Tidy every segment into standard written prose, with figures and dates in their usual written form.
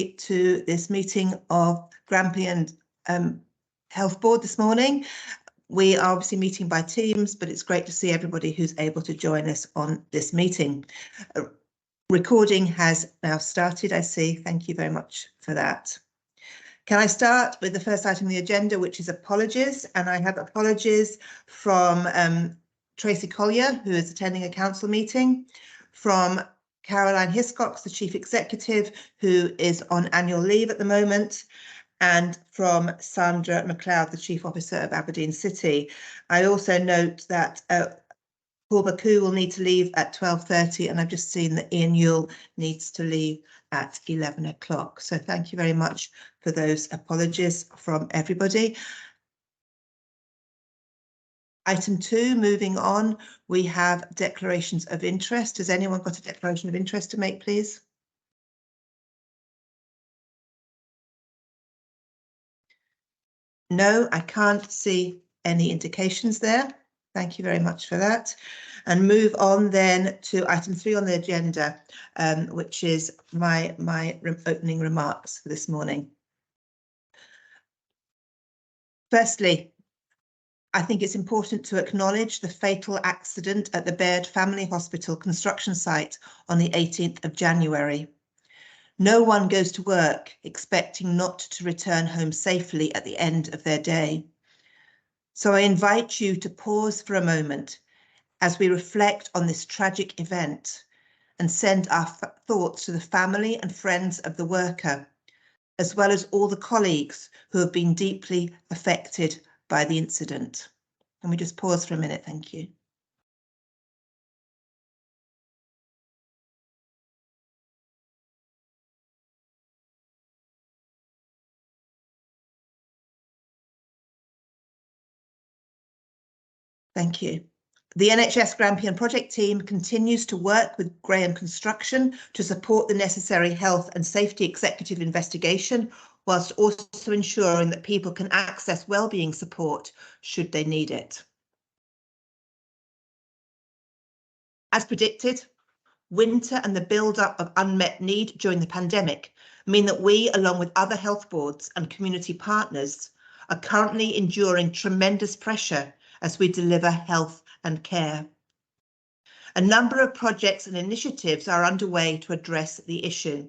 to this meeting of Grampian Health Board this morning. We are obviously meeting by Teams, but it's great to see everybody who's able to join us on this meeting. Recording has now started, I see. Thank you very much for that. Can I start with the first item on the agenda, which is apologies? And I have apologies from Tracy Collier, who is attending a council meeting, from Caroline Hiscox, the Chief Executive, who is on annual leave at the moment, and from Sandra McLeod, the Chief Officer of Aberdeen City. I also note that Paul Baku will need to leave at 12:30, and I've just seen that Ian Yule needs to leave at 11 o'clock. So thank you very much for those apologies from everybody. Item 2, moving on, we have declarations of interest. Has anyone got a declaration of interest to make, please? No, I can't see any indications there. Thank you very much for that. And move on then to item 3 on the agenda, which is my opening remarks for this morning. Firstly, I think it's important to acknowledge the fatal accident at the Baird Family Hospital construction site on the 18th of January. No one goes to work expecting not to return home safely at the end of their day. So I invite you to pause for a moment as we reflect on this tragic event and send our thoughts to the family and friends of the worker, as well as all the colleagues who have been deeply affected by the incident. Can we just pause for a minute? Thank you. Thank you. The NHS Grampian project team continues to work with Graham Construction to support the necessary health and safety executive investigation, whilst also ensuring that people can access wellbeing support should they need it. As predicted, winter and the build-up of unmet need during the pandemic mean that we, along with other health boards and community partners, are currently enduring tremendous pressure as we deliver health and care. A number of projects and initiatives are underway to address the issue.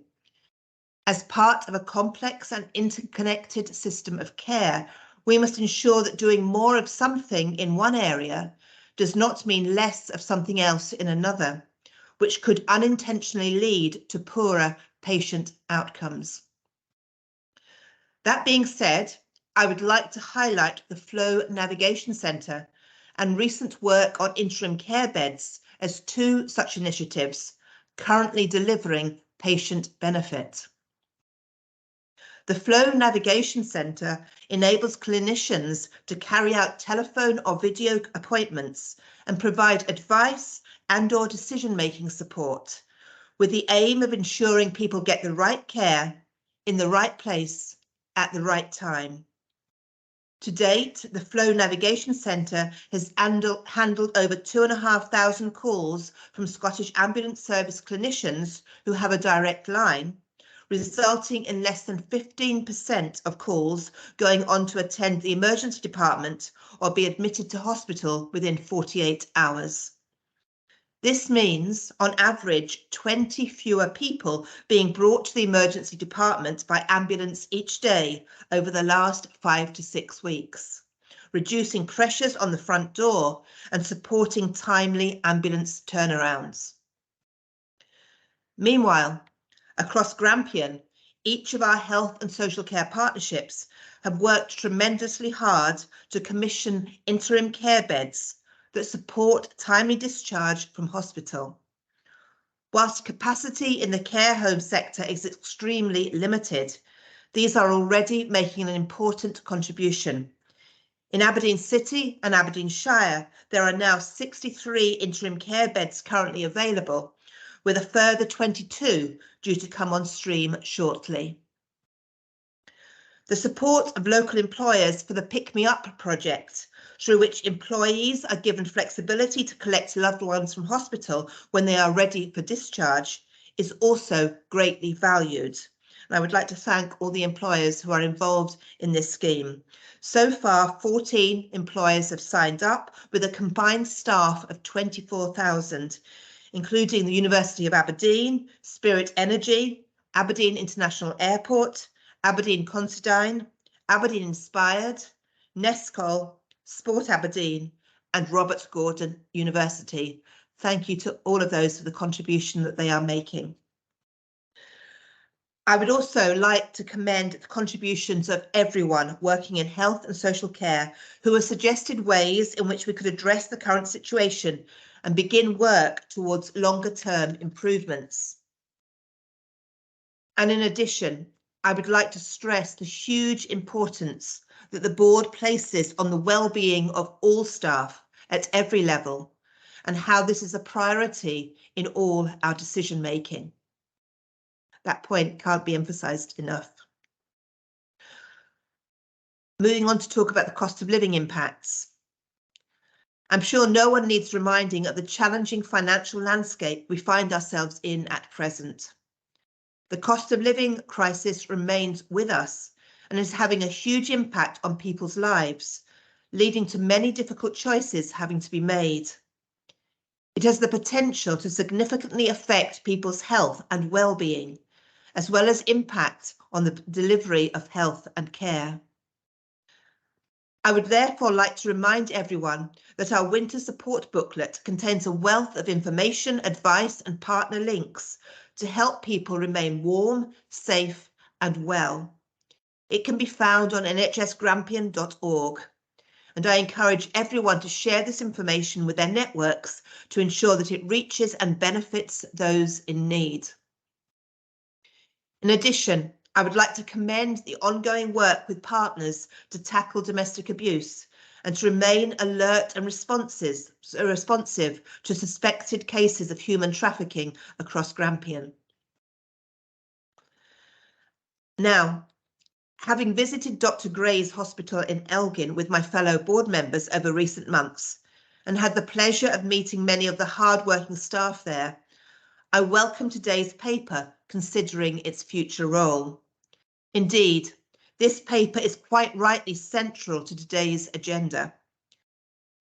As part of a complex and interconnected system of care, we must ensure that doing more of something in one area does not mean less of something else in another, which could unintentionally lead to poorer patient outcomes. That being said, I would like to highlight the Flow Navigation Centre and recent work on interim care beds as 2 such initiatives currently delivering patient benefit. The Flow Navigation Centre enables clinicians to carry out telephone or video appointments and provide advice and/or decision-making support, with the aim of ensuring people get the right care in the right place at the right time. To date, the Flow Navigation Centre has handled over 2,500 calls from Scottish Ambulance Service clinicians who have a direct line, resulting in less than 15% of calls going on to attend the emergency department or be admitted to hospital within 48 hours. This means, on average, 20 fewer people being brought to the emergency department by ambulance each day over the last 5 to 6 weeks, reducing pressures on the front door and supporting timely ambulance turnarounds. Meanwhile, across Grampian, each of our health and social care partnerships have worked tremendously hard to commission interim care beds that support timely discharge from hospital. Whilst capacity in the care home sector is extremely limited, these are already making an important contribution. In Aberdeen City and Aberdeenshire, there are now 63 interim care beds currently available, with a further 22 due to come on stream shortly. The support of local employers for the Pick Me Up project, through which employees are given flexibility to collect loved ones from hospital when they are ready for discharge, is also greatly valued, And I would like to thank all the employers who are involved in this scheme. So far, 14 employers have signed up with a combined staff of 24,000, including the University of Aberdeen, Spirit Energy, Aberdeen International Airport, Aberdeen Considine, Aberdeen Inspired, Nescol, Sport Aberdeen, and Robert Gordon University. Thank you to all of those for the contribution that they are making. I would also like to commend the contributions of everyone working in health and social care who have suggested ways in which we could address the current situation and begin work towards longer-term improvements. And in addition, I would like to stress the huge importance that the board places on the well-being of all staff at every level and how this is a priority in all our decision making. That point can't be emphasised enough. Moving on to talk about the cost of living impacts. I'm sure no one needs reminding of the challenging financial landscape we find ourselves in at present. The cost of living crisis remains with us and is having a huge impact on people's lives, leading to many difficult choices having to be made. It has the potential to significantly affect people's health and well-being, as well as impact on the delivery of health and care. I would therefore like to remind everyone that our winter support booklet contains a wealth of information, advice and partner links to help people remain warm, safe and well. It can be found on nhsgrampian.org, and I encourage everyone to share this information with their networks to ensure that it reaches and benefits those in need. In addition, I would like to commend the ongoing work with partners to tackle domestic abuse and to remain alert and responsive to suspected cases of human trafficking across Grampian. Now, having visited Dr. Gray's Hospital in Elgin with my fellow board members over recent months and had the pleasure of meeting many of the hard-working staff there, I welcome today's paper considering its future role. Indeed, this paper is quite rightly central to today's agenda.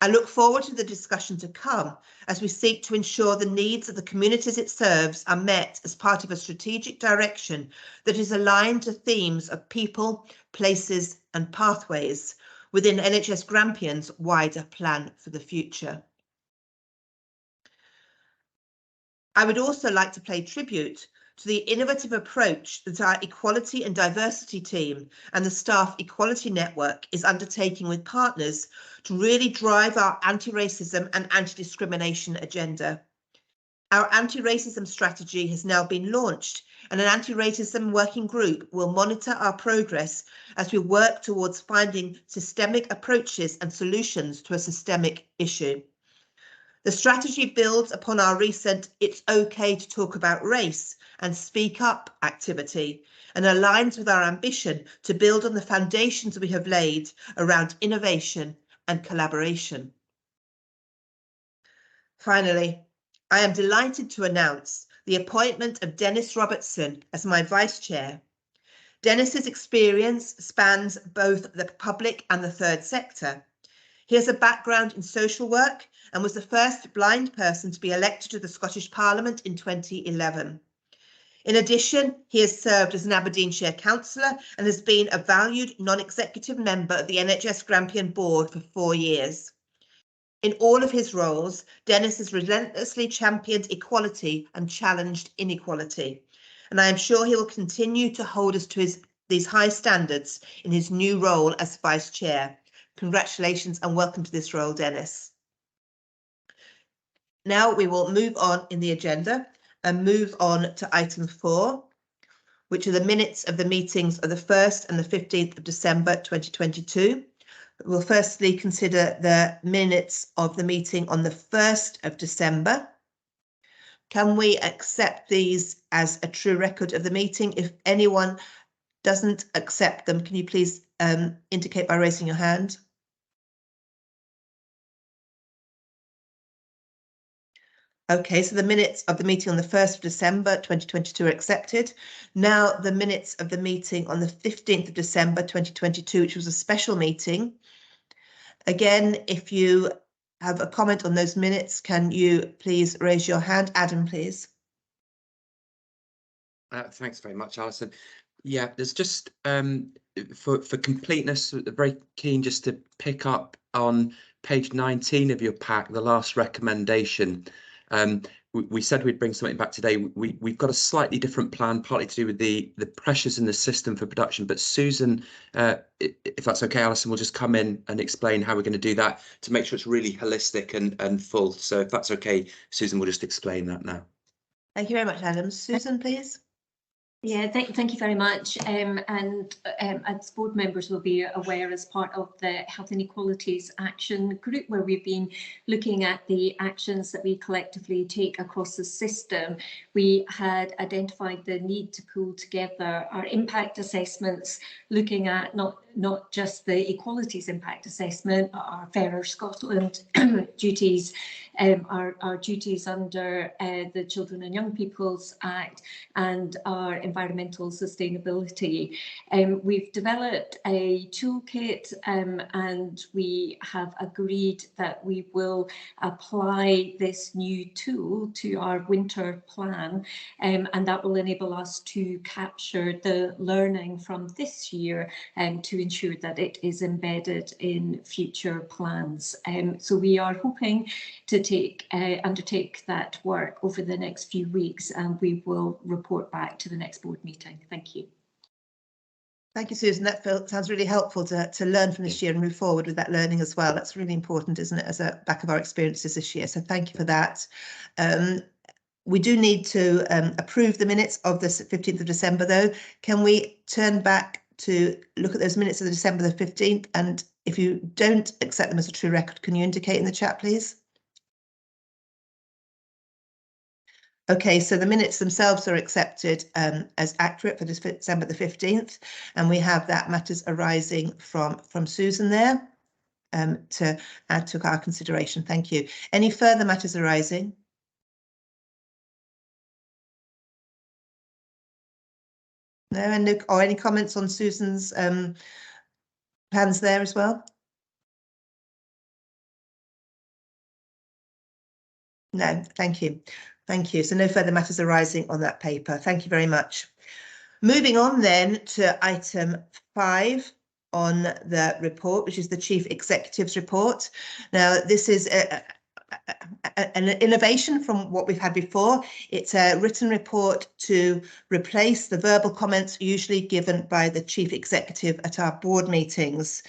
I look forward to the discussion to come as we seek to ensure the needs of the communities it serves are met as part of a strategic direction that is aligned to themes of people, places and pathways within NHS Grampian's wider plan for the future. I would also like to pay tribute to the innovative approach that our Equality and Diversity team and the Staff Equality Network is undertaking with partners to really drive our anti-racism and anti-discrimination agenda. Our anti-racism strategy has now been launched, and an anti-racism working group will monitor our progress as we work towards finding systemic approaches and solutions to a systemic issue. The strategy builds upon our recent It's OK to Talk About Race and Speak Up activity and aligns with our ambition to build on the foundations we have laid around innovation and collaboration. Finally, I am delighted to announce the appointment of Dennis Robertson as my Vice Chair. Dennis's experience spans both the public and the third sector. He has a background in social work and was the first blind person to be elected to the Scottish Parliament in 2011. In addition, he has served as an Aberdeenshire councillor and has been a valued non-executive member of the NHS Grampian Board for 4 years. In all of his roles, Dennis has relentlessly championed equality and challenged inequality, and I am sure he will continue to hold us to these high standards in his new role as Vice Chair. Congratulations and welcome to this role, Dennis. Now we will move on in the agenda and move on to item 4, which are the minutes of the meetings of the 1st and the 15th of December 2022. We'll firstly consider the minutes of the meeting on the 1st of December. Can we accept these as a true record of the meeting? If anyone doesn't accept them, can you please indicate by raising your hand? Okay, so the minutes of the meeting on the 1st of December 2022 are accepted. Now the minutes of the meeting on the 15th of December 2022, which was a special meeting. Again, if you have a comment on those minutes, can you please raise your hand? Adam, please. Thanks very much, Alison. Yeah, there's just for completeness, very keen just to pick up on page 19 of your pack, the last recommendation. We said we'd bring something back today. We've got a slightly different plan, partly to do with the pressures in the system for production. But Susan, if that's okay, Alison, will just come in and explain how we're going to do that to make sure it's really holistic and full. So if that's okay, Susan will just explain that now. Thank you very much, Adam. Susan, please. Yeah, thank you very much. As board members will be aware, as part of the Health Inequalities Action Group, where we've been looking at the actions that we collectively take across the system, we had identified the need to pull together our impact assessments, looking at not just the equalities impact assessment, but our Fairer Scotland duties, our duties under the Children and Young People's Act, and our environmental sustainability. We've developed a toolkit and we have agreed that we will apply this new tool to our winter plan, and that will enable us to capture the learning from this year and to ensure that it is embedded in future plans. So we are hoping to undertake that work over the next few weeks, and we will report back to the next board meeting. Thank you. Thank you, Susan. That sounds really helpful to learn from this year and move forward with that learning as well. That's really important, isn't it, as a back of our experiences this year. So thank you for that. We do need to approve the minutes of the 15th of December, though. Can we turn back to look at those minutes of the December the 15th? And if you don't accept them as a true record, can you indicate in the chat, please? Okay, so the minutes themselves are accepted as accurate for December the 15th, and we have that matters arising from Susan there to add to our consideration. Thank you. Any further matters arising? No, and or any comments on Susan's plans there as well? No, thank you. Thank you. So no further matters arising on that paper. Thank you very much. Moving on then to item 5 on the report, which is the Chief Executive's report. Now, this is an innovation from what we've had before. It's a written report to replace the verbal comments usually given by the Chief Executive at our board meetings.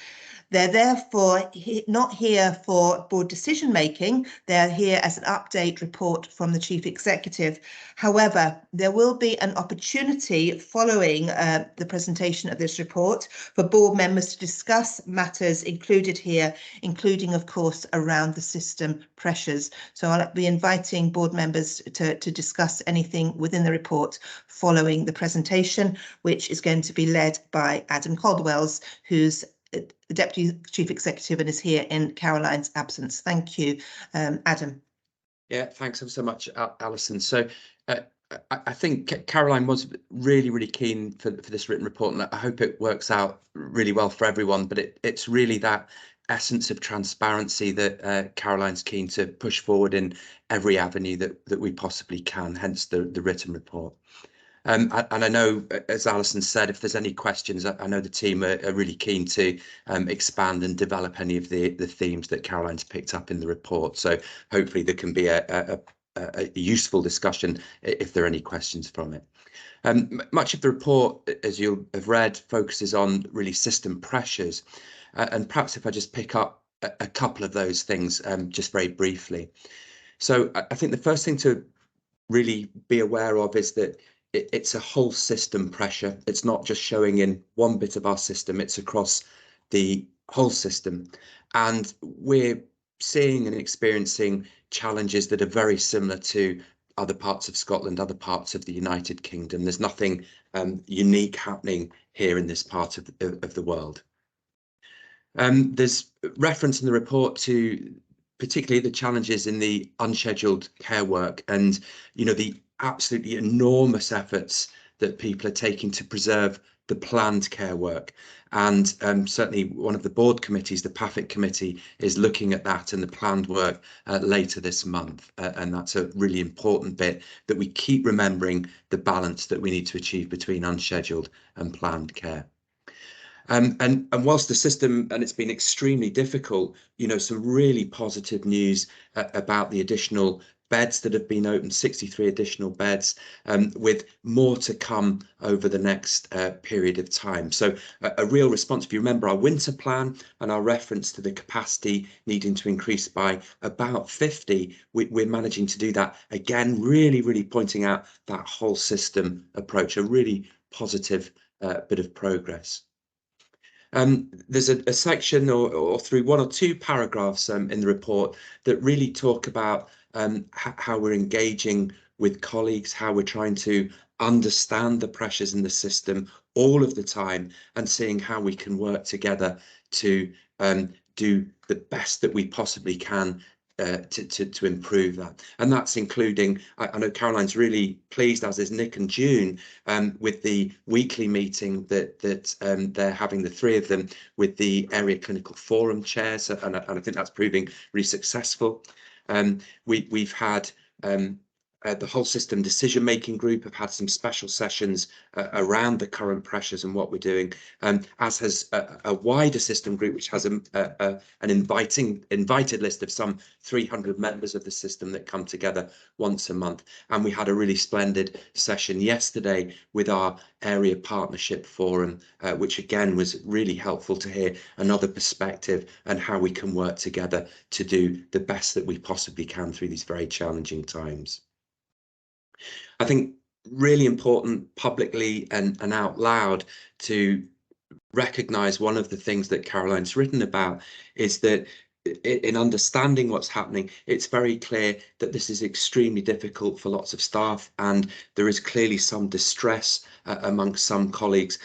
They're therefore not here for board decision making. They're here as an update report from the Chief Executive. However, there will be an opportunity following the presentation of this report for board members to discuss matters included here, including, of course, around the system pressures. So I'll be inviting board members to discuss anything within the report following the presentation, which is going to be led by Adam Caldwells, who's the Deputy Chief Executive and is here in Caroline's absence. Thank you, Adam. Yeah, thanks so much, Alison. So I think Caroline was really keen for this written report, and I hope it works out really well for everyone. But it's really that essence of transparency that Caroline's keen to push forward in every avenue that we possibly can, hence the written report. And I know, as Alison said, if there's any questions, I know the team are really keen to expand and develop any of the themes that Caroline's picked up in the report. So hopefully there can be a useful discussion if there are any questions from it. Much of the report, as you'll have read, focuses on really system pressures. And perhaps if I just pick up a couple of those things just very briefly. So I think the first thing to really be aware of is that it's a whole system pressure. It's not just showing in one bit of our system, it's across the whole system. And we're seeing and experiencing challenges that are very similar to other parts of Scotland, other parts of the United Kingdom. There's nothing unique happening here in this part of the world. There's reference in the report to particularly the challenges in the unscheduled care work, and the absolutely enormous efforts that people are taking to preserve the planned care work. And certainly one of the board committees, the PAFIC committee, is looking at that and the planned work later this month. And that's a really important bit, that we keep remembering the balance that we need to achieve between unscheduled and planned care. And whilst the system, and it's been extremely difficult, some really positive news about the additional beds that have been opened, 63 additional beds, with more to come over the next period of time. So a real response. If you remember our winter plan and our reference to the capacity needing to increase by about 50, we're managing to do that again, really pointing out that whole system approach, a really positive bit of progress. There's a section or through one or two paragraphs in the report that really talk about how we're engaging with colleagues, how we're trying to understand the pressures in the system all of the time, and seeing how we can work together to do the best that we possibly can to improve that. And that's including, I know Caroline's really pleased, as is Nick and June, with the weekly meeting that they're having, the three of them, with the area clinical forum chairs, and I think that's proving really successful. We've had the whole system decision-making group have had some special sessions around the current pressures and what we're doing, as has a wider system group, which has an invited list of some 300 members of the system that come together once a month. And we had a really splendid session yesterday with our area partnership forum, which again was really helpful to hear another perspective and how we can work together to do the best that we possibly can through these very challenging times. I think really important publicly and out loud to recognise one of the things that Caroline's written about is that in understanding what's happening, it's very clear that this is extremely difficult for lots of staff, and there is clearly some distress amongst some colleagues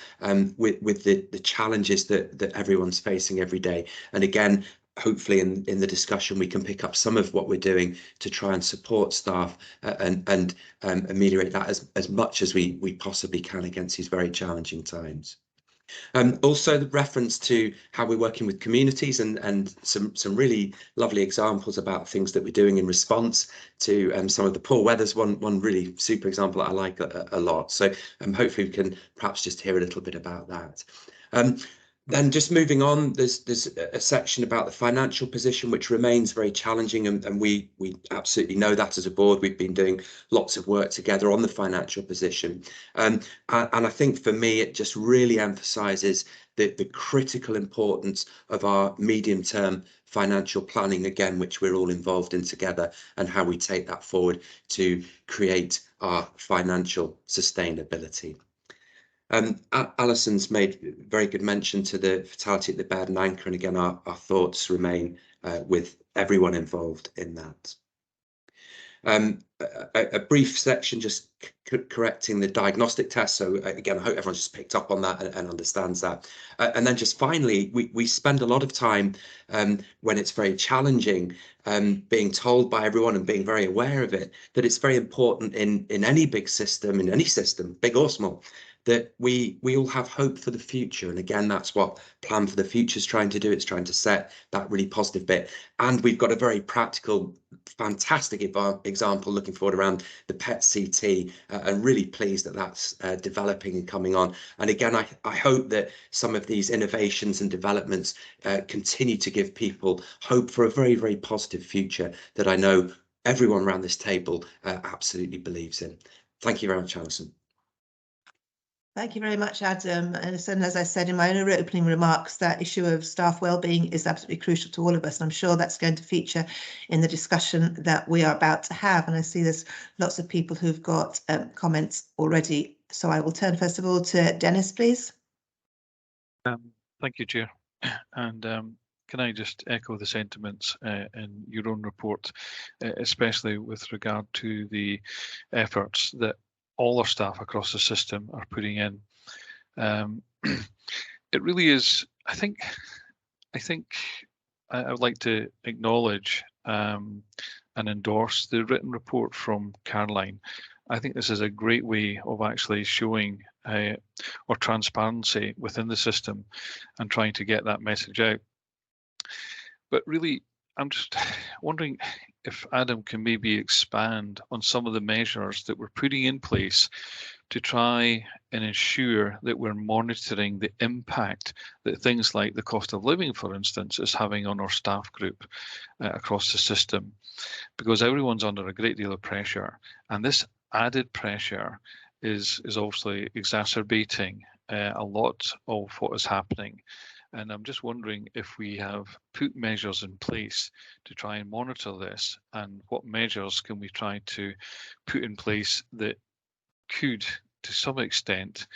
with the challenges that everyone's facing every day. And again, hopefully in the discussion we can pick up some of what we're doing to try and support staff and ameliorate that as much as we possibly can against these very challenging times. Also the reference to how we're working with communities and some really lovely examples about things that we're doing in response to some of the poor weathers. One really super example that I like a lot. So hopefully we can perhaps just hear a little bit about that. Then just moving on, there's a section about the financial position, which remains very challenging, and we absolutely know that as a board. We've been doing lots of work together on the financial position, and I think for me it just really emphasises the critical importance of our medium-term financial planning, again, which we're all involved in together, and how we take that forward to create our financial sustainability. Alison's made very good mention to the fatality at the Bed and Anchor, and again our thoughts remain with everyone involved in that. A brief section just correcting the diagnostic test. So again, I hope everyone's just picked up on that and understands that. And then just finally, we spend a lot of time when it's very challenging, being told by everyone and being very aware of it, that it's very important in any big system, in any system, big or small, that we all have hope for the future. And again, that's what Plan for the Future is trying to do. It's trying to set that really positive bit. And we've got a very practical, fantastic example looking forward around the PET CT, and really pleased that that's developing and coming on. And again, I hope that some of these innovations and developments continue to give people hope for a very, very positive future that I know everyone around this table absolutely believes in. Thank you very much, Alison. Thank you very much, Adam. And as I said in my own opening remarks, that issue of staff wellbeing is absolutely crucial to all of us. And I'm sure that's going to feature in the discussion that we are about to have. And I see there's lots of people who've got comments already. So I will turn first of all to Dennis, please. Thank you, Chair. And can I just echo the sentiments in your own report, especially with regard to the efforts that all our staff across the system are putting in. It really is, I think I would like to acknowledge and endorse the written report from Caroline. I think this is a great way of actually showing or transparency within the system and trying to get that message out. But really, I'm just wondering if Adam can maybe expand on some of the measures that we're putting in place to try and ensure that we're monitoring the impact that things like the cost of living, for instance, is having on our staff group across the system, because everyone's under a great deal of pressure, and this added pressure is obviously exacerbating a lot of what is happening. And I'm just wondering if we have put measures in place to try and monitor this, and what measures can we try to put in place that could, to some extent,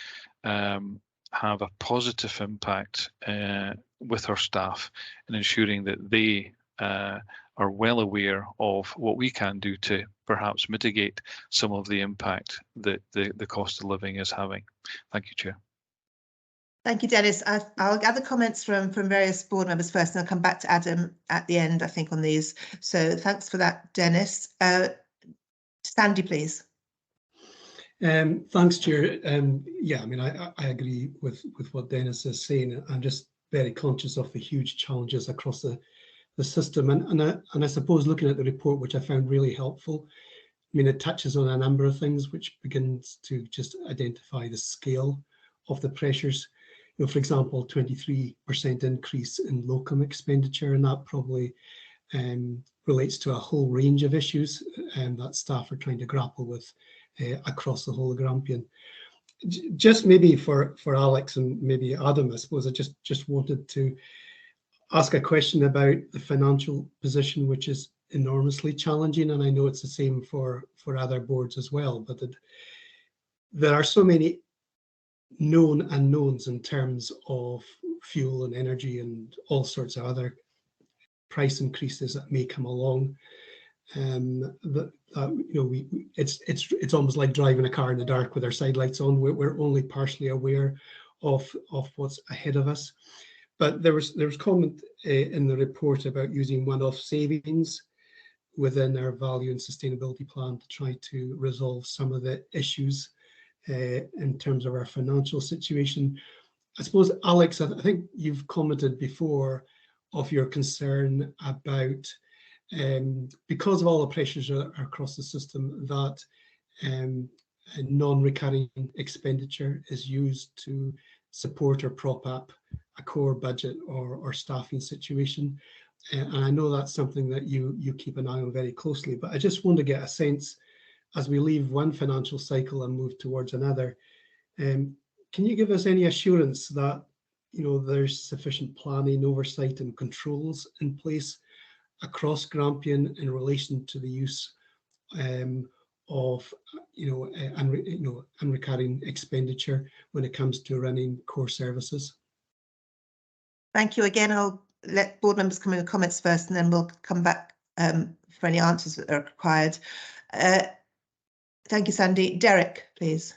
have a positive impact with our staff and ensuring that they are well aware of what we can do to perhaps mitigate some of the impact that the cost of living is having. Thank you, Chair. Thank you, Dennis. I'll gather comments from various board members first, and I'll come back to Adam at the end, I think, on these. So thanks for that, Dennis. Sandy, please. Thanks, Chair. Yeah, I mean, I agree with what Dennis is saying. I'm just very conscious of the huge challenges across the system, and I suppose looking at the report, which I found really helpful, I mean, it touches on a number of things, which begins to just identify the scale of the pressures. You know, for example, 23% increase in locum expenditure, and that probably relates to a whole range of issues that staff are trying to grapple with across the whole of Grampian. Just maybe for Alex and maybe Adam, I suppose I just wanted to ask a question about the financial position, which is enormously challenging, and I know it's the same for other boards as well, but there are so many known unknowns in terms of fuel and energy and all sorts of other price increases that may come along. You know, it's almost like driving a car in the dark with our side lights on. We're only partially aware of what's ahead of us. But there was comment in the report about using one-off savings within our value and sustainability plan to try to resolve some of the issues in terms of our financial situation. I suppose, Alex, I think you've commented before of your concern about, because of all the pressures across the system, that non-recurring expenditure is used to support or prop up a core budget or staffing situation. And I know that's something that you keep an eye on very closely, but I just want to get a sense, as we leave one financial cycle and move towards another, can you give us any assurance that, you know, there's sufficient planning, oversight and controls in place across Grampian in relation to the use of unrecurring expenditure when it comes to running core services? Thank you again. I'll let board members come in with comments first, and then we'll come back for any answers that are required. Thank you, Sandy. Derek, please.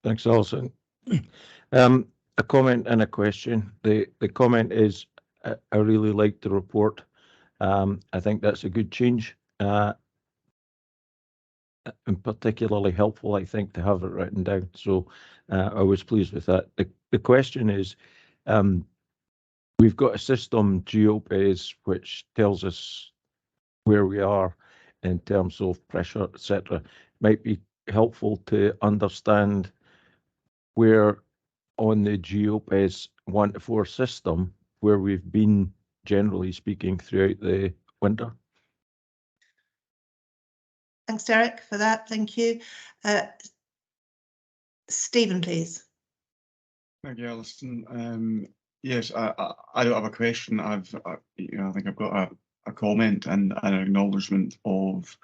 Thanks, Alison. A comment and a question. The comment is, I really liked the report. I think that's a good change, and particularly helpful, I think, to have it written down. So I was pleased with that. The question is, we've got a system, GeoPays, which tells us where we are in terms of pressure, etc. Might be helpful to understand where on the GeoPays 1 to 4 system, where we've been, generally speaking, throughout the winter. Thanks, Derek, for that. Thank you. Stephen, please. Thank you, Alison. Yes, I don't have a question. I think I've got a comment and an acknowledgement of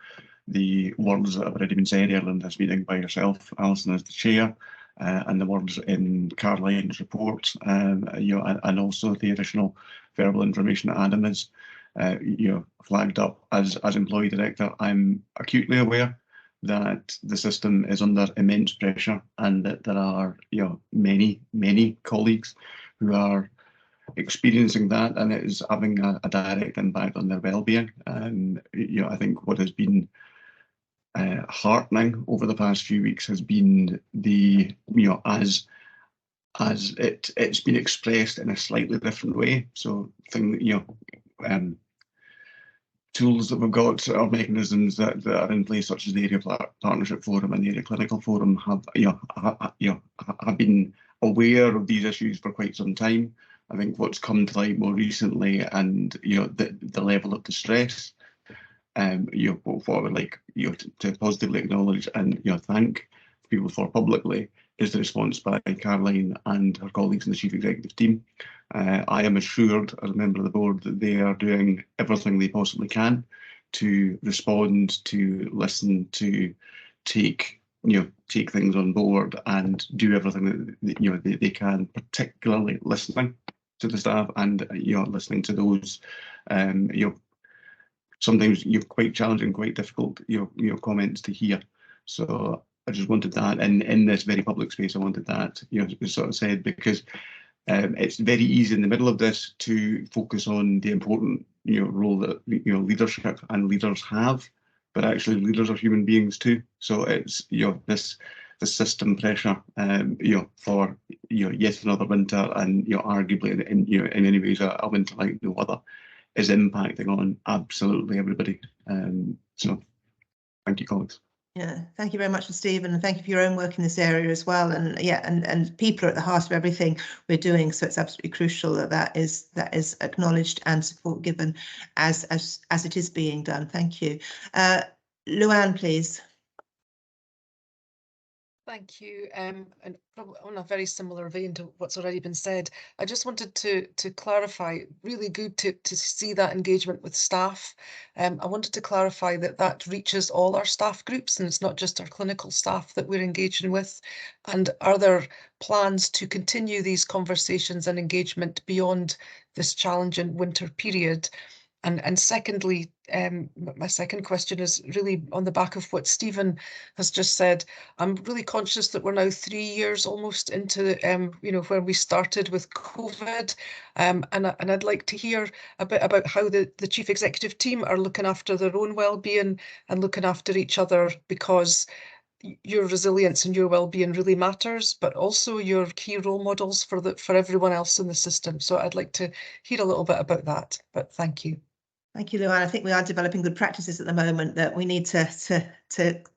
the words that have already been said earlier in this meeting by yourself, Alison, as the chair, and the words in Caroline's report, and also the additional verbal information that Adam has flagged up as employee director. I'm acutely aware that the system is under immense pressure, and that there are many colleagues who are experiencing that, and it is having a direct impact on their well-being. And I think what has been heartening over the past few weeks has been the as it's been expressed in a slightly different way. So tools that we've got or mechanisms that are in place, such as the Area Partnership Forum and the Area Clinical Forum, have been aware of these issues for quite some time. I think what's come to light more recently, and the level of distress, what I would like to positively acknowledge and thank people for publicly, is the response by Caroline and her colleagues in the Chief Executive team. I am assured as a member of the board that they are doing everything they possibly can to respond, to listen, to take things on board and do everything that they can, particularly listening to the staff and listening to those sometimes quite challenging, quite difficult comments to hear. So I just wanted that, and in this very public space, I wanted that sort of said, because it's very easy in the middle of this to focus on the important role that leadership and leaders have, but actually leaders are human beings too. So it's this system pressure for yet another winter, and arguably in many ways a winter like no other, is impacting on absolutely everybody. So thank you, colleagues. Yeah, thank you very much, Stephen, and thank you for your own work in this area as well. And and people are at the heart of everything we're doing, so it's absolutely crucial that is acknowledged and support given as it is being done. Thank you. Luann, please. Thank you. And probably on a very similar vein to what's already been said, I just wanted to clarify, really good to see that engagement with staff. I wanted to clarify that reaches all our staff groups, and it's not just our clinical staff that we're engaging with. And are there plans to continue these conversations and engagement beyond this challenging winter period? And secondly, my second question is really on the back of what Stephen has just said. I'm really conscious that we're now 3 years almost into, where we started with COVID, and I'd like to hear a bit about how the Chief Executive team are looking after their own well-being and looking after each other, because your resilience and your well-being really matters, but also you're key role models for everyone else in the system. So I'd like to hear a little bit about that, but thank you. Thank you, Luann. I think we are developing good practices at the moment that we need to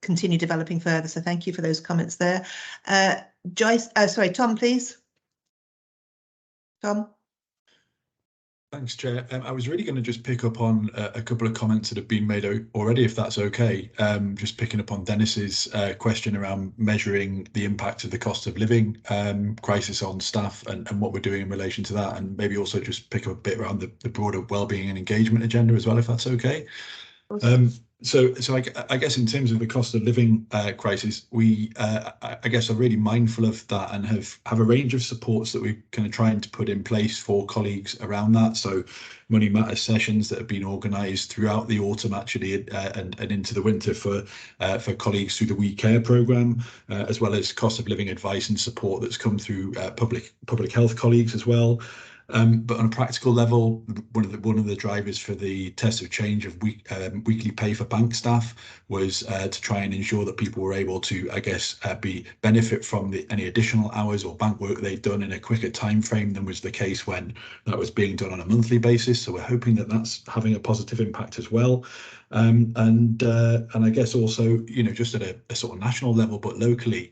continue developing further. So thank you for those comments there. Tom, please. Tom. Thanks, Chair. I was really going to just pick up on a couple of comments that have been made already, if that's okay. Just picking up on Dennis's question around measuring the impact of the cost of living crisis on staff and what we're doing in relation to that, and maybe also just pick up a bit around the broader wellbeing and engagement agenda as well, if that's okay. So I guess in terms of the cost of living crisis, we I guess are really mindful of that and have a range of supports that we're kind of trying to put in place for colleagues around that. So Money Matters sessions that have been organised throughout the autumn, actually, and into the winter for colleagues through the We Care programme, as well as cost of living advice and support that's come through public health colleagues as well. But on a practical level, one of the drivers for the test of change of weekly pay for bank staff was to try and ensure that people were able to, I guess, benefit from any additional hours or bank work they'd done in a quicker time frame than was the case when that was being done on a monthly basis. So we're hoping that that's having a positive impact as well. And I guess also, just at a sort of national level, but locally,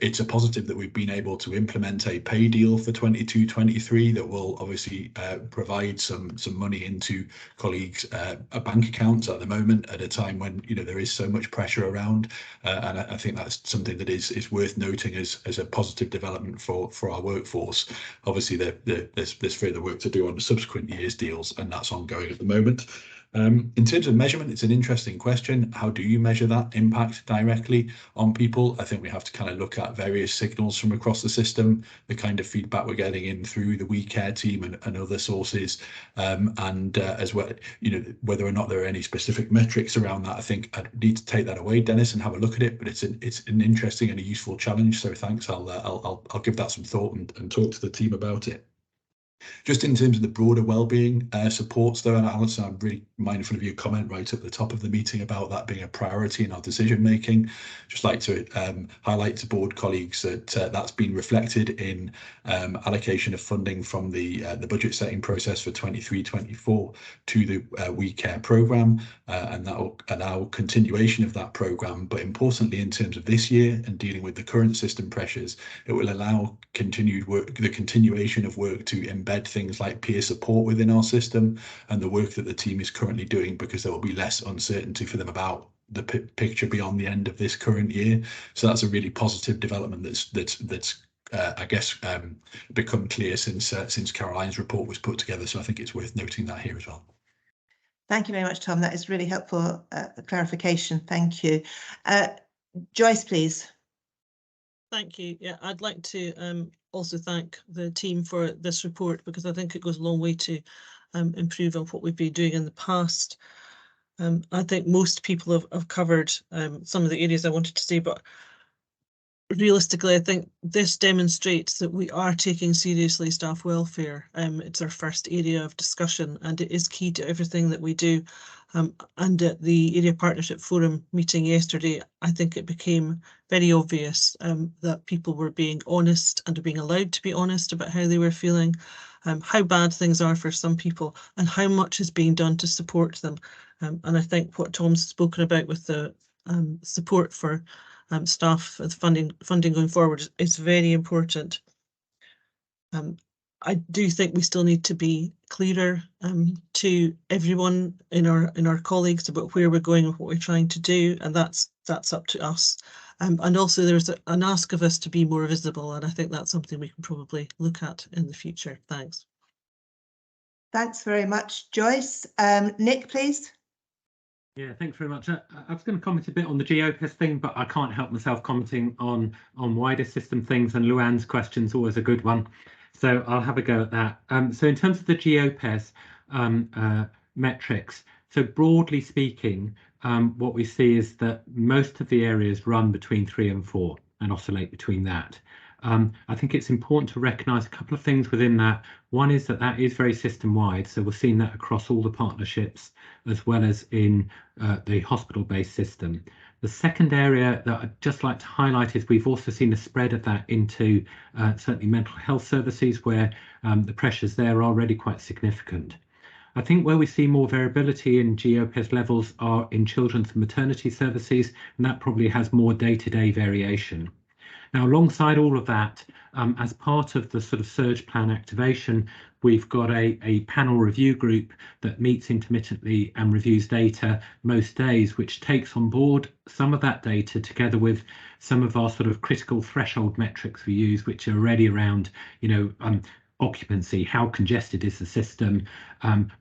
it's a positive that we've been able to implement a pay deal for 22-23 that will obviously provide some money into colleagues' bank accounts at the moment, at a time when there is so much pressure around, and I think that's something that is worth noting as a positive development for our workforce. Obviously, there's further work to do on the subsequent years' deals, and that's ongoing at the moment. In terms of measurement, it's an interesting question. How do you measure that impact directly on people? I think we have to kind of look at various signals from across the system, the kind of feedback we're getting in through the We Care team and other sources, and as well, whether or not there are any specific metrics around that. I think I'd need to take that away, Dennis, and have a look at it. But it's an interesting and a useful challenge. So thanks. I'll give that some thought and talk to the team about it. Just in terms of the broader wellbeing supports, though, and Alison, I'm really mindful of your comment right at the top of the meeting about that being a priority in our decision making. Just like to highlight to board colleagues that that's been reflected in allocation of funding from the budget setting process for 23-24 to the We Care programme, and that will allow continuation of that programme. But importantly, in terms of this year and dealing with the current system pressures, it will allow the continuation of work to embed things like peer support within our system and the work that the team is currently doing, because there will be less uncertainty for them about the picture beyond the end of this current year. So that's a really positive development that's I guess become clear since Caroline's report was put together. So I think it's worth noting that here as well. Thank you very much, Tom. That is really helpful clarification. Thank you. Joyce, please. Thank you. Yeah, I'd like to also thank the team for this report, because I think it goes a long way to improve on what we've been doing in the past. I think most people have covered some of the areas I wanted to say, but realistically, I think this demonstrates that we are taking seriously staff welfare. It's our first area of discussion, and it is key to everything that we do. And at the Area Partnership Forum meeting yesterday, I think it became very obvious that people were being honest and being allowed to be honest about how they were feeling, how bad things are for some people, and how much is being done to support them. And I think what Tom's spoken about with the support for staff funding going forward is very important. I do think we still need to be clearer to everyone in our colleagues about where we're going and what we're trying to do, and that's up to us. And also there's an ask of us to be more visible, and I think that's something we can probably look at in the future. Thanks. Thanks very much, Joyce. Nick, please. Yeah, thanks very much. I was going to comment a bit on the GeoPES thing, but I can't help myself commenting on wider system things, and Luann's question's always a good one. So I'll have a go at that. So in terms of the GeoPES metrics, so broadly speaking, what we see is that most of the areas run between 3 and 4 and oscillate between that. I think it's important to recognise a couple of things within that. One is that is very system-wide, so we're seeing that across all the partnerships as well as in the hospital-based system. The second area that I'd just like to highlight is we've also seen a spread of that into certainly mental health services, where the pressures there are already quite significant. I think where we see more variability in GeoPES levels are in children's and maternity services, and that probably has more day-to-day variation. Now, alongside all of that, as part of the sort of surge plan activation, we've got a panel review group that meets intermittently and reviews data most days, which takes on board some of that data together with some of our sort of critical threshold metrics we use, which are already around, occupancy, how congested is the system,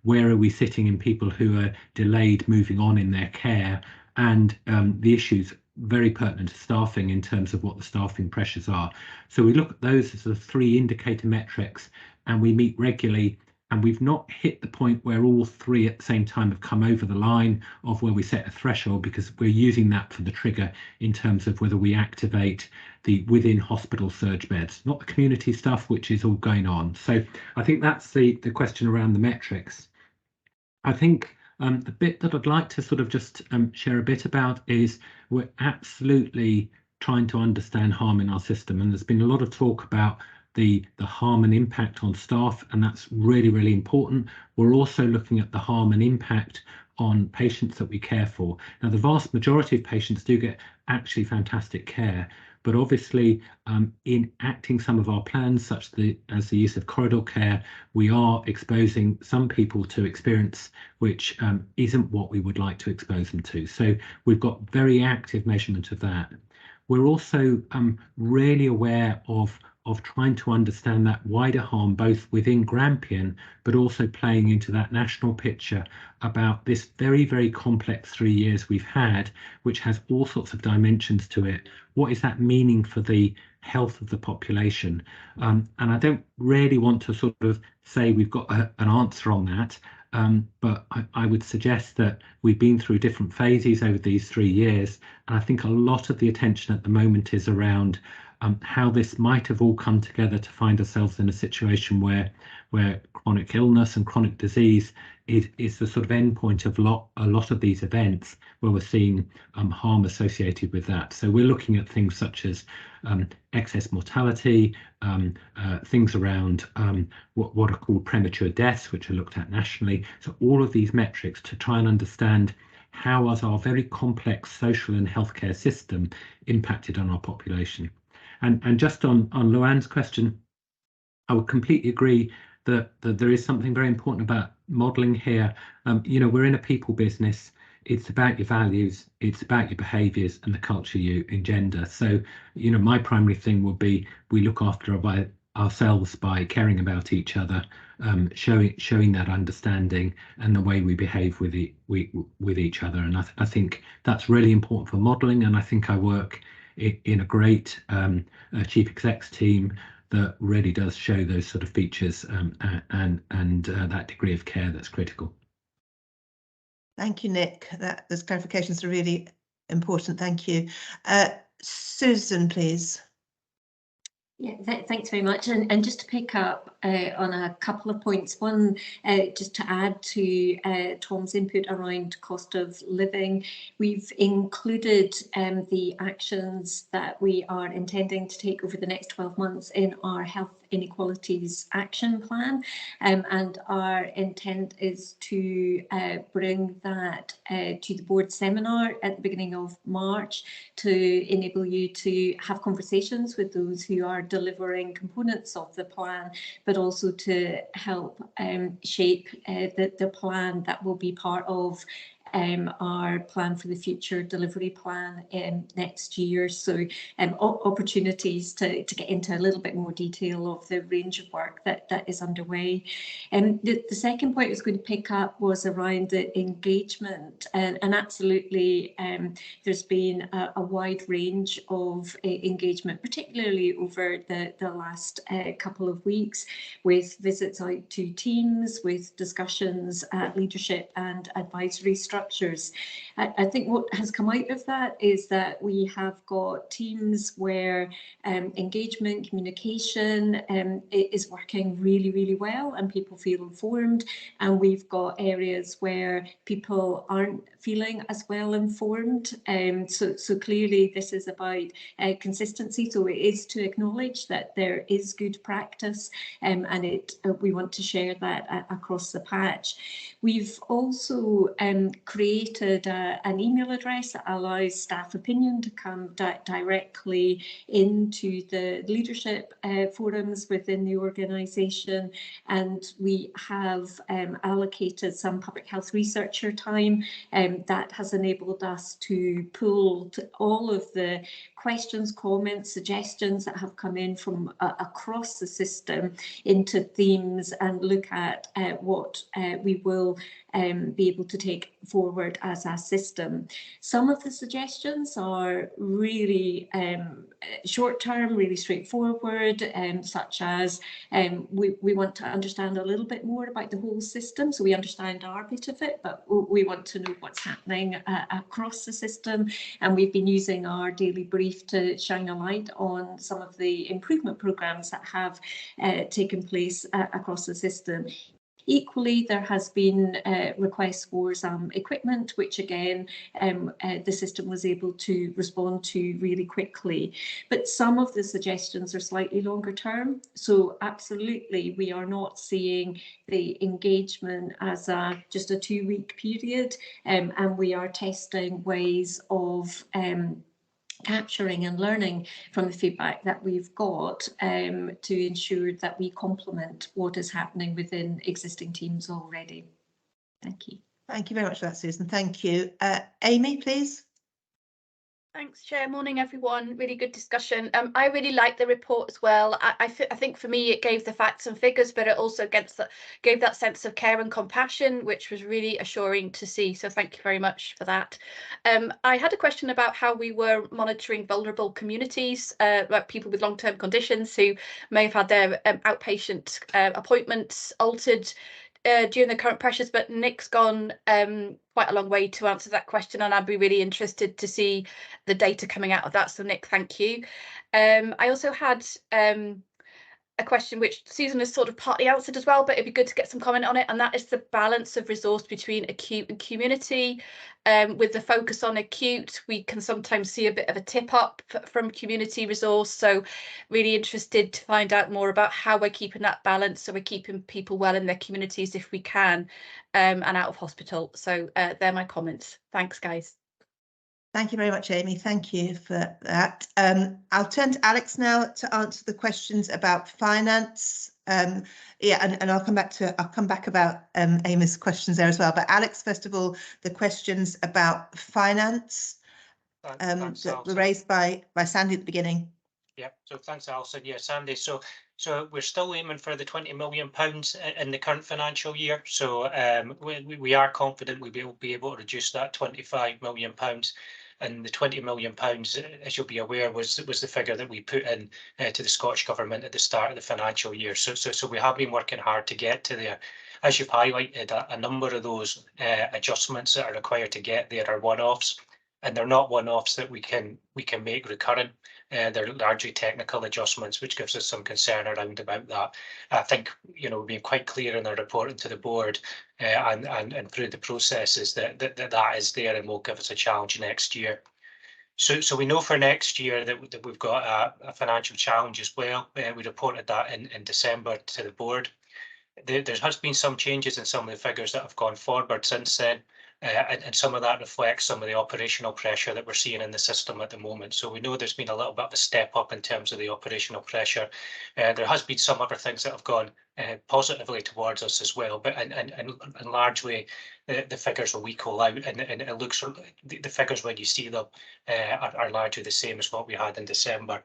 where are we sitting in people who are delayed moving on in their care, and the issues very pertinent to staffing in terms of what the staffing pressures are. So we look at those as the 3 indicator metrics, and we meet regularly, and we've not hit the point where all 3 at the same time have come over the line of where we set a threshold, because we're using that for the trigger in terms of whether we activate the within hospital surge beds, not the community stuff, which is all going on. So I think that's the question around the metrics. I think the bit that I'd like to sort of just share a bit about is we're absolutely trying to understand harm in our system, and there's been a lot of talk about the harm and impact on staff, and that's really, really important. We're also looking at the harm and impact on patients that we care for. Now, the vast majority of patients do get actually fantastic care, but obviously in acting some of our plans, such as the use of corridor care, we are exposing some people to experience which isn't what we would like to expose them to. So we've got very active measurement of that. We're also really aware of trying to understand that wider harm, both within Grampian, but also playing into that national picture about this very, very complex 3 years we've had, which has all sorts of dimensions to it. What is that meaning for the health of the population? And I don't really want to sort of say we've got an answer on that, but I would suggest that we've been through different phases over these 3 years, and I think a lot of the attention at the moment is around how this might have all come together to find ourselves in a situation where chronic illness and chronic disease is the sort of endpoint of a lot of these events, where we're seeing harm associated with that. So we're looking at things such as excess mortality, things around what are called premature deaths, which are looked at nationally. So all of these metrics to try and understand how has our very complex social and healthcare system impacted on our population. And just on Luann's question, I would completely agree that there is something very important about modelling here. You know, we're in a people business. It's about your values, it's about your behaviours and the culture you engender. So, you know, my primary thing would be we look after ourselves by caring about each other, showing that understanding and the way we behave with each other. And I think that's really important for modelling. And I think I work in a great chief execs team that really does show those sort of features and that degree of care that's critical. Thank you, Nick. Those clarifications are really important. Thank you. Susan, please. Yeah, thanks very much. And just to pick up on a couple of points, one, just to add to Tom's input around cost of living, we've included the actions that we are intending to take over the next 12 months in our health inequalities action plan, and our intent is to bring that to the board seminar at the beginning of March to enable you to have conversations with those who are delivering components of the plan, but also to help shape the plan that will be part of our plan for the future delivery plan next year. So opportunities to get into a little bit more detail of the range of work that is underway. And the second point I was going to pick up was around the engagement, and absolutely there's been a wide range of engagement, particularly over the last couple of weeks, with visits out to teams, with discussions at leadership and advisory structures. I think what has come out of that is that we have got teams where engagement, communication is working really, really well and people feel informed, and we've got areas where people aren't feeling as well informed. So clearly this is about consistency. So it is to acknowledge that there is good practice, and we want to share that across the patch. We've also created an email address that allows staff opinion to come directly into the leadership forums within the organisation, and we have allocated some public health researcher time that has enabled us to pull all of the questions, comments, suggestions that have come in from across the system into themes and look at what we will be able to take forward as a system. Some of the suggestions are really short-term, really straightforward, such as we want to understand a little bit more about the whole system, so we understand our bit of it, but we want to know what's happening across the system, and we've been using our daily brief to shine a light on some of the improvement programmes that have taken place across the system. Equally, there has been requests for some equipment, which again, the system was able to respond to really quickly. But some of the suggestions are slightly longer term. So absolutely, we are not seeing the engagement as just a 2-week period, and we are testing ways of capturing and learning from the feedback that we've got to ensure that we complement what is happening within existing teams already. Thank you. Thank you very much for that, Susan. Thank you. Amy, please. Thanks, Chair. Morning, everyone. Really good discussion. I really like the report as well. I think for me it gave the facts and figures, but it also gave that sense of care and compassion, which was really assuring to see. So thank you very much for that. I had a question about how we were monitoring vulnerable communities, like people with long-term conditions who may have had their outpatient appointments altered during the current pressures, but Nick's gone quite a long way to answer that question, and I'd be really interested to see the data coming out of that. So Nick, thank you. I also had a question which Susan has sort of partly answered as well, but it'd be good to get some comment on it, and that is the balance of resource between acute and community. With the focus on acute, we can sometimes see a bit of a tip up from community resource, so really interested to find out more about how we're keeping that balance, so we're keeping people well in their communities if we can, and out of hospital. So they're my comments. Thanks, guys. Thank you very much, Amy. Thank you for that. I'll turn to Alex now to answer the questions about finance. Yeah, and I'll come back about Amy's questions there as well. But Alex, first of all, the questions about finance that were raised by Sandy at the beginning. Yeah, so thanks, Alison. Yeah, Sandy. So we're still aiming for the £20 million in the current financial year. So we are confident we'll be able to reduce that £25 million. And the £20 million, as you'll be aware, was the figure that we put in to the Scottish Government at the start of the financial year. So we have been working hard to get to there. As you've highlighted, a number of those adjustments that are required to get there are one-offs, and they're not one-offs that we can make recurrent. They're largely technical adjustments, which gives us some concern around about that. I think, you know, we've been quite clear in our reporting to the board and through the processes that is there and will give us a challenge next year. So we know for next year that we've got a financial challenge as well. We reported that in December to the board. There has been some changes in some of the figures that have gone forward since then. And some of that reflects some of the operational pressure that we're seeing in the system at the moment. So we know there's been a little bit of a step up in terms of the operational pressure. There has been some other things that have gone positively towards us as well, but and largely the figures will equal out, and it looks, the figures when you see them are largely the same as what we had in December.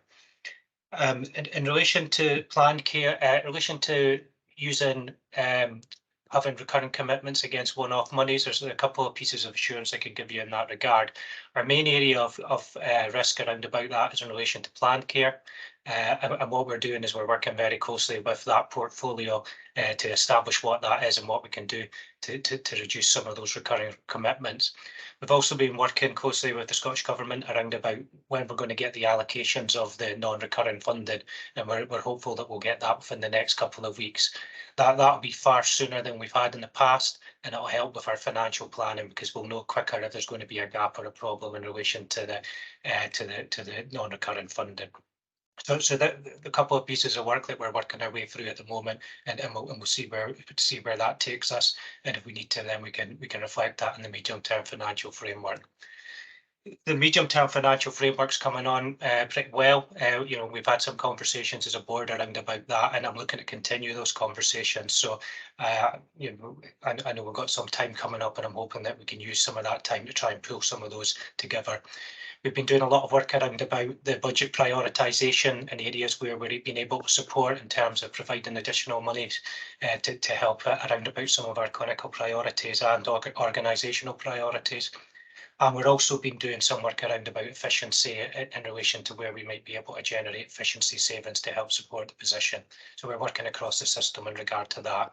In relation to planned care, in relation to using having recurring commitments against one-off monies, there's a couple of pieces of assurance I could give you in that regard. Our main area of risk around about that is in relation to planned care. And what we're doing is we're working very closely with that portfolio to establish what that is and what we can do to reduce some of those recurring commitments. We've also been working closely with the Scottish Government around about when we're going to get the allocations of the non-recurring funding, and we're hopeful that we'll get that within the next couple of weeks. That'll be far sooner than we've had in the past, and it'll help with our financial planning because we'll know quicker if there's going to be a gap or a problem in relation to the non-recurring funding. So the couple of pieces of work that we're working our way through at the moment, and we'll see where that takes us, and if we need to, then we can reflect that in the medium-term financial framework. The medium-term financial framework's coming on pretty well. You know, we've had some conversations as a board around about that, and I'm looking to continue those conversations. So, you know, I know we've got some time coming up, and I'm hoping that we can use some of that time to try and pull some of those together. We've been doing a lot of work around about the budget prioritisation in areas where we've been able to support in terms of providing additional monies to help around about some of our clinical priorities and organisational priorities. And we're also been doing some work around about efficiency in relation to where we might be able to generate efficiency savings to help support the position. So we're working across the system in regard to that.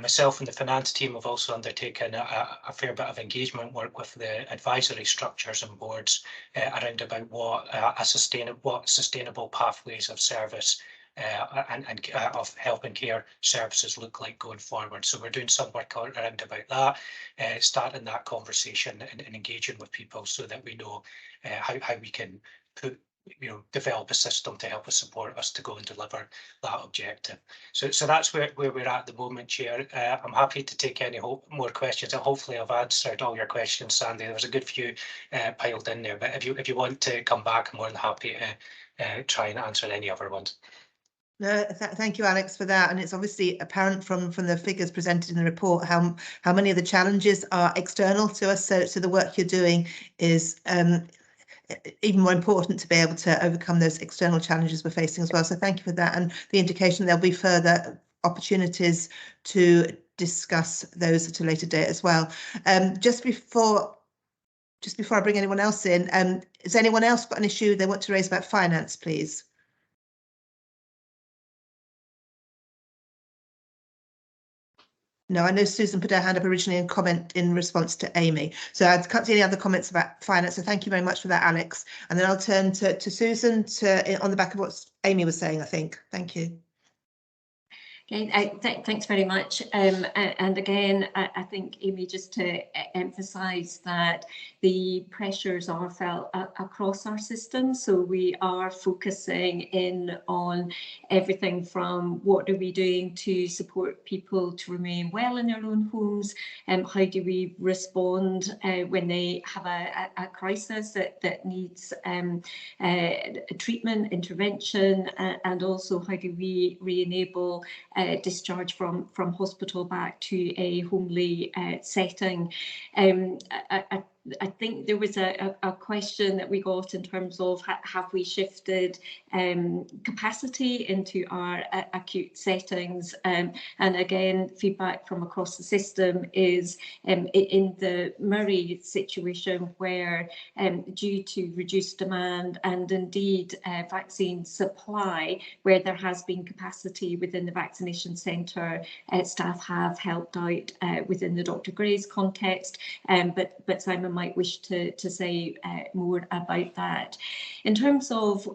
Myself and the finance team have also undertaken a fair bit of engagement work with the advisory structures and boards around about what sustainable pathways of service and of health and care services look like going forward. So we're doing some work around about that, starting that conversation and engaging with people so that we know how we can develop a system to help us support us to go and deliver that objective. So that's where we're at the moment, Chair. I'm happy to take any more questions, and hopefully I've answered all your questions, Sandy. There was a good few piled in there, but if you want to come back, I'm more than happy to try and answer any other ones. No, thank you, Alex, for that. And it's obviously apparent from the figures presented in the report how many of the challenges are external to us. So the work you're doing is even more important to be able to overcome those external challenges we're facing as well. So thank you for that, and the indication there'll be further opportunities to discuss those at a later date as well. Just before I bring anyone else in, has anyone else got an issue they want to raise about finance, please? No, I know Susan put her hand up originally and comment in response to Amy. So I can't see any other comments about finance. So thank you very much for that, Alex. And then I'll turn to Susan on the back of what Amy was saying, I think. Thank you. Okay, thanks very much. And again, I think, Amy, just to emphasise that the pressures are felt across our system. So we are focusing in on everything from what are we doing to support people to remain well in their own homes, how do we respond when they have a crisis that needs treatment, intervention, and also how do we re-enable discharge from hospital back to a homely setting. I think there was a question that we got in terms of have we shifted capacity into our acute settings, and again feedback from across the system is in the Murray situation where due to reduced demand and indeed vaccine supply, where there has been capacity within the vaccination centre, staff have helped out within the Dr. Gray's context, but Simon might wish to say more about that. In terms of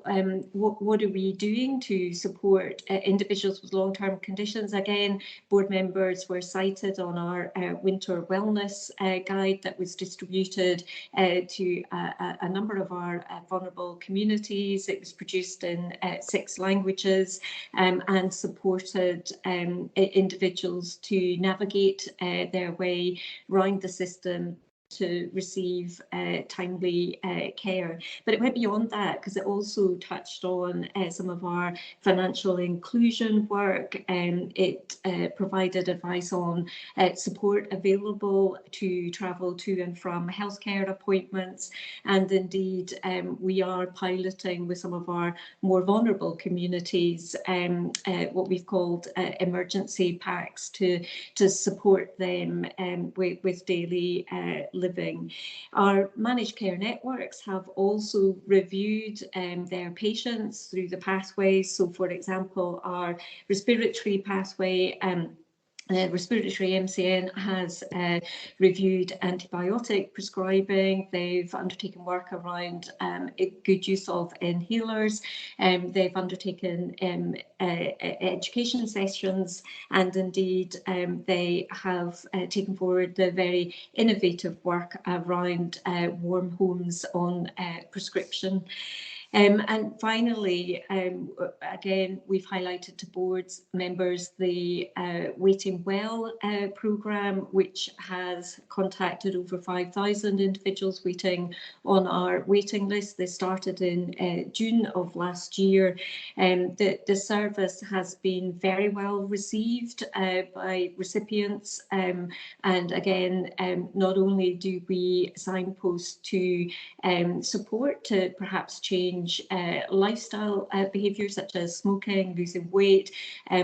what are we doing to support individuals with long-term conditions, again, board members were cited on our winter wellness guide that was distributed to a number of our vulnerable communities. It was produced in 6 languages and supported individuals to navigate their way around the system to receive timely care. But it went beyond that because it also touched on some of our financial inclusion work. It provided advice on support available to travel to and from healthcare appointments, and indeed we are piloting with some of our more vulnerable communities what we've called emergency packs to support them with daily living. Our managed care networks have also reviewed their patients through the pathways. So, for example, our respiratory pathway, respiratory MCN has reviewed antibiotic prescribing. They've undertaken work around good use of inhalers. They've undertaken education sessions, and indeed they have taken forward the very innovative work around warm homes on prescription. And finally, again, we've highlighted to boards members the Waiting Well programme, which has contacted over 5,000 individuals waiting on our waiting list. They started in June of last year. The service has been very well received by recipients, and again, not only do we signpost to support to perhaps change lifestyle behaviours such as smoking, losing weight,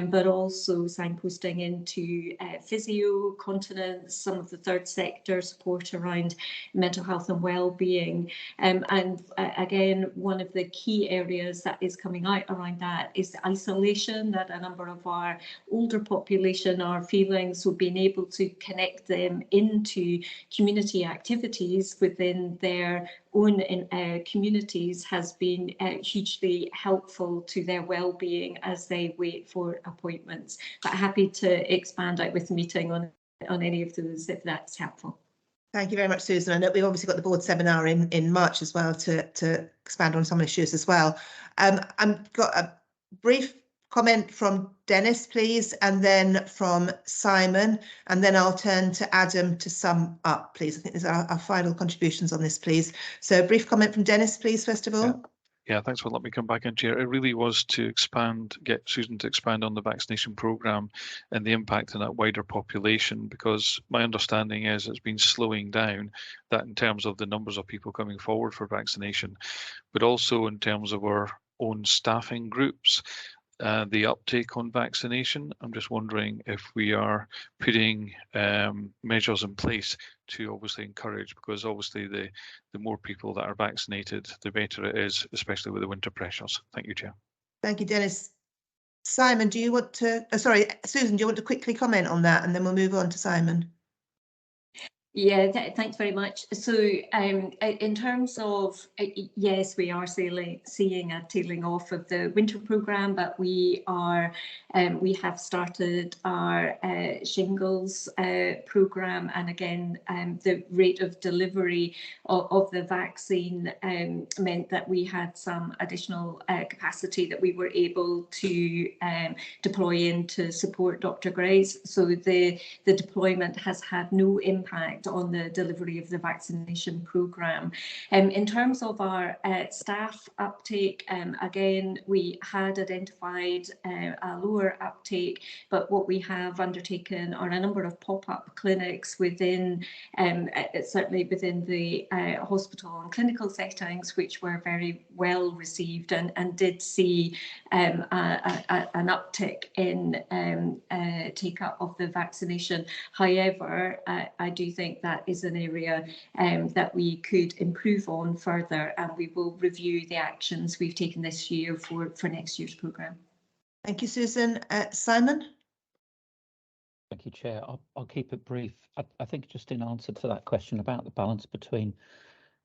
but also signposting into physio, continence, some of the third sector support around mental health and well-being. And again, one of the key areas that is coming out around that is the isolation that a number of our older population are feeling, so being able to connect them into community activities within their own communities has been hugely helpful to their well-being as they wait for appointments. But happy to expand out with the meeting on any of those if that's helpful. Thank you very much, Susan. I know we've obviously got the board seminar in March as well to expand on some issues as well. I've got a brief comment from Dennis, please, and then from Simon, and then I'll turn to Adam to sum up, please. I think these are our final contributions on this, please. So a brief comment from Dennis, please, first of all. Yeah, thanks for letting me come back in, Chair. It really was to get Susan to expand on the vaccination programme and the impact on that wider population, because my understanding is it's been slowing down, that in terms of the numbers of people coming forward for vaccination, but also in terms of our own staffing groups. The uptake on vaccination. I'm just wondering if we are putting measures in place to obviously encourage, because obviously the more people that are vaccinated, the better it is, especially with the winter pressures. Thank you, Chair. Thank you, Dennis. Simon, do you want to, sorry, Susan, do you want to quickly comment on that and then we'll move on to Simon? Yeah, thanks very much. So in terms of, yes, we are seeing a tailing off of the winter programme, but we have started our shingles programme, and again, the rate of delivery of the vaccine meant that we had some additional capacity that we were able to deploy in to support Dr. Gray's. So the deployment has had no impact on the delivery of the vaccination programme. In terms of our staff uptake, again, we had identified a lower uptake, but what we have undertaken are a number of pop-up clinics within, certainly within the hospital and clinical settings, which were very well received and did see an uptick in take-up of the vaccination. However, I do think that is an area that we could improve on further, and we will review the actions we've taken this year for next year's programme. Thank you, Susan. Simon? Thank you, Chair. I'll keep it brief. I think just in answer to that question about the balance between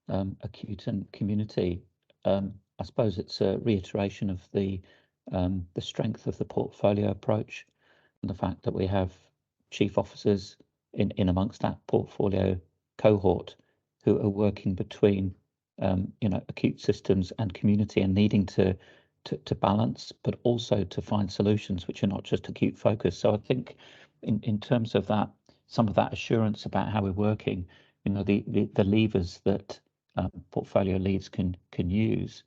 acute and community, I suppose it's a reiteration of the strength of the portfolio approach and the fact that we have chief officers in amongst that portfolio cohort who are working between acute systems and community and needing to balance, but also to find solutions which are not just acute focused. So I think in terms of that, some of that assurance about how we're working, the levers that portfolio leads can use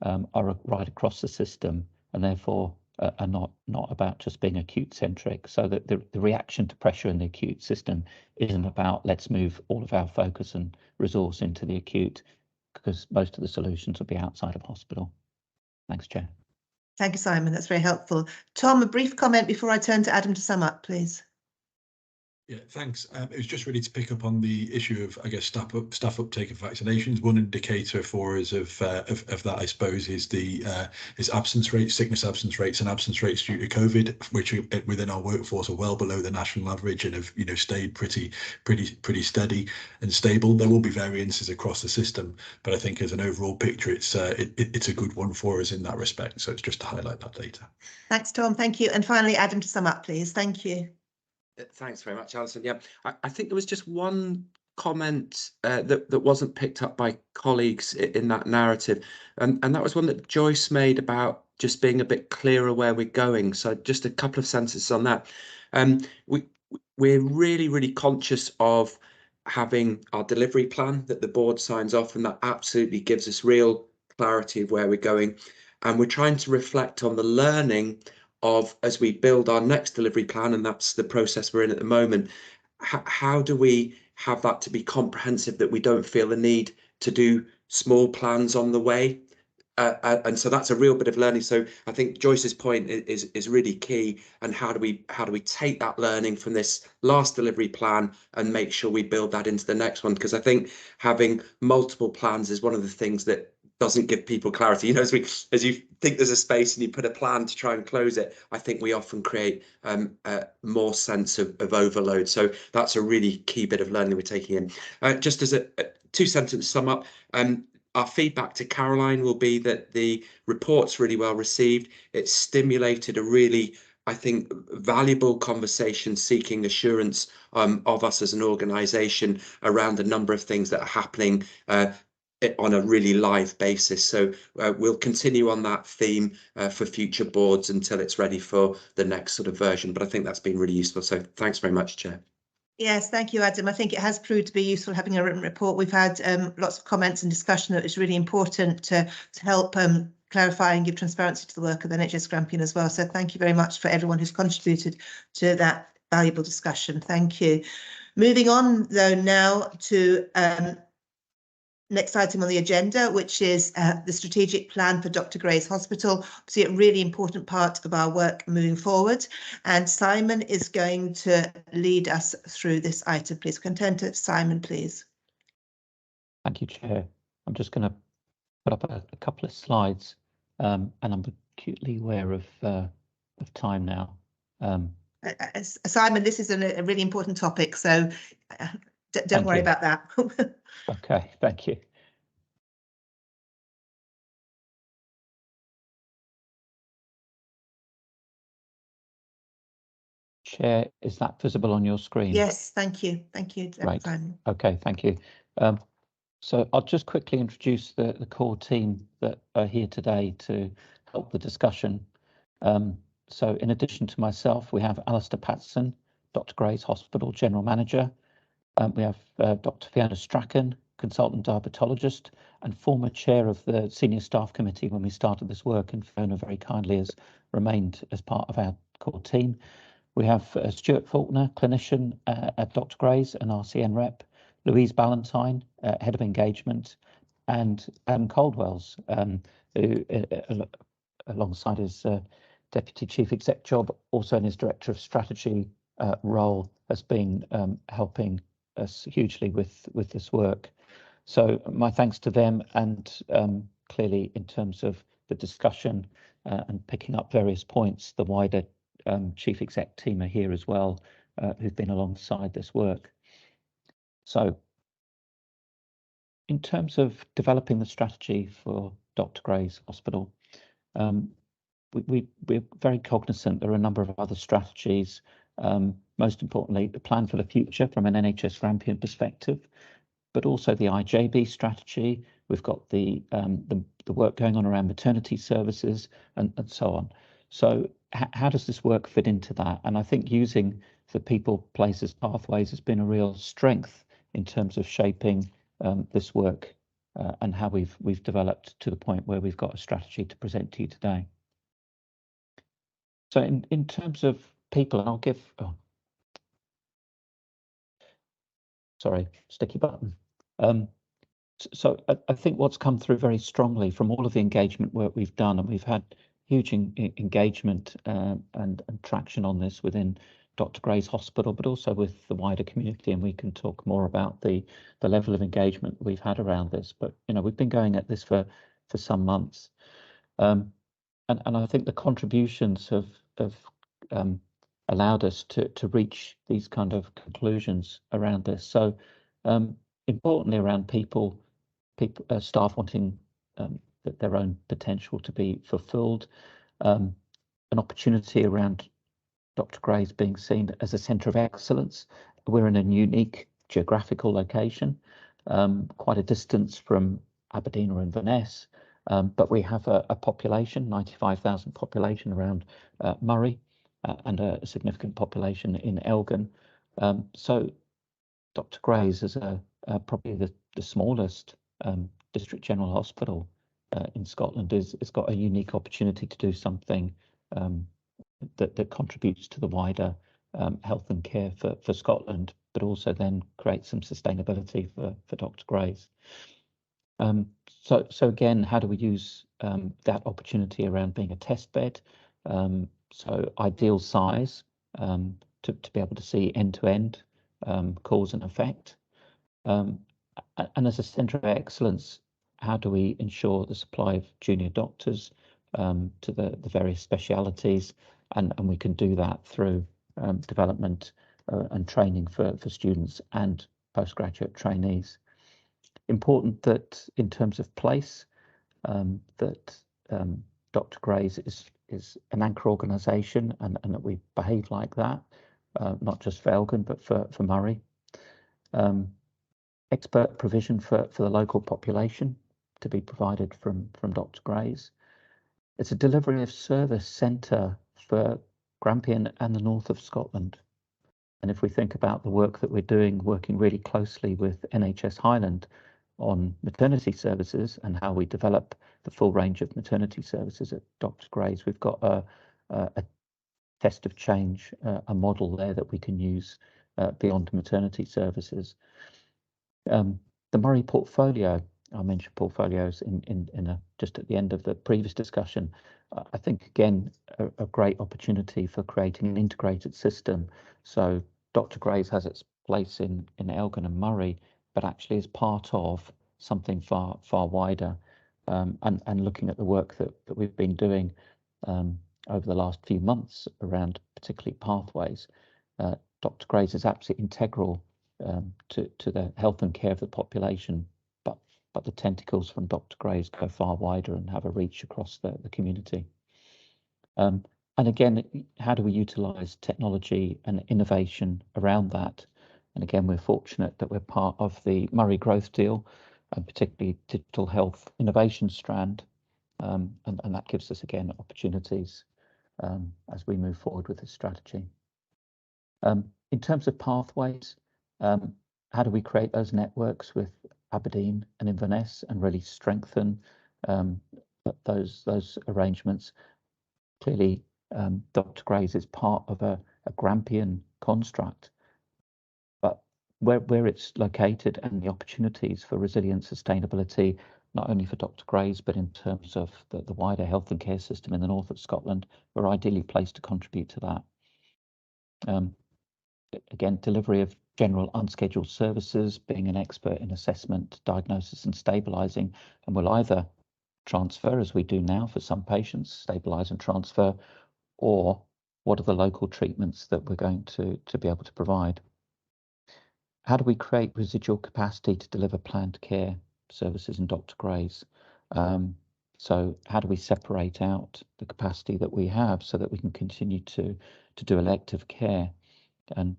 are right across the system, and therefore are not about just being acute centric. So that the reaction to pressure in the acute system isn't about let's move all of our focus and resource into the acute, because most of the solutions will be outside of hospital. Thanks, Chair. Thank you, Simon. That's very helpful. Tom, a brief comment before I turn to Adam to sum up, please. Yeah, thanks. It was just really to pick up on the issue of, I guess, staff uptake of vaccinations. One indicator for us of that, I suppose, is the absence rates, sickness absence rates, and absence rates due to COVID, which within our workforce are well below the national average and have stayed pretty steady and stable. There will be variances across the system, but I think as an overall picture, it's a good one for us in that respect. So it's just to highlight that data. Thanks, Tom. Thank you. And finally, Adam, to sum up, please. Thank you. Thanks very much, Alison. Yeah, I think there was just one comment that wasn't picked up by colleagues in that narrative, and that was one that Joyce made about just being a bit clearer where we're going. So just a couple of sentences on that. We're really conscious of having our delivery plan that the board signs off, and that absolutely gives us real clarity of where we're going. And we're trying to reflect on the learning of, as we build our next delivery plan, and that's the process we're in at the moment, how do we have that to be comprehensive, that we don't feel the need to do small plans on the way? And so that's a real bit of learning. So I think Joyce's point is really key. And how do we take that learning from this last delivery plan and make sure we build that into the next one? Because I think having multiple plans is one of the things that doesn't give people clarity. As you think there's a space and you put a plan to try and close it, I think we often create more sense of overload. So that's a really key bit of learning we're taking in. Just as a two-sentence sum up, our feedback to Caroline will be that the report's really well received. It's stimulated a really, I think, valuable conversation seeking assurance of us as an organisation around a number of things that are happening on a really live basis. So we'll continue on that theme for future boards until it's ready for the next sort of version. But I think that's been really useful. So thanks very much, Chair. Yes, thank you, Adam. I think it has proved to be useful having a written report. We've had lots of comments and discussion that it's really important to help clarify and give transparency to the work of NHS Grampian as well. So thank you very much for everyone who's contributed to that valuable discussion. Thank you. Moving on, though, now to next item on the agenda, which is the strategic plan for Dr. Gray's Hospital. Obviously, a really important part of our work moving forward. And Simon is going to lead us through this item. Please, can turn to Simon, please. Thank you, Chair. I'm just going to put up a couple of slides, and I'm acutely aware of time now. Simon, this is a really important topic, so don't worry about that. Okay, thank you. Chair, is that visible on your screen? Yes, thank you. Thank you, Right. Simon. Okay, thank you. So I'll just quickly introduce the core team that are here today to help the discussion. So in addition to myself, we have Alistair Patson, Dr. Gray's Hospital General Manager. We have Dr. Fiona Strachan, Consultant Diabetologist and former chair of the Senior Staff Committee when we started this work, and Fiona very kindly has remained as part of our core team. We have Stuart Faulkner, clinician at Dr. Gray's and RCN rep, Louise Ballantyne, head of engagement, and Adam Coldwells, who alongside his deputy chief exec job, also in his director of strategy role, has been helping us hugely with this work. So my thanks to them, and clearly in terms of the discussion and picking up various points, the wider chief exec team are here as well, who've been alongside this work. So in terms of developing the strategy for Dr. Gray's Hospital, we're very cognizant there are a number of other strategies, most importantly the plan for the future from an NHS Grampian perspective, but also the IJB strategy. We've got the work going on around maternity services and so on. So how does this work fit into that? And I think using the people, places, pathways has been a real strength in terms of shaping this work and how we've developed to the point where we've got a strategy to present to you today. So in terms of people, and I'll give, sorry, sticky button. So I think what's come through very strongly from all of the engagement work we've done, and we've had huge engagement and traction on this within Dr. Gray's Hospital, but also with the wider community, and we can talk more about the level of engagement we've had around this. But you know, we've been going at this for some months, and I think the contributions have allowed us to reach these kind of conclusions around this. So importantly, around people, staff wanting their own potential to be fulfilled, an opportunity around Dr. Gray's being seen as a centre of excellence. We're in a unique geographical location, quite a distance from Aberdeen or Inverness, but we have a population, 95,000 population around Murray, and a significant population in Elgin. So Dr. Gray's is probably the smallest district general hospital in Scotland has got a unique opportunity to do something that contributes to the wider health and care for Scotland, but also then create some sustainability for Dr. Gray's. So again, how do we use that opportunity around being a test bed? So ideal size to be able to see end-to-end cause and effect. And as a centre of excellence, how do we ensure the supply of junior doctors to the various specialities, and we can do that through development and training for students and postgraduate trainees. Important that in terms of place, that Dr. Gray's is an anchor organisation, and that we behave like that, not just for Elgin but for Murray. Expert provision for the local population to be provided from Dr. Gray's. It's a delivery of service centre for Grampian and the north of Scotland. And if we think about the work that we're doing, working really closely with NHS Highland on maternity services and how we develop the full range of maternity services at Dr. Gray's, we've got a test of change, a model there that we can use beyond maternity services. The Murray portfolio, I mentioned portfolios just at the end of the previous discussion. I think again a great opportunity for creating an integrated system. So Dr. Gray's has its place in Elgin and Murray, but actually is part of something far wider. And looking at the work that we've been doing over the last few months around particularly pathways, Dr. Gray's is absolutely integral to the health and care of the population, but the tentacles from Dr. Gray's go far wider and have a reach across the community. And again, how do we utilise technology and innovation around that? And again, we're fortunate that we're part of the Murray Growth Deal, and particularly digital health innovation strand, and that gives us again opportunities as we move forward with this strategy. In terms of pathways, how do we create those networks with Aberdeen and Inverness and really strengthen those arrangements? Clearly, Dr. Gray's is part of a Grampian construct, but where it's located and the opportunities for resilient sustainability, not only for Dr. Gray's, but in terms of the wider health and care system in the north of Scotland, we're ideally placed to contribute to that. Again, delivery of general unscheduled services, being an expert in assessment, diagnosis and stabilising, and will either transfer, as we do now for some patients, stabilise and transfer, or what are the local treatments that we're going to be able to provide? How do we create residual capacity to deliver planned care services in Dr. Gray's? So how do we separate out the capacity that we have so that we can continue to do elective care? And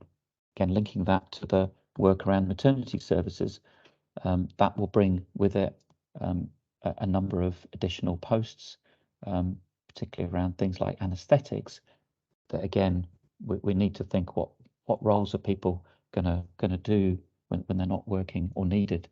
again, linking that to the work around maternity services, that will bring with it a number of additional posts, particularly around things like anaesthetics, that again, we need to think what roles are people gonna do when they're not working or needed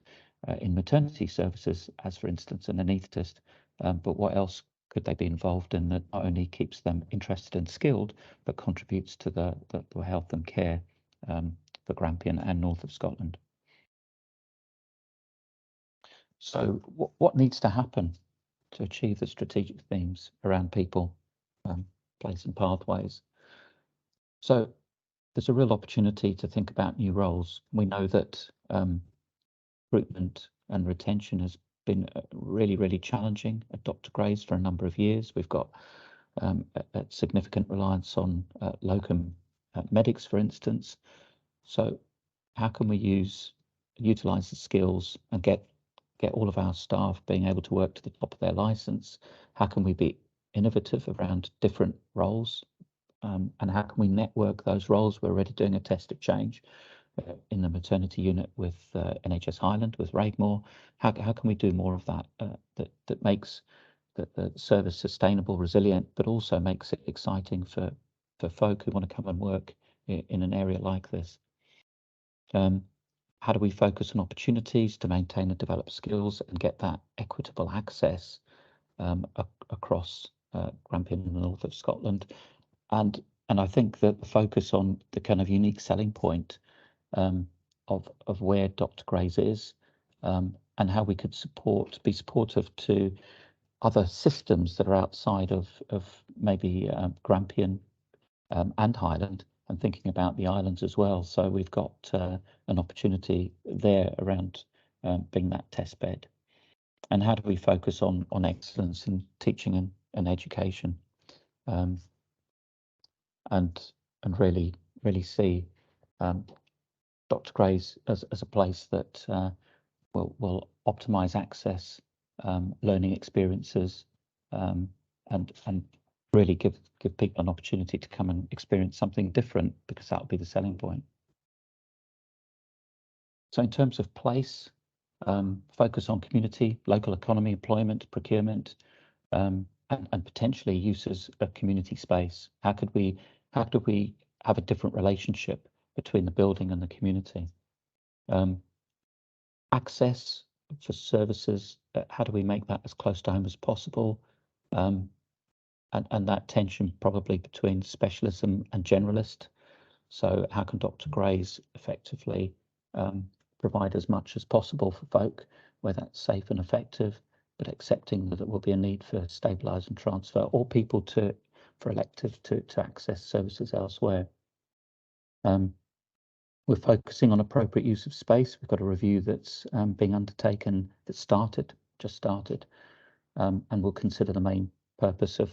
in maternity services, as for instance an anaesthetist, but what else could they be involved in that not only keeps them interested and skilled, but contributes to the health and care for Grampian and north of Scotland. So what needs to happen to achieve the strategic themes around people, place and pathways? So there's a real opportunity to think about new roles. We know that recruitment and retention has been really, really challenging at Dr. Gray's for a number of years. We've got a significant reliance on locum medics, for instance. So how can we utilise the skills and get all of our staff being able to work to the top of their licence? How can we be innovative around different roles? And how can we network those roles? We're already doing a test of change in the maternity unit with NHS Highland, with Raigmore. How can we do more of that that makes the service sustainable, resilient, but also makes it exciting for folk who want to come and work in an area like this? How do we focus on opportunities to maintain and develop skills and get that equitable access across Grampian in the north of Scotland? And I think that the focus on the kind of unique selling point of where Dr. Gray's is, and how we could be supportive to other systems that are outside of maybe Grampian and Highland, and thinking about the islands as well. So we've got an opportunity there around being that test bed. And how do we focus on excellence in teaching and education, and really see Dr. Gray's as a place that will optimise access, learning experiences, and really give people an opportunity to come and experience something different, because that will be the selling point. So in terms of place, focus on community, local economy, employment, procurement, and potentially uses of community space. How could we have a different relationship between the building and the community? Access for services, how do we make that as close to home as possible? And that tension probably between specialism and generalist. So how can Dr. Gray's effectively provide as much as possible for folk where that's safe and effective, but accepting that there will be a need for stabilise and transfer, or people for elective to access services elsewhere. We're focusing on appropriate use of space. We've got a review that's being undertaken, that just started, and we'll consider the main purpose of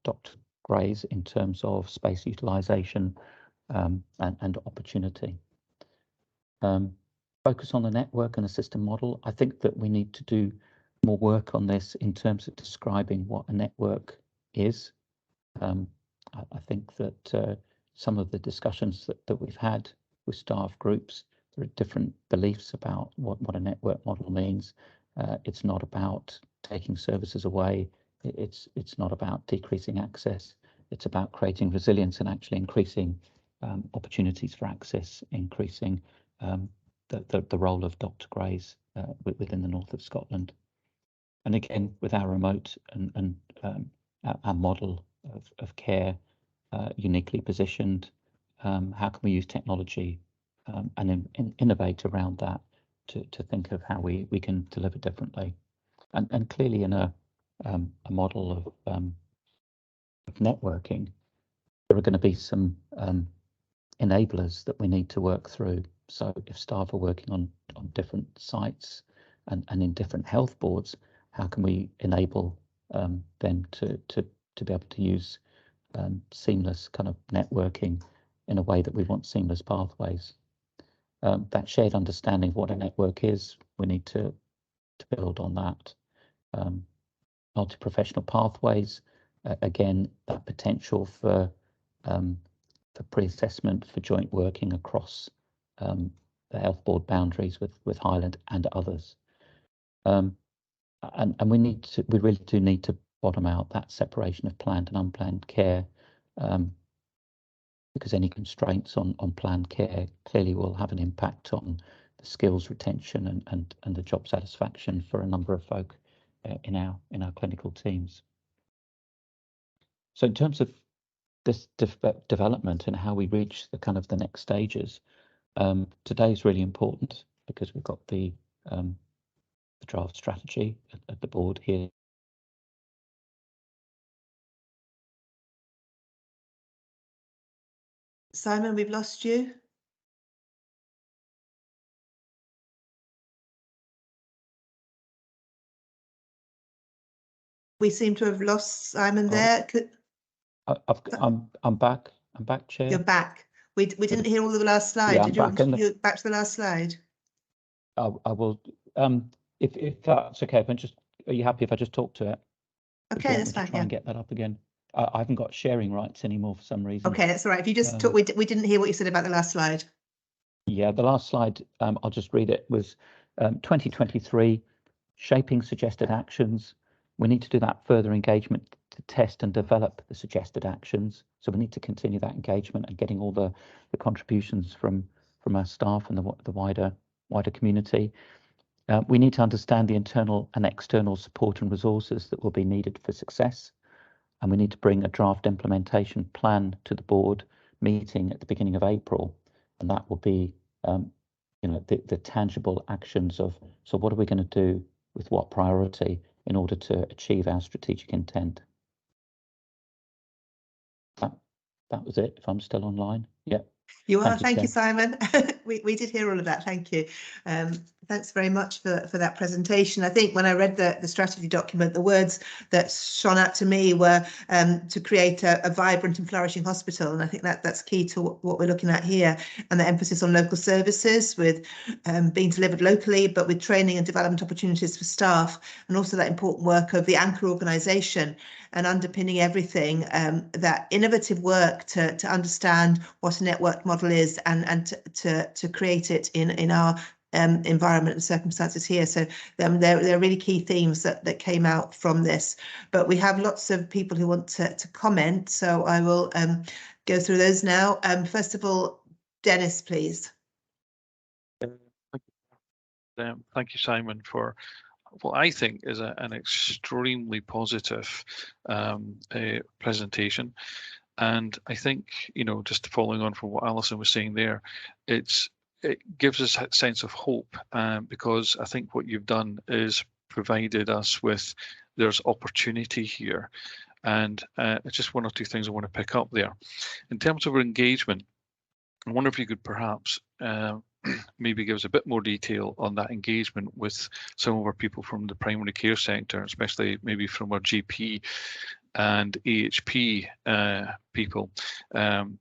Dr. Grays in terms of space utilisation and opportunity. Focus on the network and the system model. I think that we need to do more work on this in terms of describing what a network is. I think that some of the discussions that we've had with staff groups, there are different beliefs about what a network model means. It's not about taking services away. It's not about decreasing access. It's about creating resilience and actually increasing opportunities for access, increasing the role of Dr. Grays within the north of Scotland. And again, with our remote and our model of care uniquely positioned, how can we use technology and innovate around that to think of how we can deliver differently? And clearly in a model of networking, there are going to be some enablers that we need to work through. So if staff are working on different sites and in different health boards, how can we enable them to be able to use seamless kind of networking in a way that we want seamless pathways? That shared understanding of what a network is, we need to build on that. Multi-professional pathways, again, that potential for pre-assessment, for joint working across the health board boundaries with Highland and others. And we really do need to bottom out that separation of planned and unplanned care, because any constraints on planned care clearly will have an impact on the skills retention and the job satisfaction for a number of folk in our clinical teams. So in terms of this development and how we reach the next stages, today is really important because we've got the draft strategy at the board here. Simon, we've lost you. We seem to have lost Simon there. I'm back. I'm back, Chair. You're back. We didn't hear all of the last slide. Yeah, Did you back to the last slide? I will. If that's okay, are you happy if I just talk to it? Okay, that's fine. Try and get that up again. I haven't got sharing rights anymore for some reason. Okay, that's all right. If you just talk, we didn't hear what you said about the last slide. Yeah, the last slide, I'll just read it, was 2023, shaping suggested actions. We need to do that further engagement to test and develop the suggested actions. So we need to continue that engagement and getting all the contributions from our staff and the wider community. We need to understand the internal and external support and resources that will be needed for success. And we need to bring a draft implementation plan to the board meeting at the beginning of April. And that will be, the tangible actions of, so what are we going to do with what priority in order to achieve our strategic intent? That was it, if I'm still online. Yeah. You are. Thank you, Simon. We did hear all of that. Thank you. Thanks very much for that presentation. I think when I read the strategy document, the words that shone out to me were to create a vibrant and flourishing hospital. And I think that's key to what we're looking at here, and the emphasis on local services with being delivered locally, but with training and development opportunities for staff, and also that important work of the anchor organisation and underpinning everything, that innovative work to understand what a network model is and to create it in our environment and circumstances here. So there are really key themes that came out from this. But we have lots of people who want to comment, so I will go through those now. First of all, Dennis, please. Thank you, Simon, for what I think is an extremely positive presentation. And I think, just following on from what Alison was saying there, it gives us a sense of hope, because I think what you've done is provided us with, there's opportunity here. And it's just one or two things I want to pick up there. In terms of our engagement, I wonder if you could perhaps maybe give us a bit more detail on that engagement with some of our people from the primary care sector, especially maybe from our GP and AHP people,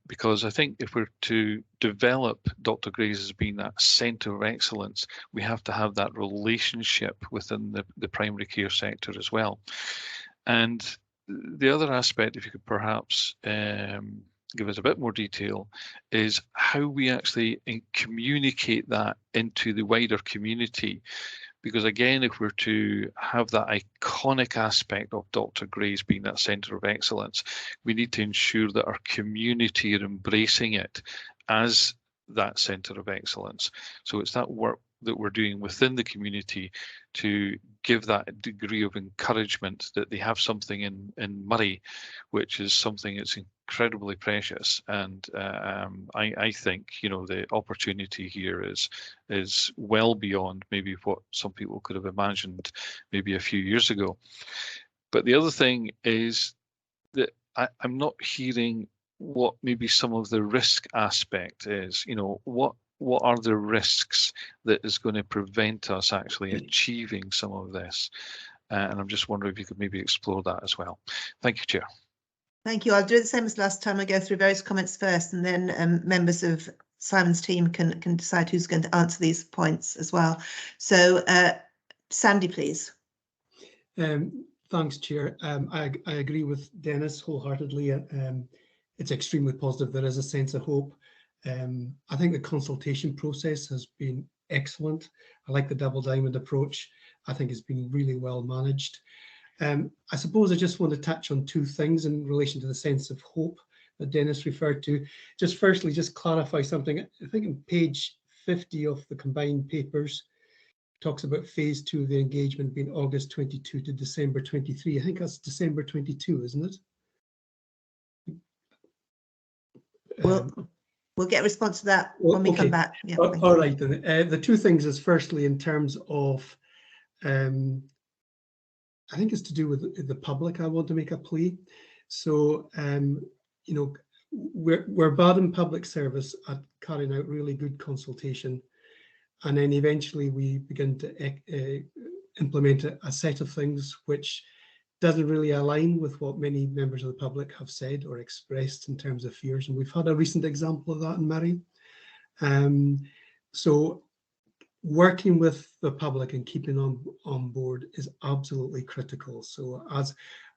because I think if we're to develop Dr. Gray's as being that centre of excellence, we have to have that relationship within the primary care sector as well. And the other aspect, if you could perhaps give us a bit more detail, is how we actually communicate that into the wider community. Because again, if we're to have that iconic aspect of Dr. Gray's being that centre of excellence, we need to ensure that our community are embracing it as that centre of excellence. So it's that work that we're doing within the community to give that degree of encouragement that they have something in Murray, which is something that's incredibly precious. And I think, you know, the opportunity here is well beyond maybe what some people could have imagined maybe a few years ago. But the other thing is that I'm not hearing what maybe some of the risk aspect is. You know, what are the risks that is going to prevent us actually achieving some of this? And I'm just wondering if you could maybe explore that as well. Thank you, Chair. Thank you. I'll do the same as last time. I go through various comments first, and then members of Simon's team can decide who's going to answer these points as well. So, Sandy, please. Thanks, Chair. I agree with Dennis wholeheartedly. It's extremely positive. There is a sense of hope. I think the consultation process has been excellent. I like the double diamond approach. I think it's been really well managed. I suppose I just want to touch on two things in relation to the sense of hope that Dennis referred to. Just firstly, just clarify something. I think in page 50 of the combined papers, talks about phase 2 of the engagement being August 22 to December 23. I think that's December 22, isn't it? We'll get a response to that when we come back. Yeah, all right, then. The two things is firstly in terms of, I think it's to do with the public. I want to make a plea. So, you know, we're bad in public service at carrying out really good consultation, and then eventually we begin to implement a set of things which doesn't really align with what many members of the public have said or expressed in terms of fears. And we've had a recent example of that in Murray. So working with the public and keeping on board is absolutely critical. So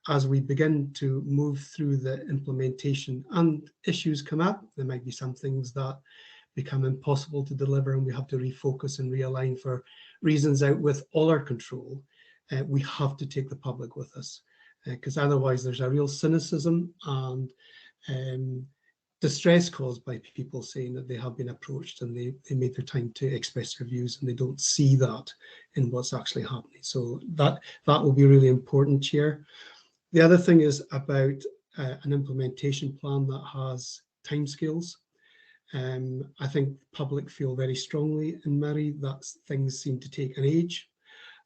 as we begin to move through the implementation and issues come up, there might be some things that become impossible to deliver and we have to refocus and realign for reasons out with all our control. We have to take the public with us, because otherwise there's a real cynicism and distress caused by people saying that they have been approached and they made their time to express their views and they don't see that in what's actually happening. So that will be really important, Chair. The other thing is about an implementation plan that has timescales. I think the public feel very strongly in Murray that things seem to take an age.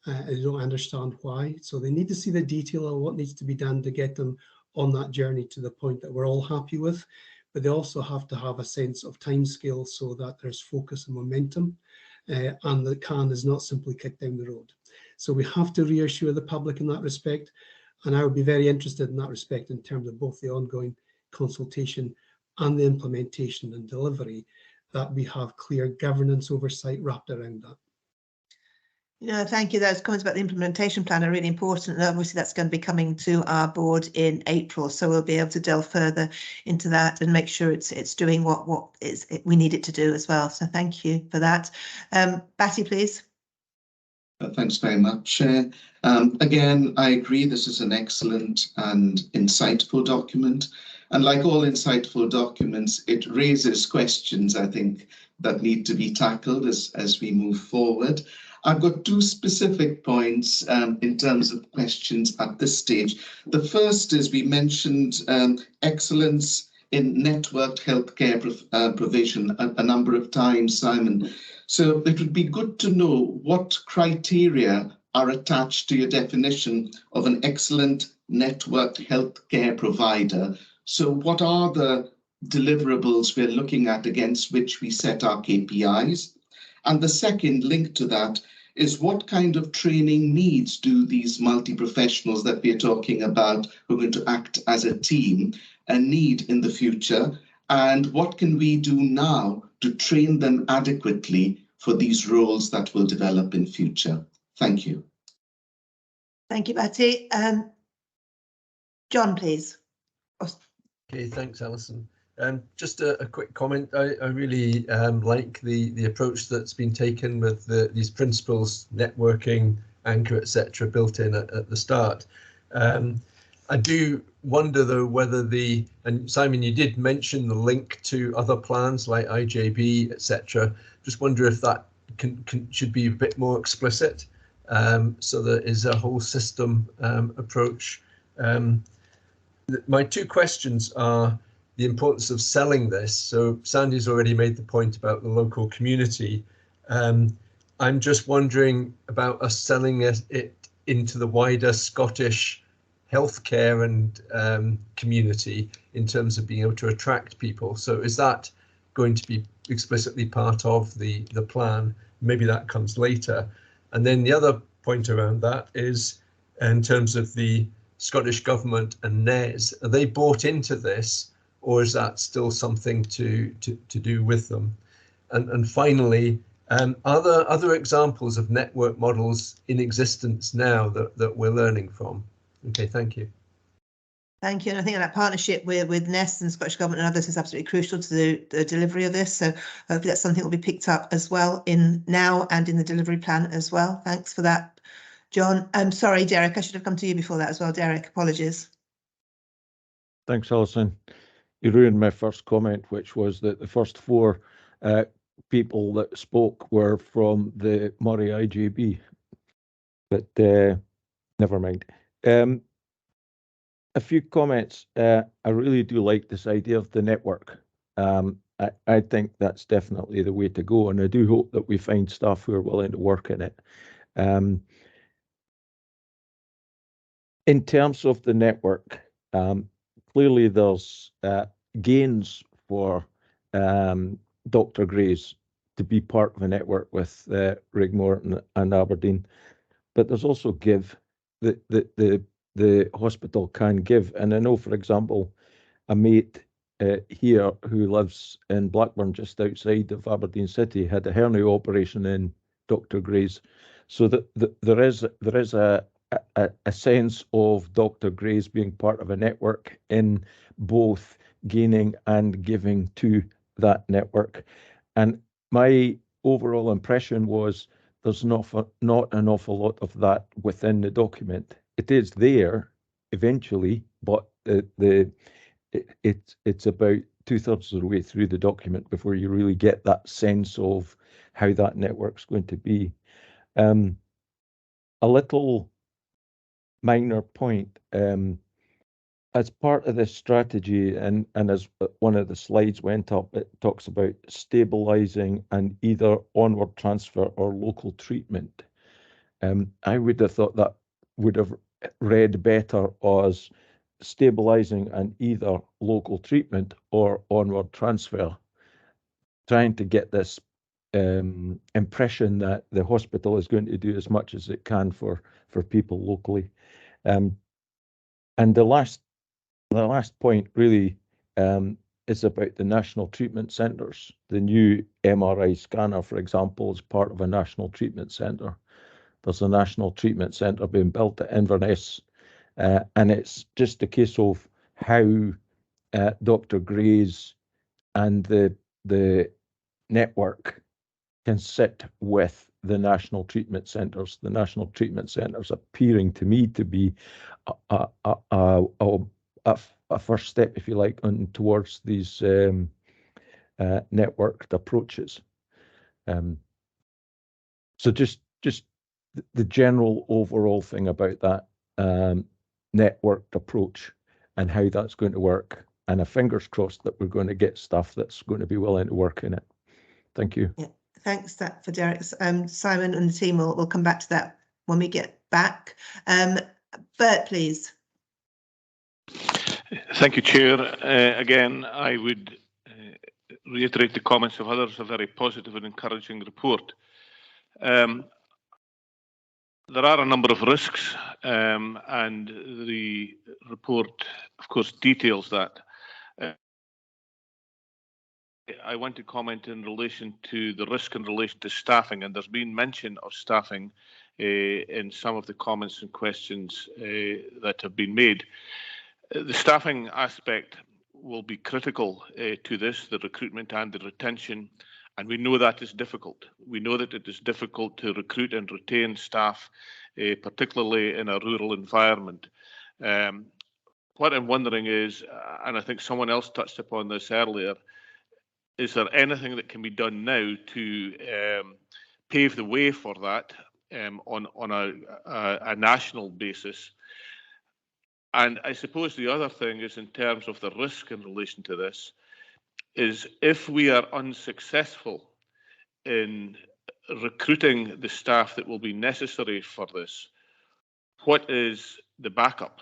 They don't understand why. So they need to see the detail of what needs to be done to get them on that journey to the point that we're all happy with. But they also have to have a sense of timescale so that there's focus and momentum, and the can is not simply kicked down the road. So we have to reassure the public in that respect. And I would be very interested in that respect in terms of both the ongoing consultation and the implementation and delivery, that we have clear governance oversight wrapped around that. No, thank you. Those comments about the implementation plan are really important. And obviously that's going to be coming to our board in April. So we'll be able to delve further into that and make sure it's doing what we need it to do as well. So thank you for that. Batty, please. Thanks very much, Chair. Again, I agree this is an excellent and insightful document. And like all insightful documents, it raises questions, I think, that need to be tackled as we move forward. I've got two specific points in terms of questions at this stage. The first is we mentioned excellence in networked healthcare provision a number of times, Simon. So it would be good to know what criteria are attached to your definition of an excellent networked healthcare provider. So what are the deliverables we're looking at against which we set our KPIs? And the second link to that is what kind of training needs do these multi-professionals that we're talking about, who are going to act as a team, need in the future? And what can we do now to train them adequately for these roles that will develop in future? Thank you. Thank you, Betty. John, please. Okay, thanks, Alison. Just a quick comment. I really like the approach that's been taken with these principles, networking, anchor, etc., built in at the start. I do wonder, though, whether and Simon, you did mention the link to other plans like IJB, etc. Just wonder if that should be a bit more explicit, so there is a whole system approach. My two questions are the importance of selling this. So Sandy's already made the point about the local community. I'm just wondering about us selling it into the wider Scottish healthcare and community in terms of being able to attract people. So is that going to be explicitly part of the plan? Maybe that comes later. And then the other point around that is in terms of the Scottish Government and NES, are they bought into this, or is that still something to do with them? And finally, are there other examples of network models in existence now that we're learning from? Okay, thank you. Thank you. And I think that partnership with NES and Scottish Government and others is absolutely crucial to the delivery of this. So hopefully that's something that will be picked up as well in now and in the delivery plan as well. Thanks for that, John. I'm sorry, Derek, I should have come to you before that as well. Derek, apologies. Thanks, Alison. You ruined my first comment, which was that the first four people that spoke were from the Moray IJB, but never mind. A few comments. I really do like this idea of the network. I think that's definitely the way to go, and I do hope that we find staff who are willing to work in it. In terms of the network, clearly there's gains for Dr. Gray's to be part of a network with Rigmore and Aberdeen, but there's also give that the hospital can give. And I know, for example, a mate here who lives in Blackburn, just outside of Aberdeen City, had a hernia operation in Dr. Gray's, so that there is a sense of Dr. Gray's being part of a network in both gaining and giving to that network. And my overall impression was there's not an awful lot of that within the document. It is there eventually, but it's about 2/3 of the way through the document before you really get that sense of how that network's going to be. A little minor point, as part of this strategy, and as one of the slides went up, it talks about stabilizing and either onward transfer or local treatment. I would have thought that would have read better as stabilizing and either local treatment or onward transfer, trying to get this impression that the hospital is going to do as much as it can for people locally. And the last point really is about the national treatment centres. The new MRI scanner, for example, is part of a national treatment centre. There's a national treatment centre being built at Inverness, and it's just a case of how Dr. Gray's and the network can sit with the national treatment centres. The national treatment centres appearing to me to be a first step, if you like, towards these networked approaches. So just the general overall thing about that networked approach and how that's going to work, and a fingers crossed that we're going to get stuff that's going to be willing to work in it. Thank you. Yeah, thanks for Derek. Simon and the team will come back to that when we get back. Bert, please. Thank you, Chair. Again, I would reiterate the comments of others, a very positive and encouraging report. there are a number of risks, and the report, of course, details that. I want to comment in relation to the risk in relation to staffing, and there's been mention of staffing in some of the comments and questions that have been made. The staffing aspect will be critical to this, the recruitment and the retention, and we know that is difficult. We know that it is difficult to recruit and retain staff, particularly in a rural environment. What I'm wondering is, and I think someone else touched upon this earlier, is there anything that can be done now to pave the way for that on a national basis? And I suppose the other thing is, in terms of the risk in relation to this, is if we are unsuccessful in recruiting the staff that will be necessary for this, what is the backup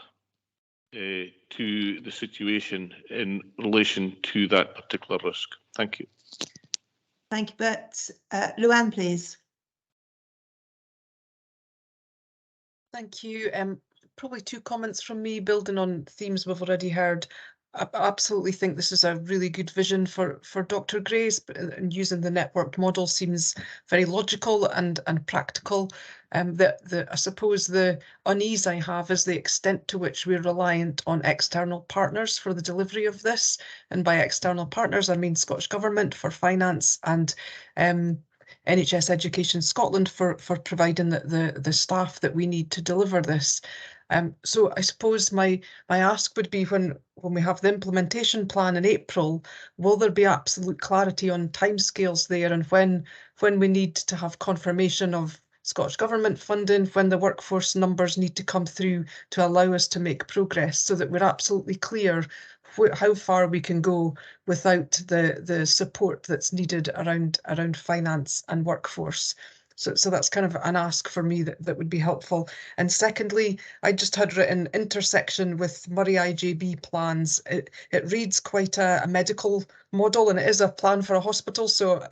to the situation in relation to that particular risk? Thank you. Thank you, Bert. Luann, please. Thank you. Probably two comments from me, building on themes we've already heard. I absolutely think this is a really good vision for Dr. Gray's, and using the networked model seems very logical and practical. I suppose the unease I have is the extent to which we're reliant on external partners for the delivery of this. And by external partners, I mean Scottish Government for finance and NHS Education Scotland for providing the staff that we need to deliver this. So I suppose my ask would be, when we have the implementation plan in April, will there be absolute clarity on timescales there, and when we need to have confirmation of Scottish Government funding, when the workforce numbers need to come through to allow us to make progress, so that we're absolutely clear how far we can go without the support that's needed around finance and workforce. So that's kind of an ask for me that would be helpful. And secondly, I just had written intersection with Murray IJB plans. It reads quite a medical model, and it is a plan for a hospital, so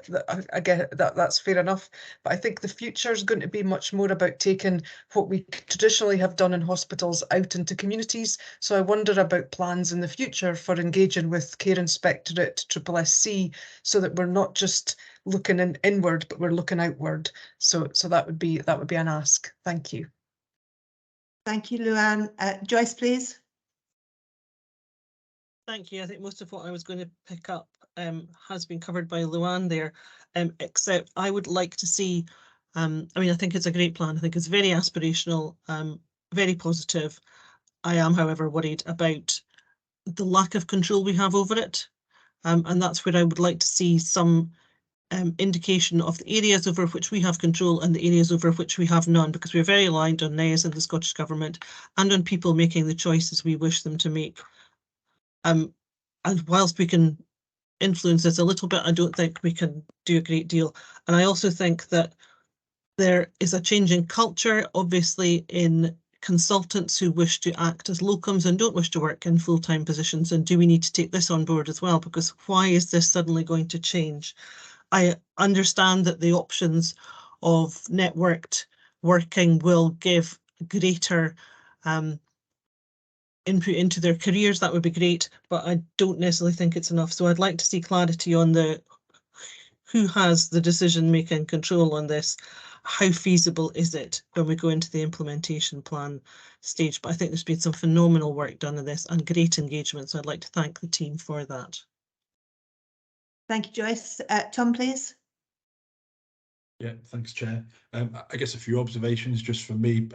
I get that's fair enough. But I think the future is going to be much more about taking what we traditionally have done in hospitals out into communities. So I wonder about plans in the future for engaging with Care Inspectorate, SSSC, so that we're not just looking inward, but we're looking outward. So that would be an ask. Thank you. Thank you, Luann. Joyce, please. Thank you. I think most of what I was going to pick up has been covered by Luann there, except I would like to see, I mean, I think it's a great plan. I think it's very aspirational, very positive. I am, however, worried about the lack of control we have over it. And that's where I would like to see some indication of the areas over which we have control and the areas over which we have none, because we're very reliant on NES and the Scottish Government and on people making the choices we wish them to make. And whilst we can influence this a little bit, I don't think we can do a great deal. And I also think that there is a change in culture, obviously, in consultants who wish to act as locums and don't wish to work in full-time positions. And do we need to take this on board as well? Because why is this suddenly going to change? I understand that the options of networked working will give greater input into their careers. That would be great, but I don't necessarily think it's enough. So I'd like to see clarity on who has the decision-making control on this. How feasible is it when we go into the implementation plan stage? But I think there's been some phenomenal work done on this and great engagement. So I'd like to thank the team for that. Thank you, Joyce. Tom, please. Yeah, thanks, Chair. I guess a few observations just from me.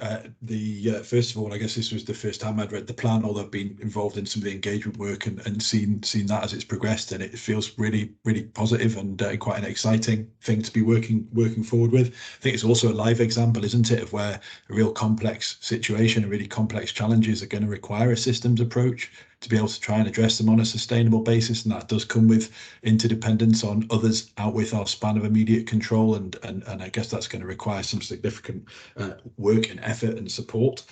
First of all, I guess this was the first time I'd read the plan, although I've been involved in some of the engagement work and seen that as it's progressed, and it feels really, really positive and quite an exciting thing to be working forward with. I think it's also a live example, isn't it, of where a real complex situation, a really complex challenges are going to require a systems approach to be able to try and address them on a sustainable basis, and that does come with interdependence on others out with our span of immediate control, and I guess that's going to require some significant work and effort and support.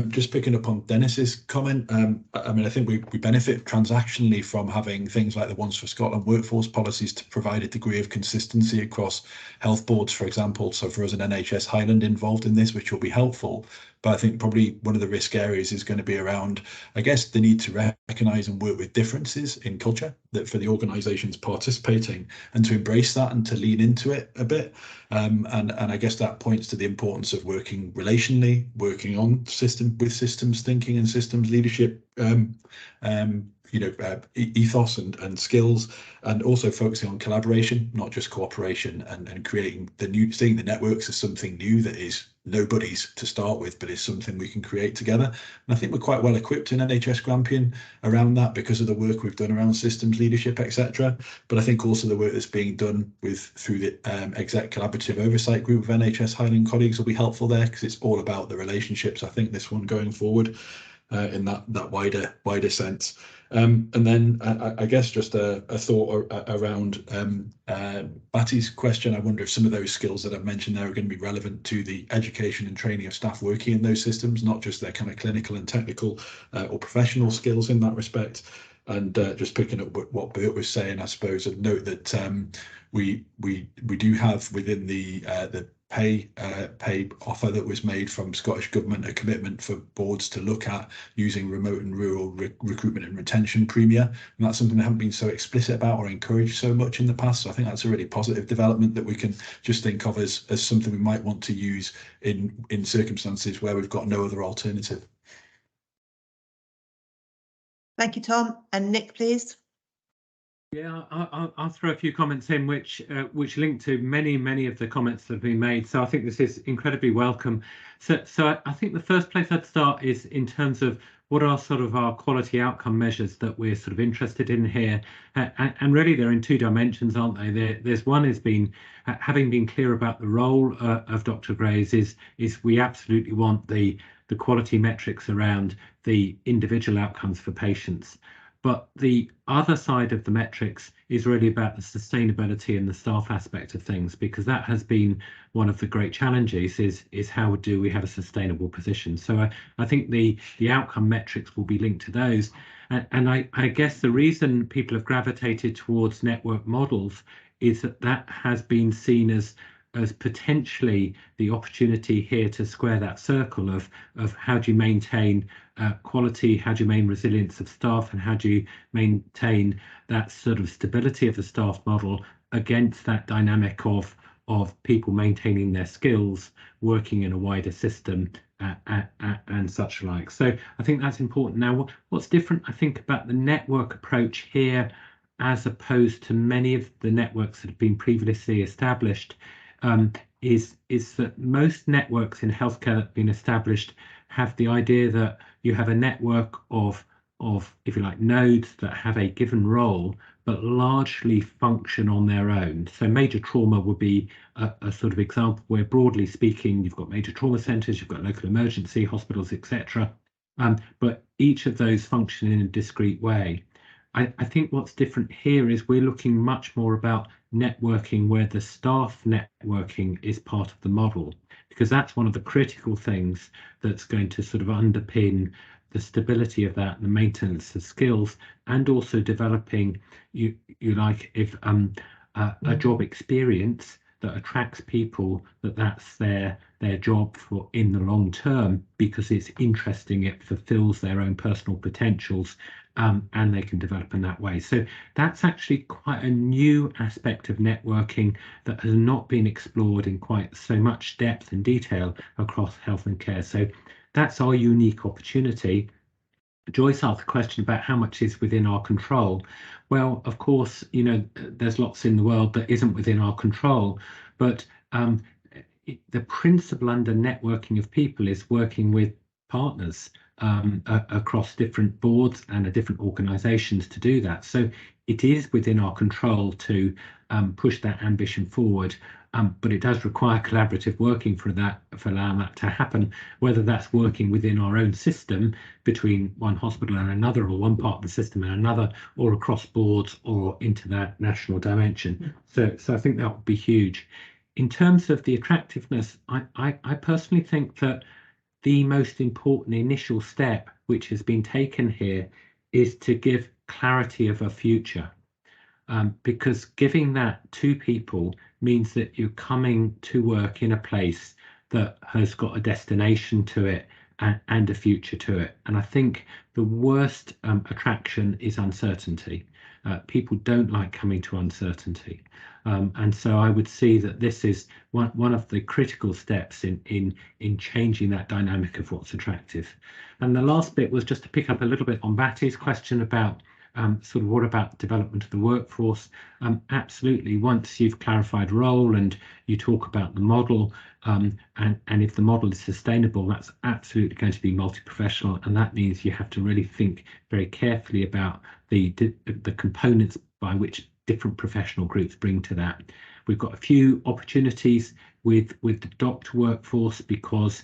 Just picking up on Dennis's comment, I mean, I think we benefit transactionally from having things like the Once for Scotland workforce policies to provide a degree of consistency across health boards, for example. So for us in NHS Highland involved in this, which will be helpful. But I think probably one of the risk areas is going to be around, I guess, the need to recognise and work with differences in culture that for the organisations participating, and to embrace that and to lean into it a bit. And I guess that points to the importance of working relationally, working on systems thinking and systems leadership, ethos and skills, and also focusing on collaboration, not just cooperation, and creating seeing the networks as something new that is nobody's to start with, but is something we can create together. And I think we're quite well equipped in NHS Grampian around that because of the work we've done around systems leadership, etc. But I think also the work that's being done through the exec collaborative oversight group of NHS Highland colleagues will be helpful there, because it's all about the relationships, I think, this one going forward in that wider sense. And then I guess just a thought around Batty's question. I wonder if some of those skills that I've mentioned there are going to be relevant to the education and training of staff working in those systems, not just their kind of clinical and technical or professional skills in that respect. And just picking up what Bert was saying, I suppose, I'd note that we do have within the pay offer that was made from Scottish Government a commitment for boards to look at using remote and rural recruitment and retention premia, and that's something that haven't been so explicit about or encouraged so much in the past. So I think that's a really positive development that we can just think of as something we might want to use in circumstances where we've got no other alternative. Thank you, Tom. And Nick, please. Yeah, I'll throw a few comments in which link to many of the comments that have been made. So I think this is incredibly welcome. So I think the first place I'd start is in terms of what are sort of our quality outcome measures that we're sort of interested in here, and really they're in two dimensions, aren't they? There's one is having been clear about the role of Dr. Gray's is we absolutely want the quality metrics around the individual outcomes for patients. But the other side of the metrics is really about the sustainability and the staff aspect of things, because that has been one of the great challenges is how do we have a sustainable position. So I think the outcome metrics will be linked to those. And I guess the reason people have gravitated towards network models is that has been seen as potentially the opportunity here to square that circle of how do you maintain quality, how do you maintain resilience of staff, and how do you maintain that sort of stability of the staff model against that dynamic of people maintaining their skills, working in a wider system, and such like. So I think that's important. Now, what's different, I think, about the network approach here as opposed to many of the networks that have been previously established is that most networks in healthcare that have been established have the idea that you have a network of, if you like, nodes that have a given role, but largely function on their own. So major trauma would be a sort of example where, broadly speaking, you've got major trauma centres, you've got local emergency hospitals, etc. But each of those function in a discrete way. I think what's different here is we're looking much more about networking where the staff networking is part of the model, because that's one of the critical things that's going to sort of underpin the stability of that, the maintenance of skills, and also developing, you like, if a job experience that attracts people, that's their job for in the long term, because it's interesting, it fulfills their own personal potentials, and they can develop in that way. So that's actually quite a new aspect of networking that has not been explored in quite so much depth and detail across health and care. So that's our unique opportunity. Joyce asked a question about how much is within our control. Well, of course, there's lots in the world that isn't within our control, but the principle under networking of people is working with partners across different boards and different organisations to do that. So it is within our control to push that ambition forward. but it does require collaborative working for allowing that to happen, whether that's working within our own system between one hospital and another, or one part of the system and another, or across boards, or into that national dimension. So I think that would be huge. In terms of the attractiveness, I personally think that the most important initial step which has been taken here is to give clarity of a future. Because giving that to people means that you're coming to work in a place that has got a destination to it and a future to it. And I think the worst attraction is uncertainty. People don't like coming to uncertainty. And so I would see that this is one of the critical steps in changing that dynamic of what's attractive. And the last bit was just to pick up a little bit on Batty's question about sort of what about development of the workforce. Absolutely, once you've clarified role and you talk about the model, and if the model is sustainable, that's absolutely going to be multi-professional, and that means you have to really think very carefully about the components by which different professional groups bring to that. We've got a few opportunities with the doctor workforce because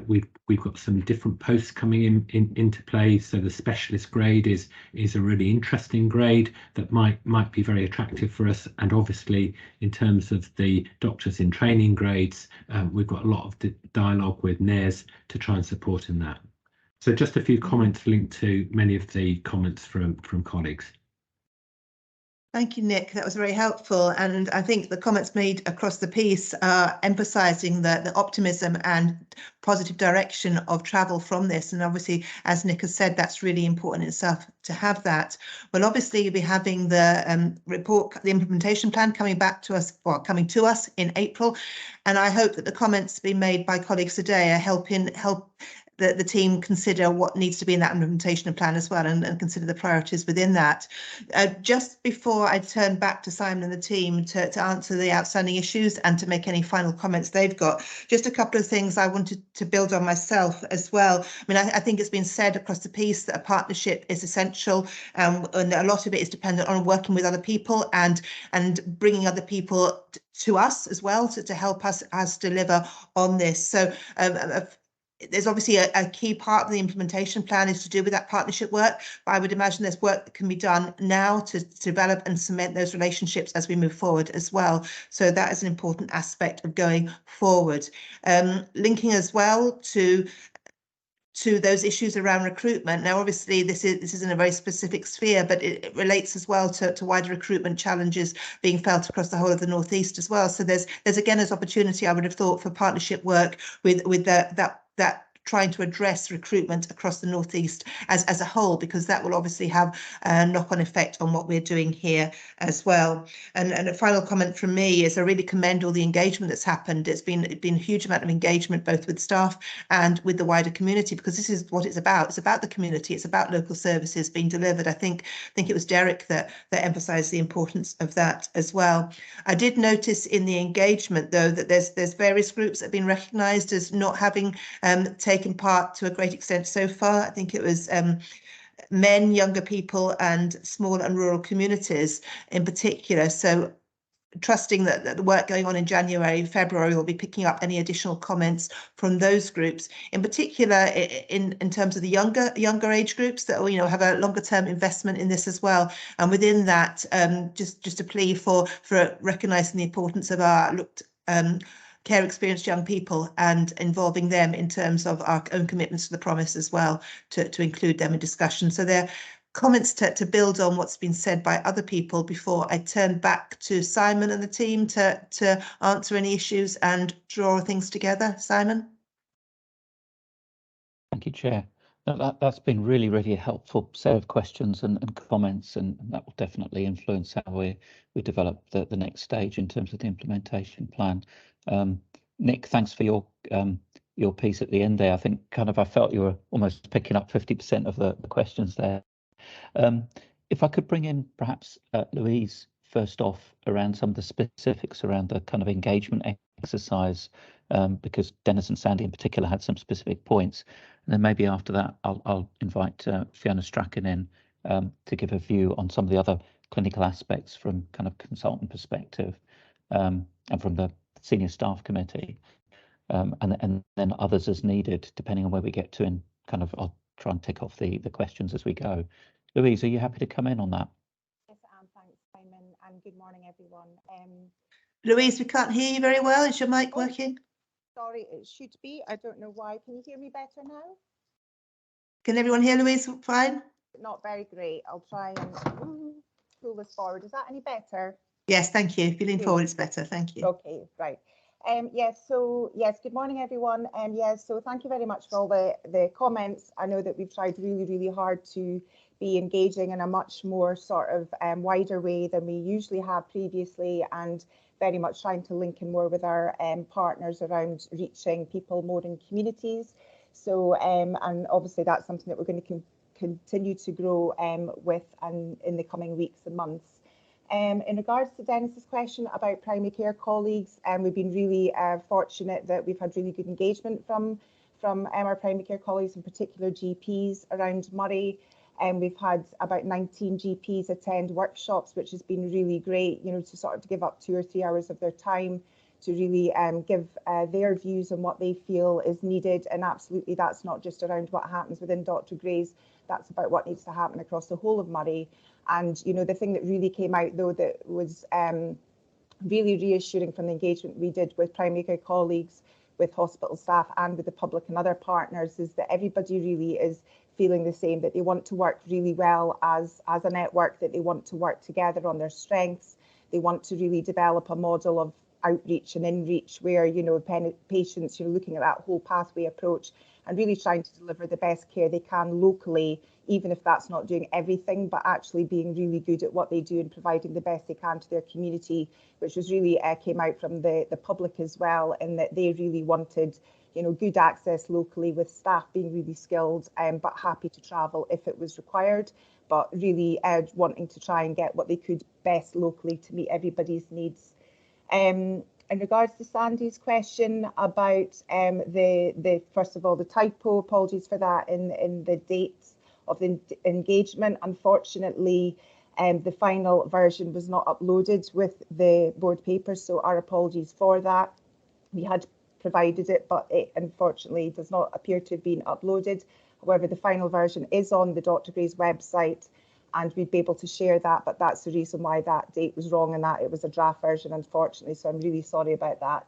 we've got some different posts coming into play. So the specialist grade is a really interesting grade that might be very attractive for us. And obviously, in terms of the doctors in training grades, we've got a lot of dialogue with NAERS to try and support in that. So just a few comments linked to many of the comments from colleagues. Thank you, Nick. That was very helpful. And I think the comments made across the piece are emphasising the optimism and positive direction of travel from this. And obviously, as Nick has said, that's really important in itself to have that. Well, obviously, you'll be having the report, the implementation plan coming back to us, or coming to us in April. And I hope that the comments being made by colleagues today are help the team consider what needs to be in that implementation plan as well, and consider the priorities within that. Just before I turn back to Simon and the team to answer the outstanding issues and to make any final comments they've got, just a couple of things I wanted to build on myself as well. I mean, I think it's been said across the piece that a partnership is essential, and a lot of it is dependent on working with other people and bringing other people to us as well to help us deliver on this. So there's obviously a key part of the implementation plan is to do with that partnership work, but I would imagine there's work that can be done now to develop and cement those relationships as we move forward as well. So that is an important aspect of going forward. Linking as well to those issues around recruitment. Now, obviously, this is in a very specific sphere, but it relates as well to wider recruitment challenges being felt across the whole of the North East as well. So there's again, there's opportunity, I would have thought, for partnership work with that trying to address recruitment across the North East as a whole, because that will obviously have a knock-on effect on what we're doing here as well. And a final comment from me is I really commend all the engagement that's happened. It's been a huge amount of engagement, both with staff and with the wider community, because this is what it's about. It's about the community. It's about local services being delivered. I think it was Derek that emphasised the importance of that as well. I did notice in the engagement, though, that there's various groups that have been recognised as not having taken part to a great extent so far. I think it was men, younger people, and small and rural communities in particular. So trusting that the work going on in January, February will be picking up any additional comments from those groups, in particular in terms of the younger age groups that have a longer term investment in this as well. And within that, just a plea for recognising the importance of our care experienced young people and involving them in terms of our own commitments to the promise as well, to include them in discussion. So there are comments to build on what's been said by other people before I turn back to Simon and the team to answer any issues and draw things together. Simon? Thank you, Chair. No, that's been really, really helpful set of questions and comments, and that will definitely influence how we develop the next stage in terms of the implementation plan. Nick, thanks for your piece at the end there. I think I felt you were almost picking up 50% of the questions there. If I could bring in perhaps Louise first off around some of the specifics around the kind of engagement exercise, because Dennis and Sandy in particular had some specific points. And then maybe after that, I'll invite Fiona Strachan in to give a view on some of the other clinical aspects from kind of consultant perspective. and from the senior staff committee, and then others as needed, depending on where we get to. And kind of, I'll try and tick off the questions as we go. Louise, are you happy to come in on that? Yes, I am. Thanks, Simon, and good morning, everyone. Louise, we can't hear you very well. Is your mic working? Sorry, it should be. I don't know why. Can you hear me better now? Can everyone hear Louise fine? Not very great. I'll try and pull this forward. Is that any better? Yes, thank you. If you lean forward, it's better. Thank you. Okay, right. Yes, good morning, everyone. Yes, so thank you very much for all the comments. I know that we've tried really, really hard to be engaging in a much more sort of wider way than we usually have previously, and very much trying to link in more with our partners around reaching people more in communities. So, and obviously that's something that we're going to continue to grow with and in the coming weeks and months. In regards to Dennis's question about primary care colleagues, we've been really fortunate that we've had really good engagement from our primary care colleagues, in particular GPs around Moray. We've had about 19 GPs attend workshops, which has been really great, you know, to sort of give up 2 or 3 hours of their time to really give their views on what they feel is needed. And absolutely, that's not just around what happens within Dr. Gray's, that's about what needs to happen across the whole of Moray. And, you know, the thing that really came out, though, that was really reassuring from the engagement we did with primary care colleagues, with hospital staff and with the public and other partners, is that everybody really is feeling the same, that they want to work really well as a network, that they want to work together on their strengths. They want to really develop a model of outreach and inreach where, you know, patients, you're looking at that whole pathway approach and really trying to deliver the best care they can locally, even if that's not doing everything, but actually being really good at what they do and providing the best they can to their community, which was really came out from the public as well, in that they really wanted, you know, good access locally, with staff being really skilled, but happy to travel if it was required, but really wanting to try and get what they could best locally to meet everybody's needs. In regards to Sandy's question about the first of all, the typo, apologies for that, in the dates of the engagement. Unfortunately, the final version was not uploaded with the board papers, so our apologies for that. We had provided it, but it unfortunately does not appear to have been uploaded. However, the final version is on the Dr. Gray's website, and we'd be able to share that, but that's the reason why that date was wrong, and that it was a draft version, unfortunately, so I'm really sorry about that.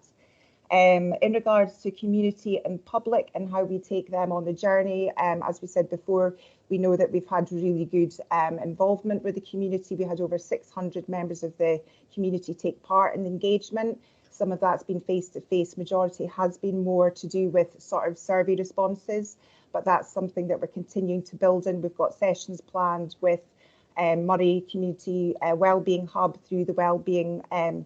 In regards to community and public and how we take them on the journey, as we said before, we know that we've had really good involvement with the community. We had over 600 members of the community take part in the engagement. Some of that's been face-to-face, majority has been more to do with sort of survey responses, but that's something that we're continuing to build in. We've got sessions planned with Moray Community Wellbeing Hub through the wellbeing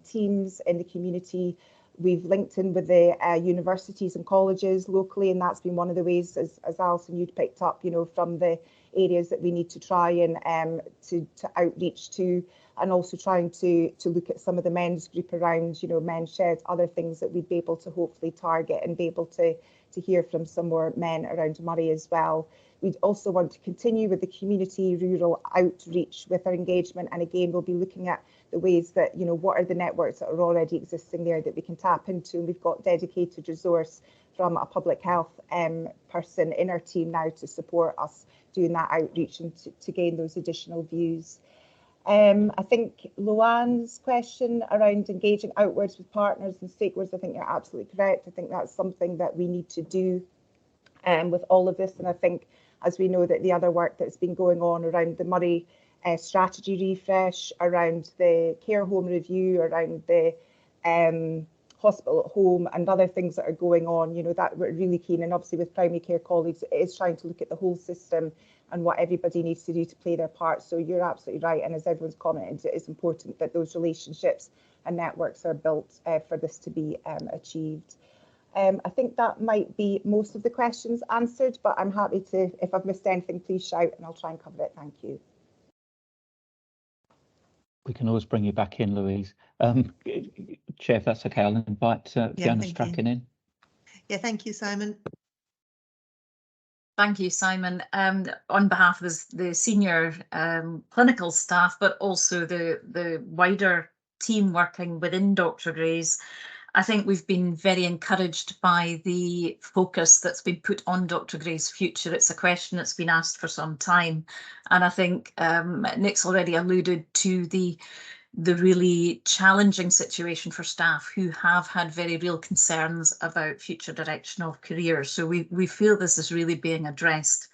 teams in the community. We've linked in with the universities and colleges locally, and that's been one of the ways, as Alison, you'd picked up, you know, from the areas that we need to try and to outreach to, and also trying to look at some of the men's group around, you know, men's sheds, other things that we'd be able to hopefully target and be able to hear from some more men around Moray as well. We'd also want to continue with the community rural outreach with our engagement, and again we'll be looking at the ways that, you know, what are the networks that are already existing there that we can tap into, and we've got dedicated resource from a public health person in our team now to support us doing that outreach and to gain those additional views. I think Luann's question around engaging outwards with partners and stakeholders, I think you're absolutely correct. I think that's something that we need to do with all of this, and I think, as we know, that the other work that's been going on around the Moray strategy refresh, around the care home review, around the hospital at home and other things that are going on, you know, that we're really keen, and obviously with primary care colleagues, it is trying to look at the whole system and what everybody needs to do to play their part. So you're absolutely right, and as everyone's commented, it is important that those relationships and networks are built for this to be achieved. I think that might be most of the questions answered, but I'm happy to, if I've missed anything, please shout and I'll try and cover it. Thank you. We can always bring you back in, Louise. Chair, if that's okay, I'll invite Fiona Strachan in. Yeah, thank you, Simon. Thank you, Simon. On behalf of the senior clinical staff, but also the wider team working within Dr. Gray's, I think we've been very encouraged by the focus that's been put on Dr. Gray's future. It's a question that's been asked for some time. And I think Nick's already alluded to the really challenging situation for staff who have had very real concerns about future direction of careers. So we feel this is really being addressed.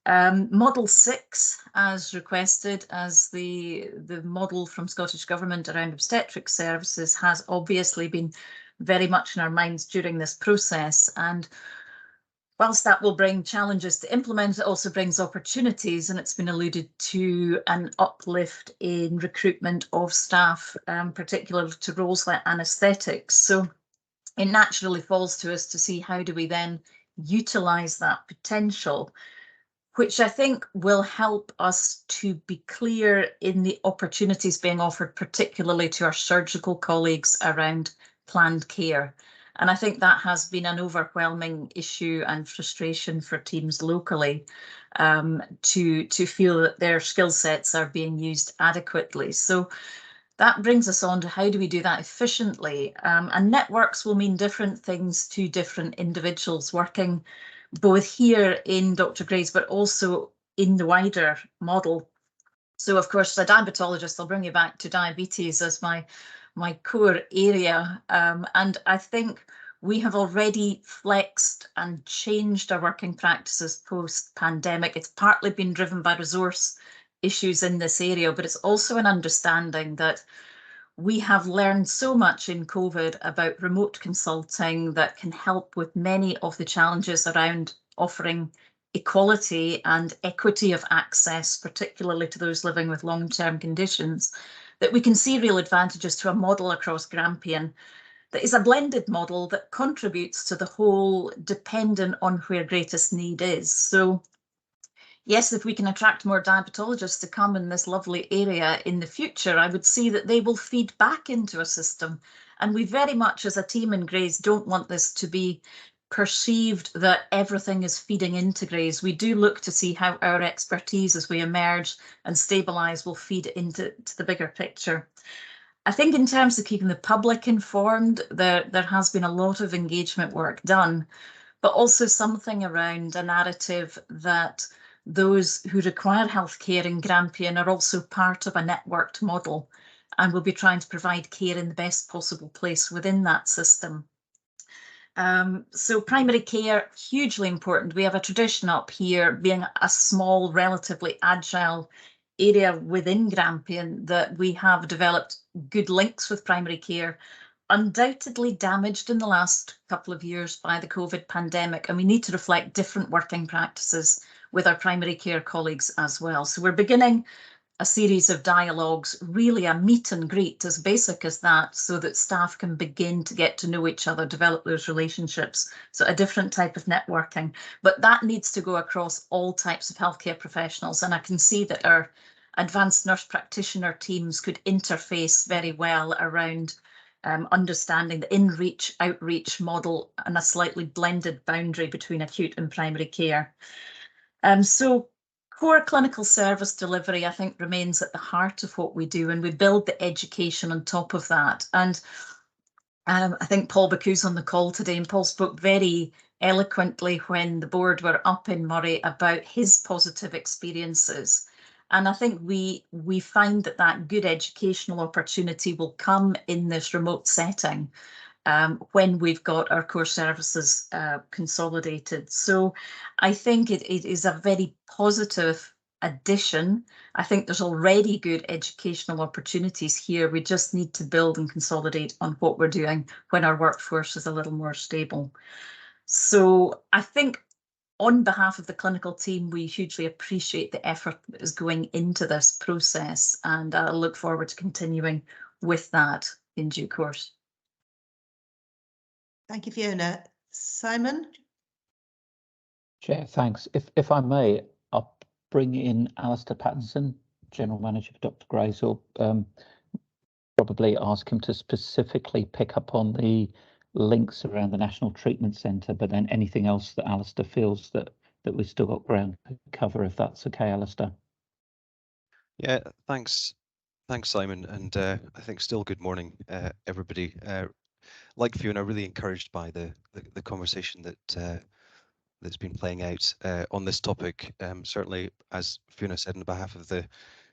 Model 6, as requested, as the model from Scottish Government around obstetric services, has obviously been very much in our minds during this process. And whilst that will bring challenges to implement, it also brings opportunities, and it's been alluded to an uplift in recruitment of staff, particularly to roles like anaesthetics. So it naturally falls to us to see how do we then utilise that potential, which I think will help us to be clear in the opportunities being offered, particularly to our surgical colleagues around planned care. And I think that has been an overwhelming issue and frustration for teams locally, to feel that their skill sets are being used adequately. So that brings us on to how do we do that efficiently? And networks will mean different things to different individuals working both here in Dr. Gray's, but also in the wider model. So of course, as a diabetologist, I'll bring you back to diabetes as my core area. And I think we have already flexed and changed our working practices post-pandemic. It's partly been driven by resource issues in this area, but it's also an understanding that we have learned so much in COVID about remote consulting that can help with many of the challenges around offering equality and equity of access, particularly to those living with long-term conditions, that we can see real advantages to a model across Grampian that is a blended model that contributes to the whole, dependent on where greatest need is. So yes, if we can attract more diabetologists to come in this lovely area in the future, I would see that they will feed back into a system. And we very much as a team in Grays don't want this to be perceived that everything is feeding into Grays. We do look to see how our expertise as we emerge and stabilise will feed into the bigger picture. I think in terms of keeping the public informed, there has been a lot of engagement work done, but also something around a narrative that those who require healthcare in Grampian are also part of a networked model and will be trying to provide care in the best possible place within that system. So primary care, hugely important. We have a tradition up here being a small, relatively agile area within Grampian that we have developed good links with primary care, undoubtedly damaged in the last couple of years by the COVID pandemic, and we need to reflect different working practices with our primary care colleagues as well. So we're beginning a series of dialogues, really a meet and greet as basic as that, so that staff can begin to get to know each other, develop those relationships. So a different type of networking, but that needs to go across all types of healthcare professionals. And I can see that our advanced nurse practitioner teams could interface very well around understanding the in-reach, outreach model and a slightly blended boundary between acute and primary care. So core clinical service delivery, I think, remains at the heart of what we do, and we build the education on top of that. And I think Paul Baku's on the call today, and Paul spoke very eloquently when the board were up in Moray about his positive experiences. And I think we find that good educational opportunity will come in this remote setting when we've got our core services consolidated. So I think it is a very positive addition. I think there's already good educational opportunities here. We just need to build and consolidate on what we're doing when our workforce is a little more stable. So I think on behalf of the clinical team, we hugely appreciate the effort that is going into this process, and I look forward to continuing with that in due course. Thank you, Fiona. Simon? Chair, thanks. If I may, I'll bring in Alistair Pattinson, General Manager for Dr. Gray's, or probably ask him to specifically pick up on the links around the National Treatment Centre, but then anything else that Alistair feels that we've still got ground to cover, if that's okay, Alistair. Yeah, thanks, Thanks, Simon, and I think still good morning, everybody. Like Fiona, really encouraged by the conversation that that's been playing out on this topic. Certainly, as Fiona said, on behalf of the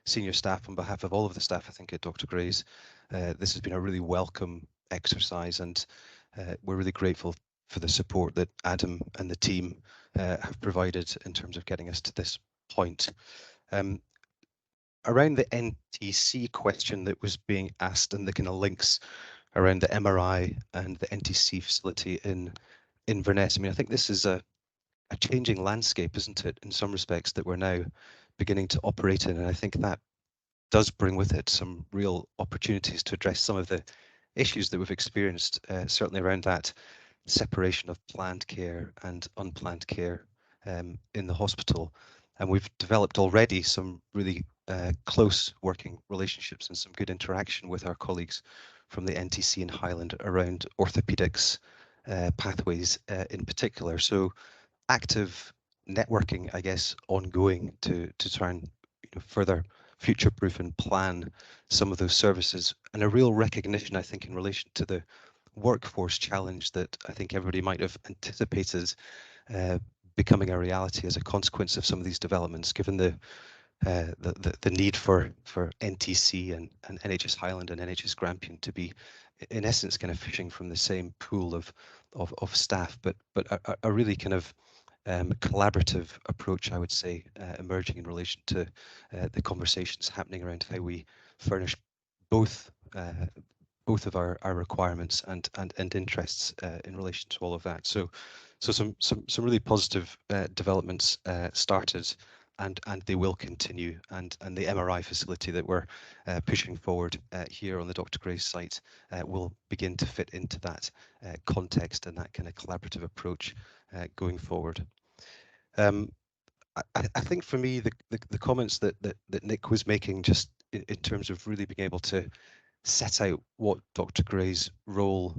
senior staff, on behalf of all of the staff, I think at Dr. Gray's, this has been a really welcome exercise, and we're really grateful for the support that Adam and the team have provided in terms of getting us to this point. Around the NTC question that was being asked and the kind of links around the MRI and the NTC facility in Inverness, I mean, I think this is a changing landscape, isn't it, in some respects, that we're now beginning to operate in, and I think that does bring with it some real opportunities to address some of the issues that we've experienced, certainly around that separation of planned care and unplanned care in the hospital. And we've developed already some really close working relationships and some good interaction with our colleagues from the NTC in Highland around orthopaedics pathways in particular. So active networking, I guess, ongoing to try and further future-proof and plan some of those services, and a real recognition, I think, in relation to the workforce challenge that I think everybody might have anticipated becoming a reality as a consequence of some of these developments, given the need for NTC and NHS Highland and NHS Grampian to be, in essence, kind of fishing from the same pool of staff, but a really kind of collaborative approach, I would say, emerging in relation to the conversations happening around how we furnish both of our requirements and interests in relation to all of that. So some really positive developments started, and they will continue. And the MRI facility that we're pushing forward here on the Dr. Gray's site will begin to fit into that context and that kind of collaborative approach going forward. I think for me, the comments that Nick was making, just in terms of really being able to set out what Dr. Gray's role,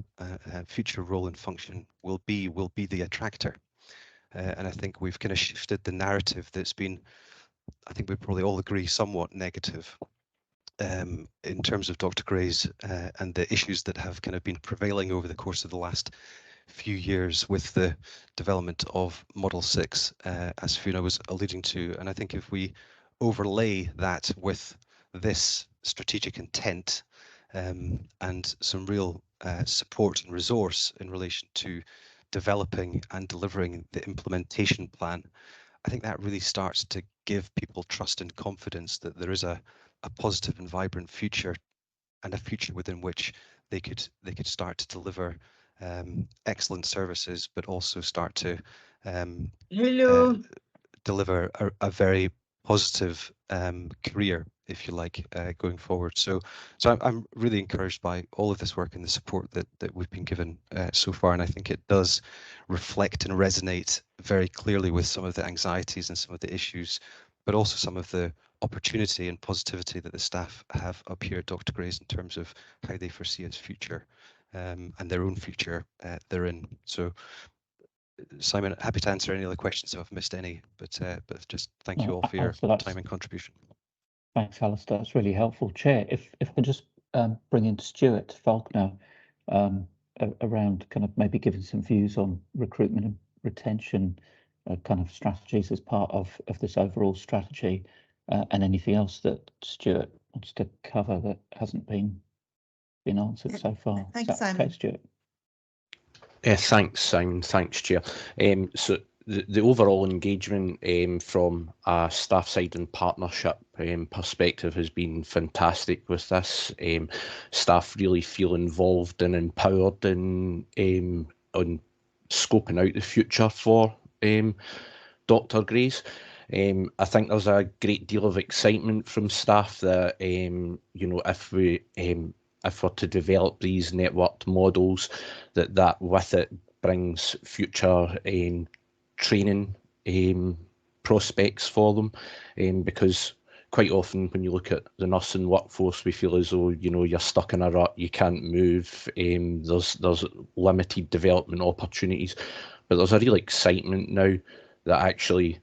future role and function will be the attractor. And I think we've kind of shifted the narrative that's been, I think we probably all agree, somewhat negative in terms of Dr. Gray's and the issues that have kind of been prevailing over the course of the last few years with the development of Model 6, as Fiona was alluding to. And I think if we overlay that with this strategic intent and some real support and resource in relation to developing and delivering the implementation plan, I think that really starts to give people trust and confidence that there is a positive and vibrant future, and a future within which they could start to deliver excellent services, but also start to deliver a very positive career, if you like, going forward. So I'm really encouraged by all of this work and the support that we've been given so far, and I think it does reflect and resonate very clearly with some of the anxieties and some of the issues, but also some of the opportunity and positivity that the staff have up here at Dr. Gray's in terms of how they foresee its future and their own future therein. So Simon, happy to answer any other questions if I've missed any, but just thank you all for your time and contribution. Thanks, Alistair. That's really helpful. Chair, if I could just bring in Stuart Faulkner around kind of maybe giving some views on recruitment and retention kind of strategies as part of this overall strategy, and anything else that Stuart wants to cover that hasn't been answered so far. Thanks, Simon. Okay, Stuart. Thanks, Simon. Thanks, Chair. So the overall engagement from a staff side and partnership perspective has been fantastic with this. Staff really feel involved and empowered in on scoping out the future for Dr. Gray's. I think there's a great deal of excitement from staff that if we're to develop these networked models, that with it brings future training prospects for them, because quite often when you look at the nursing workforce, we feel as though you're stuck in a rut, you can't move, there's limited development opportunities, but there's a real excitement now that actually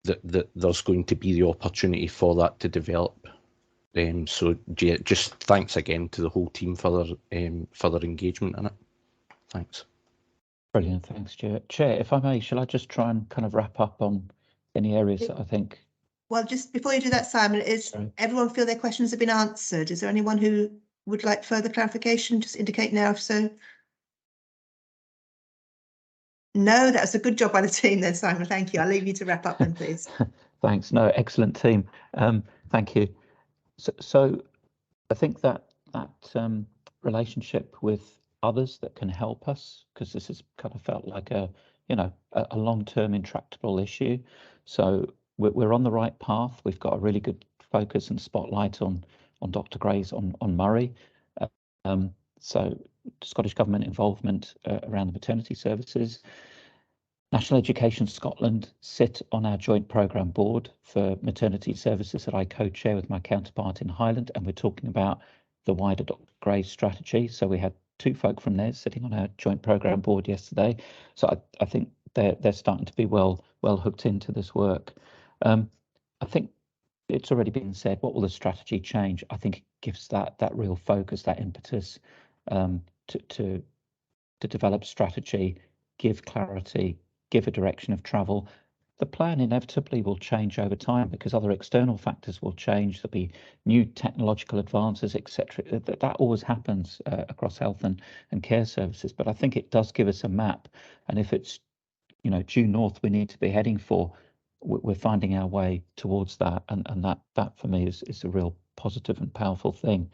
that there's going to be the opportunity for that to develop. So just thanks again to the whole team for their engagement in it. Thanks. Brilliant, thanks, Chair. Chair, if I may, shall I just try and kind of wrap up on any areas that I think? Well, just before you do that, Simon, is everyone feel their questions have been answered? Is there anyone who would like further clarification? Just indicate now if so. No, that's a good job by the team then, Simon. Thank you. I'll leave you to wrap up then, please. Thanks. No, excellent team. Thank you. So I think that relationship with others that can help us, because this has kind of felt like a long-term intractable issue. So we're on the right path. We've got a really good focus and spotlight on Dr. Gray's on Murray. So Scottish Government involvement around the maternity services. National Education Scotland sit on our joint programme board for maternity services that I co-chair with my counterpart in Highland, and we're talking about the wider Dr. Gray strategy. So we had 2 folk from there sitting on our joint programme board yesterday. So I think they're starting to be well hooked into this work. I think it's already been said, what will the strategy change? I think it gives that real focus, that impetus to develop strategy, give clarity, give a direction of travel. The plan inevitably will change over time because other external factors will change. There'll be new technological advances, etc. That always happens across health and care services. But I think it does give us a map. And if it's due north we need to be heading for, we're finding our way towards that. And that for me is a real positive and powerful thing.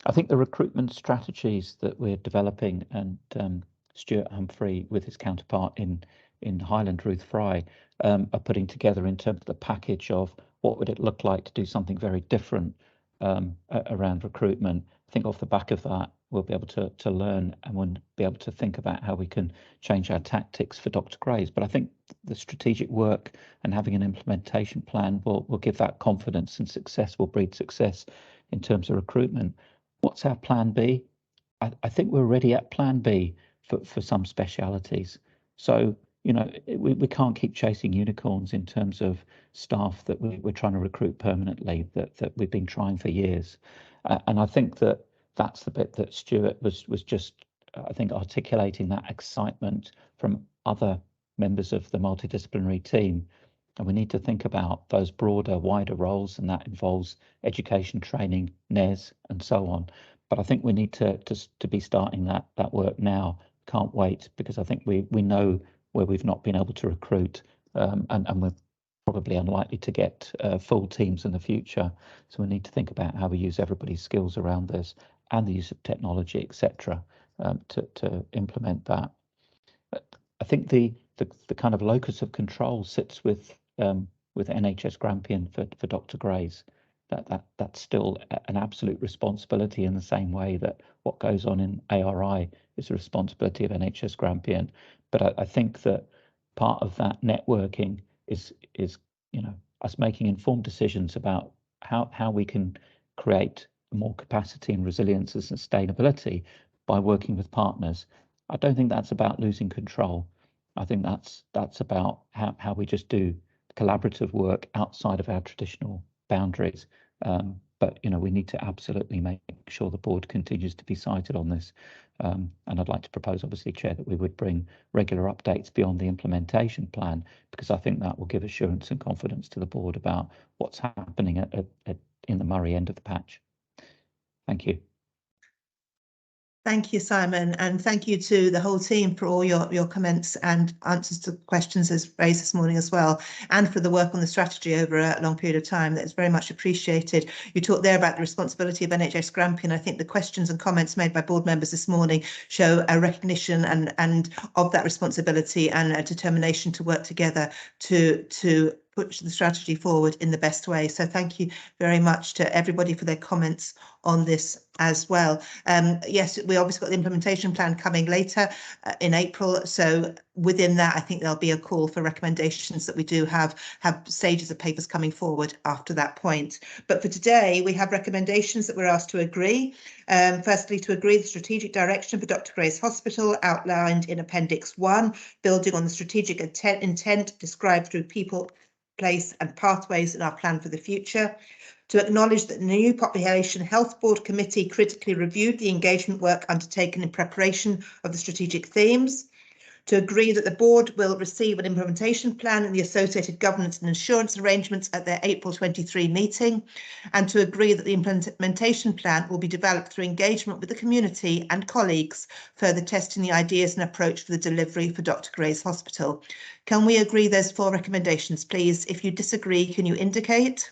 I think the recruitment strategies that we're developing, and Stuart Humphrey with his counterpart in Highland, Ruth Fry, are putting together in terms of the package of what would it look like to do something very different around recruitment. I think off the back of that, we'll be able to learn, and we'll be able to think about how we can change our tactics for Dr. Gray's. But I think the strategic work and having an implementation plan will give that confidence, and success will breed success in terms of recruitment. What's our plan B? I think we're already at plan B for some specialities. So, we can't keep chasing unicorns in terms of staff that we're trying to recruit permanently, that we've been trying for years. And I think that's the bit that Stuart was just, I think, articulating that excitement from other members of the multidisciplinary team. And we need to think about those broader, wider roles, and that involves education, training, NES, and so on. But I think we need to be starting that work now. Can't wait, because I think we know where we've not been able to recruit, and we're probably unlikely to get full teams in the future. So we need to think about how we use everybody's skills around this and the use of technology, etc., to implement that. I think the kind of locus of control sits with NHS Grampian for Dr. Gray's. That's still an absolute responsibility, in the same way that what goes on in ARI is a responsibility of NHS Grampian. But I think that part of that networking is us making informed decisions about how we can create more capacity and resilience and sustainability by working with partners. I don't think that's about losing control. I think that's about how we just do collaborative work outside of our traditional boundaries. But we need to absolutely make sure the board continues to be cited on this. And I'd like to propose, obviously, Chair, that we would bring regular updates beyond the implementation plan, because I think that will give assurance and confidence to the board about what's happening in the Murray end of the patch. Thank you. Thank you, Simon, and thank you to the whole team for all your comments and answers to questions as raised this morning as well, and for the work on the strategy over a long period of time. That's very much appreciated. You talked there about the responsibility of NHS Grampian. I think the questions and comments made by board members this morning show a recognition and of that responsibility, and a determination to work together to push the strategy forward in the best way. So thank you very much to everybody for their comments on this as well. Yes, we obviously got the implementation plan coming later in April. So within that, I think there'll be a call for recommendations that we do have stages of papers coming forward after that point. But for today, we have recommendations that we're asked to agree. Firstly, to agree the strategic direction for Dr. Gray's Hospital outlined in Appendix 1, building on the strategic intent described through people, place and pathways in our plan for the future. to acknowledge that the new Population Health Board Committee critically reviewed the engagement work undertaken in preparation of the strategic themes, to agree that the board will receive an implementation plan and the associated governance and insurance arrangements at their April 23 meeting, and to agree that the implementation plan will be developed through engagement with the community and colleagues, further testing the ideas and approach for the delivery for Dr. Gray's Hospital. Can we agree those 4 recommendations, please? If you disagree, can you indicate?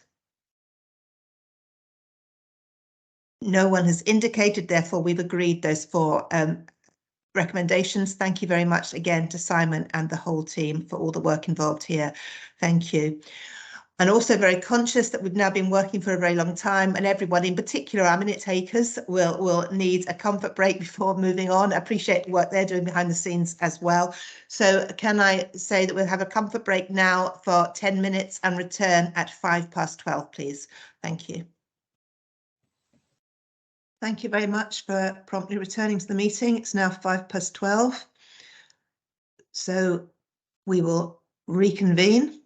No one has indicated, therefore we've agreed those 4 recommendations. Thank you very much again to Simon and the whole team for all the work involved here. Thank you. And also very conscious that we've now been working for a very long time, and everyone, in particular our minute takers, will need a comfort break before moving on. I appreciate the work they're doing behind the scenes as well. So can I say that we'll have a comfort break now for 10 minutes and return at 12:05, please? Thank you. Thank you very much for promptly returning to the meeting. It's now 12:05. So we will reconvene.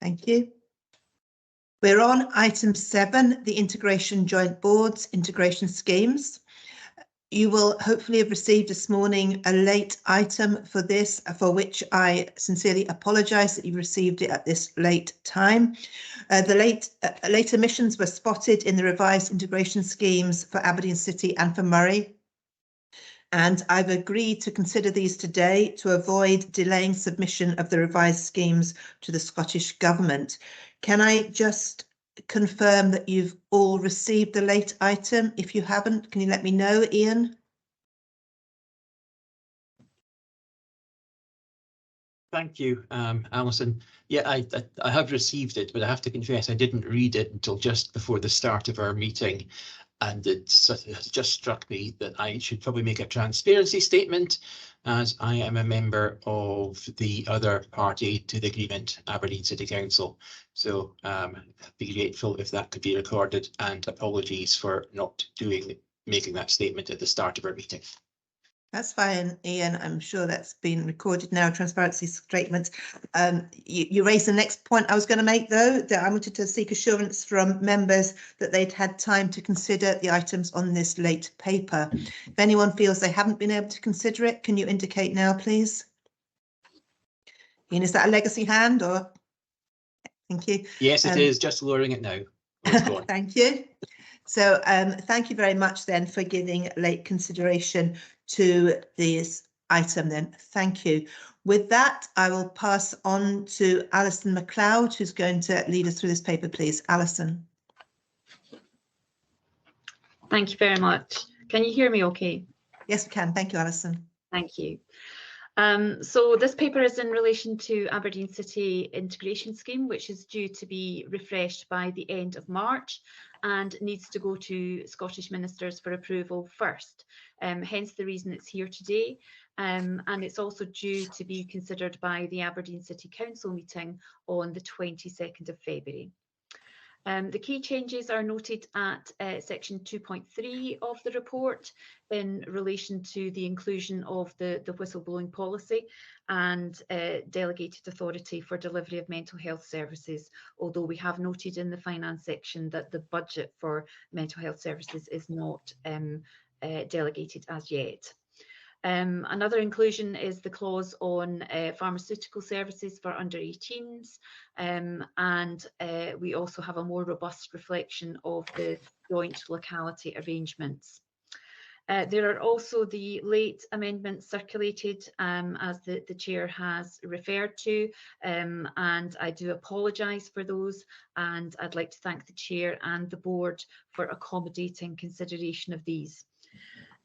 Thank you. We're on item 7, the integration joint boards, integration schemes. You will hopefully have received this morning a late item for this, for which I sincerely apologise that you received it at this late time. The late omissions were spotted in the revised integration schemes for Aberdeen City and for Murray, and I've agreed to consider these today to avoid delaying submission of the revised schemes to the Scottish Government. Can I just confirm that you've all received the late item? If you haven't, can you let me know, Ian? Thank you, Alison. Yeah, I have received it, but I have to confess I didn't read it until just before the start of our meeting. And it has just struck me that I should probably make a transparency statement, as I am a member of the other party to the agreement, Aberdeen City Council. So I'd be grateful if that could be recorded, and apologies for not making that statement at the start of our meeting. That's fine, Ian. I'm sure that's been recorded now, transparency statement. You raised the next point I was going to make, though, that I wanted to seek assurance from members that they'd had time to consider the items on this late paper. If anyone feels they haven't been able to consider it, can you indicate now, please? Ian, is that a legacy hand or? Thank you. Yes, it is, just lowering it now. Thank you. So thank you very much then for giving late consideration to this item then. Thank you. With that, I will pass on to Alison MacLeod, who's going to lead us through this paper, please. Alison. Thank you very much. Can you hear me okay? Yes, we can. Thank you, Alison. Thank you. So this paper is in relation to Aberdeen City Integration Scheme, which is due to be refreshed by the end of March and needs to go to Scottish Ministers for approval first. Hence the reason it's here today. And it's also due to be considered by the Aberdeen City Council meeting on the 22nd of February. The key changes are noted at section 2.3 of the report in relation to the inclusion of the whistleblowing policy and delegated authority for delivery of mental health services, although we have noted in the finance section that the budget for mental health services is not delegated as yet. Another inclusion is the clause on pharmaceutical services for under 18s, and we also have a more robust reflection of the joint locality arrangements. There are also the late amendments circulated, as the chair has referred to, and I do apologise for those, and I'd like to thank the chair and the board for accommodating consideration of these.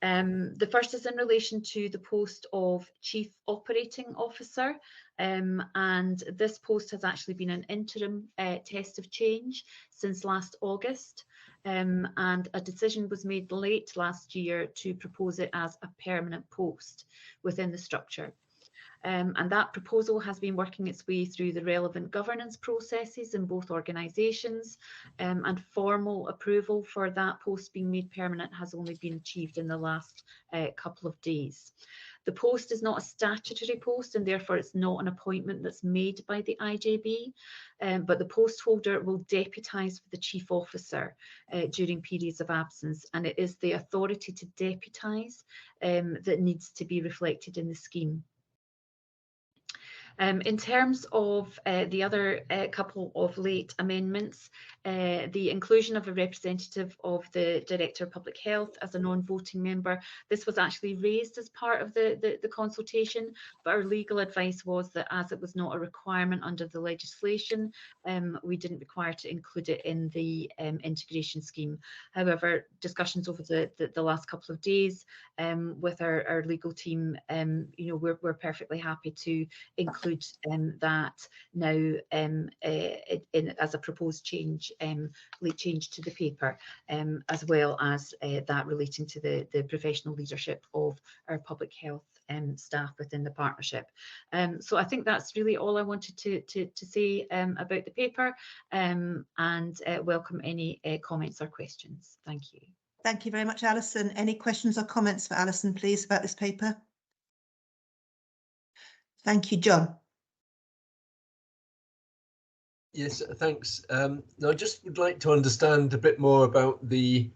The first is in relation to the post of Chief Operating Officer, and this post has actually been an interim test of change since last August, and a decision was made late last year to propose it as a permanent post within the structure. And that proposal has been working its way through the relevant governance processes in both organisations, and formal approval for that post being made permanent has only been achieved in the last couple of days. The post is not a statutory post, and therefore it's not an appointment that's made by the IJB, but the post holder will deputise for the chief officer during periods of absence, and it is the authority to deputise that needs to be reflected in the scheme. In terms of the other couple of late amendments, the inclusion of a representative of the Director of Public Health as a non-voting member, this was actually raised as part of the consultation, but our legal advice was that as it was not a requirement under the legislation, we didn't require to include it in the integration scheme. However, discussions over the last couple of days with our legal team, you know, we're perfectly happy to include that now as a proposed change, late change to the paper, as well as that relating to the professional leadership of our public health staff within the partnership. So I think that's really all I wanted to say about the paper, and welcome any comments or questions. Thank you. Thank you very much, Alison. Any questions or comments for Alison, please, about this paper? Thank you, John. Yes, thanks. Now, I just would like to understand a bit more about the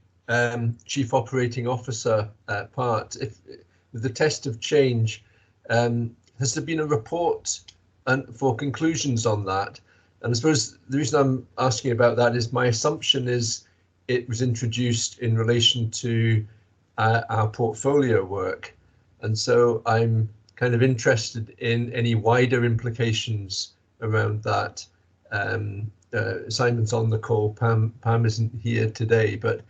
Chief Operating Officer part. If with the test of change, has there been a report for conclusions on that? And I suppose the reason I'm asking about that is my assumption is it was introduced in relation to our portfolio work. And so I'm kind of interested in any wider implications around that. Simon's on the call, Pam isn't here today, but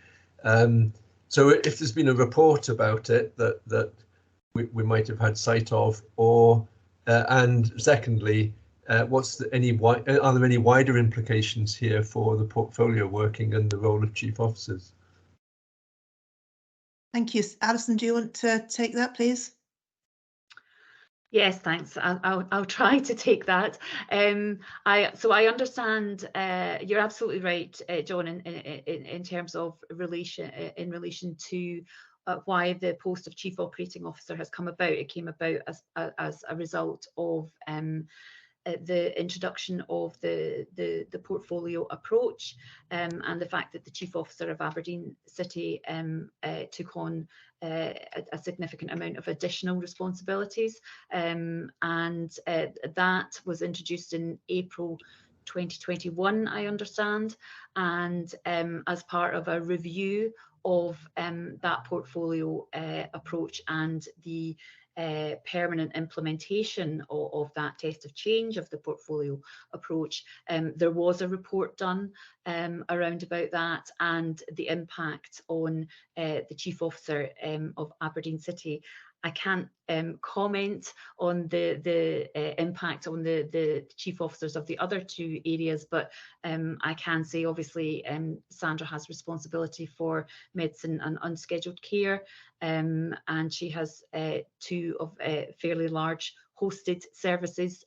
so if there's been a report about it that we might have had sight of, or and secondly, are there any wider implications here for the portfolio working and the role of chief officers? Thank you. Alison, do you want to take that, please? Yes, thanks. I'll try to take that. So I understand you're absolutely right, John, in terms of relation to why the post of Chief Operating Officer has come about. It came about as a result of the introduction of the portfolio approach, and the fact that the Chief Officer of Aberdeen City took on a significant amount of additional responsibilities, and that was introduced in April 2021, I understand, and as part of a review of that portfolio approach and the permanent implementation of that test of change of the portfolio approach, there was a report done around about that and the impact on the Chief Officer of Aberdeen City. I can't comment on the impact on the chief officers of the other two areas, but I can say obviously Sandra has responsibility for medicine and unscheduled care, and she has two of fairly large hosted services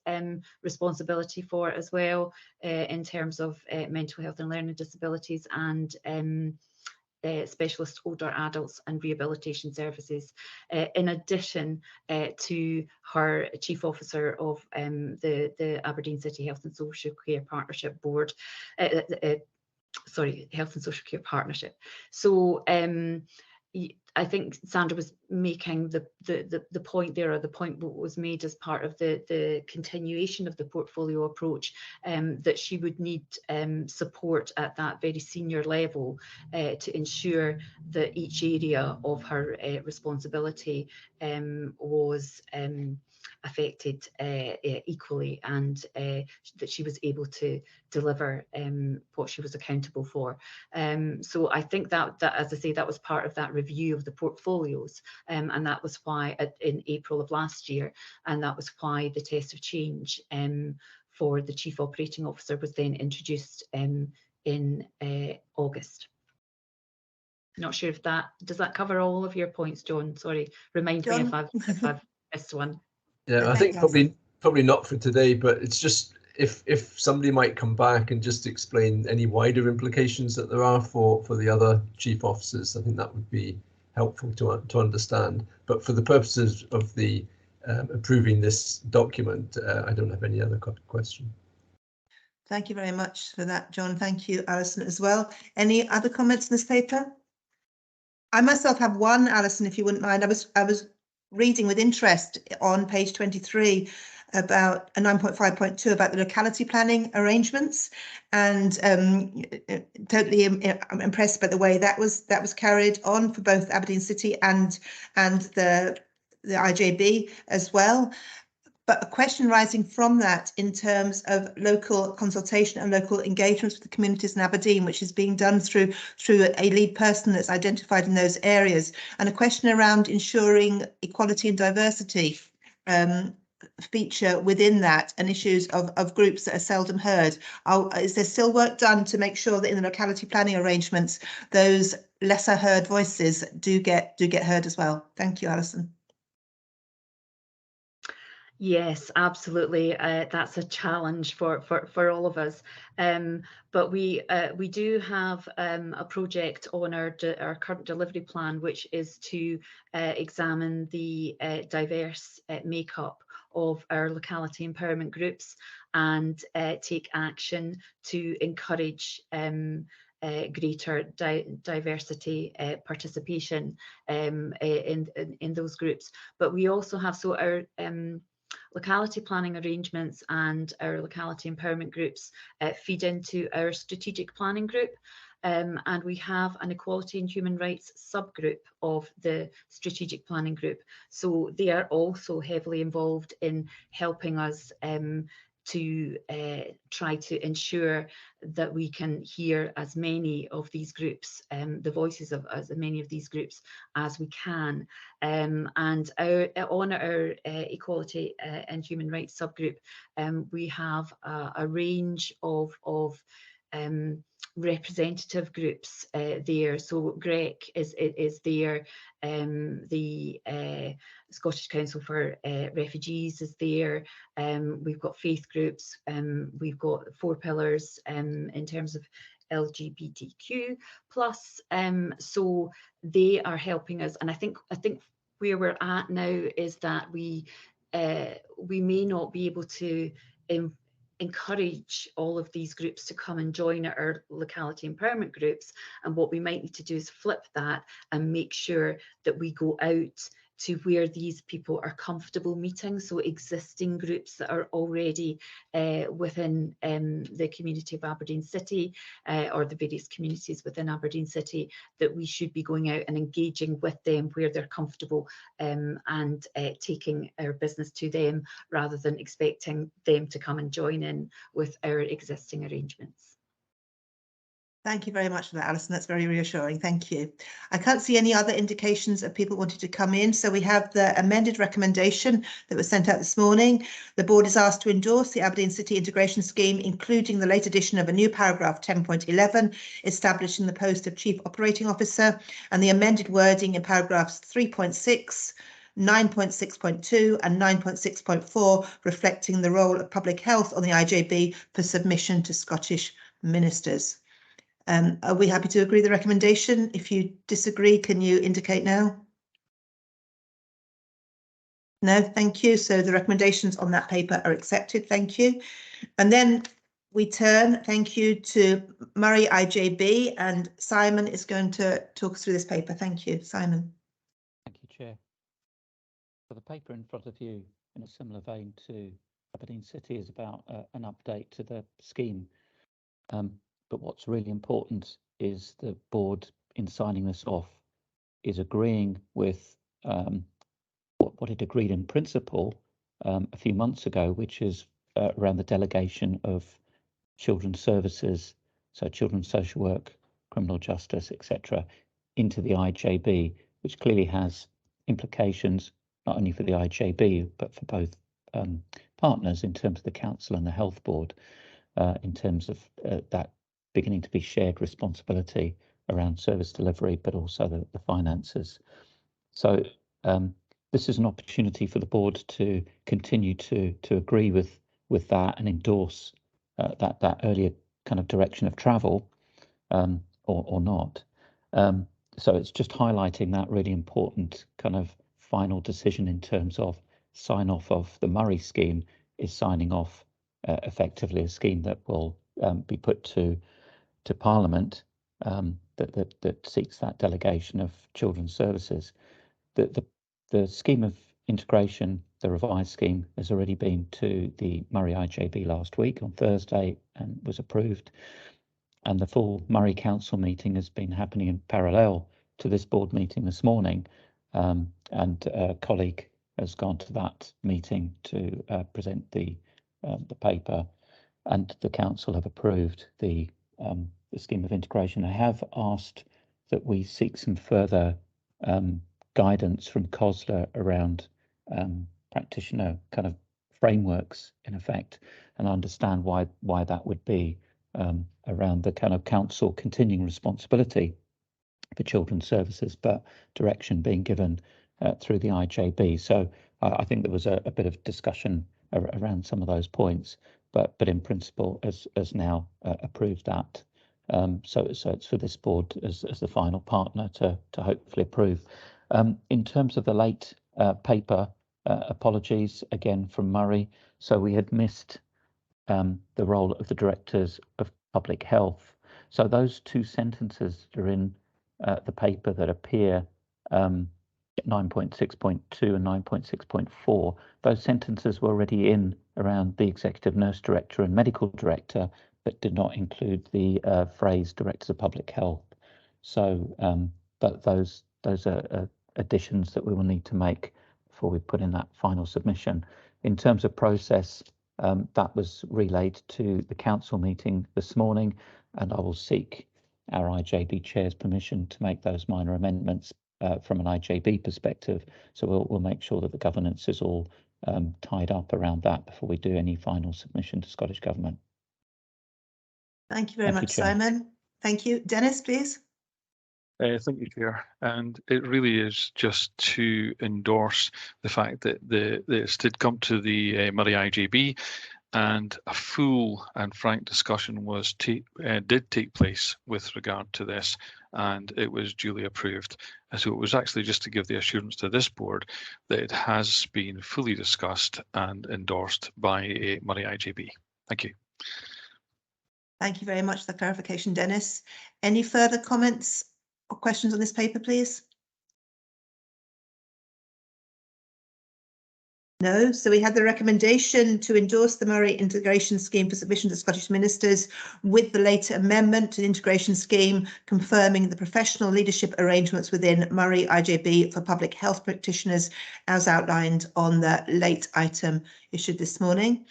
responsibility for as well, in terms of mental health and learning disabilities and specialist older adults and rehabilitation services, in addition to her chief officer of the Aberdeen City Health and Social Care Partnership Board, sorry, Health and Social Care Partnership. So I think Sandra was making the point there, or the point was made as part of the continuation of the portfolio approach, that she would need support at that very senior level to ensure that each area of her responsibility was affected equally, and that she was able to deliver what she was accountable for. So I think that, as I say, that was part of that review of the portfolios, and that was why in April of last year, and that was why the test of change for the Chief Operating Officer was then introduced in August. Not sure if does that cover all of your points, John? Sorry, remind me if I've missed one. Yeah, I think probably not for today, but it's just if somebody might come back and just explain any wider implications that there are for the other chief officers, I think that would be helpful to understand. But for the purposes of the approving this document, I don't have any other question. Thank you very much for that, John. Thank you, Alison, as well. Any other comments in this paper? I myself have one, Alison, if you wouldn't mind. I was reading with interest on page 23 about 9.5.2 about the locality planning arrangements, and totally impressed by the way that was carried on for both Aberdeen City and the IJB as well. But a question rising from that in terms of local consultation and local engagements with the communities in Aberdeen, which is being done through a lead person that's identified in those areas, and a question around ensuring equality and diversity feature within that, and issues of groups that are seldom heard. Is there still work done to make sure that in the locality planning arrangements, those lesser heard voices do get heard as well? Thank you, Alison. Yes, absolutely. That's a challenge for all of us. But we do have a project on our current delivery plan, which is to examine the diverse makeup of our locality empowerment groups and take action to encourage greater diversity participation in those groups. But we also have, so our locality planning arrangements and our locality empowerment groups feed into our strategic planning group. And we have an equality and human rights subgroup of the strategic planning group. So they are also heavily involved in helping us to try to ensure that we can hear as many of these groups, the voices of as many of these groups as we can. And on our equality and human rights subgroup, we have a range of representative groups there. So GREC is there, the Scottish Council for Refugees is there, we've got faith groups, we've got 4 pillars in terms of LGBTQ plus, so they are helping us. And I think where we're at now is that we may not be able to encourage all of these groups to come and join our locality empowerment groups, and what we might need to do is flip that and make sure that we go out to where these people are comfortable meeting. So existing groups that are already within the community of Aberdeen City or the various communities within Aberdeen City, that we should be going out and engaging with them where they're comfortable and taking our business to them rather than expecting them to come and join in with our existing arrangements. Thank you very much for that, Alison. That's very reassuring. Thank you. I can't see any other indications of people wanting to come in. So we have the amended recommendation that was sent out this morning. The board is asked to endorse the Aberdeen City Integration Scheme, including the late addition of a new paragraph 10.11, establishing the post of Chief Operating Officer, and the amended wording in paragraphs 3.6, 9.6.2 and 9.6.4, reflecting the role of public health on the IJB for submission to Scottish ministers. Are we happy to agree the recommendation? If you disagree, can you indicate now? No, thank you. So the recommendations on that paper are accepted. Thank you. And then we turn, thank you, to Murray IJB, and Simon is going to talk us through this paper. Thank you, Simon. Thank you, Chair. So the paper in front of you, in a similar vein to Aberdeen City, is about an update to the scheme. But what's really important is the board, in signing this off, is agreeing with what it agreed in principle a few months ago, which is around the delegation of children's services, so children's social work, criminal justice, etc., into the IJB, which clearly has implications not only for the IJB, but for both partners in terms of the council and the health board, in terms of that beginning to be shared responsibility around service delivery, but also the finances. So this is an opportunity for the board to continue to agree with that and endorse that earlier kind of direction of travel, or not. So it's just highlighting that really important kind of final decision in terms of sign off of the Murray scheme is signing off effectively a scheme that will be put to Parliament that seeks that delegation of children's services. The scheme of integration, the revised scheme, has already been to the Murray IJB last week on Thursday and was approved. And the full Murray Council meeting has been happening in parallel to this board meeting this morning. And a colleague has gone to that meeting to present the paper, and the council have approved the scheme of integration. I have asked that we seek some further guidance from COSLA around practitioner kind of frameworks, in effect, and understand why that would be around the kind of council continuing responsibility for children's services, but direction being given through the IJB. So I think there was a bit of discussion around some of those points, but in principle has now approved that. So it's for this board as the final partner to hopefully approve. In terms of the late paper, apologies again from Murray. So we had missed the role of the directors of public health. So those two sentences that are in the paper that appear at 9.6.2 and 9.6.4, those sentences were already in around the executive nurse director and medical director, but did not include the phrase directors of public health. So, but those are additions that we will need to make before we put in that final submission. In terms of process, that was relayed to the council meeting this morning, and I will seek our IJB chair's permission to make those minor amendments from an IJB perspective. So we'll make sure that the governance is all tied up around that before we do any final submission to Scottish Government. Thank you very much, Simon. Thank you. Dennis, please. Thank you, Chair. And it really is just to endorse the fact that this did come to the Murray IJB, and a full and frank discussion was did take place with regard to this, and it was duly approved. And so it was actually just to give the assurance to this board that it has been fully discussed and endorsed by Murray IJB. Thank you. Thank you very much for the clarification, Dennis. Any further comments or questions on this paper, please? No. So we had the recommendation to endorse the Murray integration scheme for submission to Scottish ministers, with the later amendment to the integration scheme confirming the professional leadership arrangements within Murray IJB for public health practitioners as outlined on the late item issued this morning.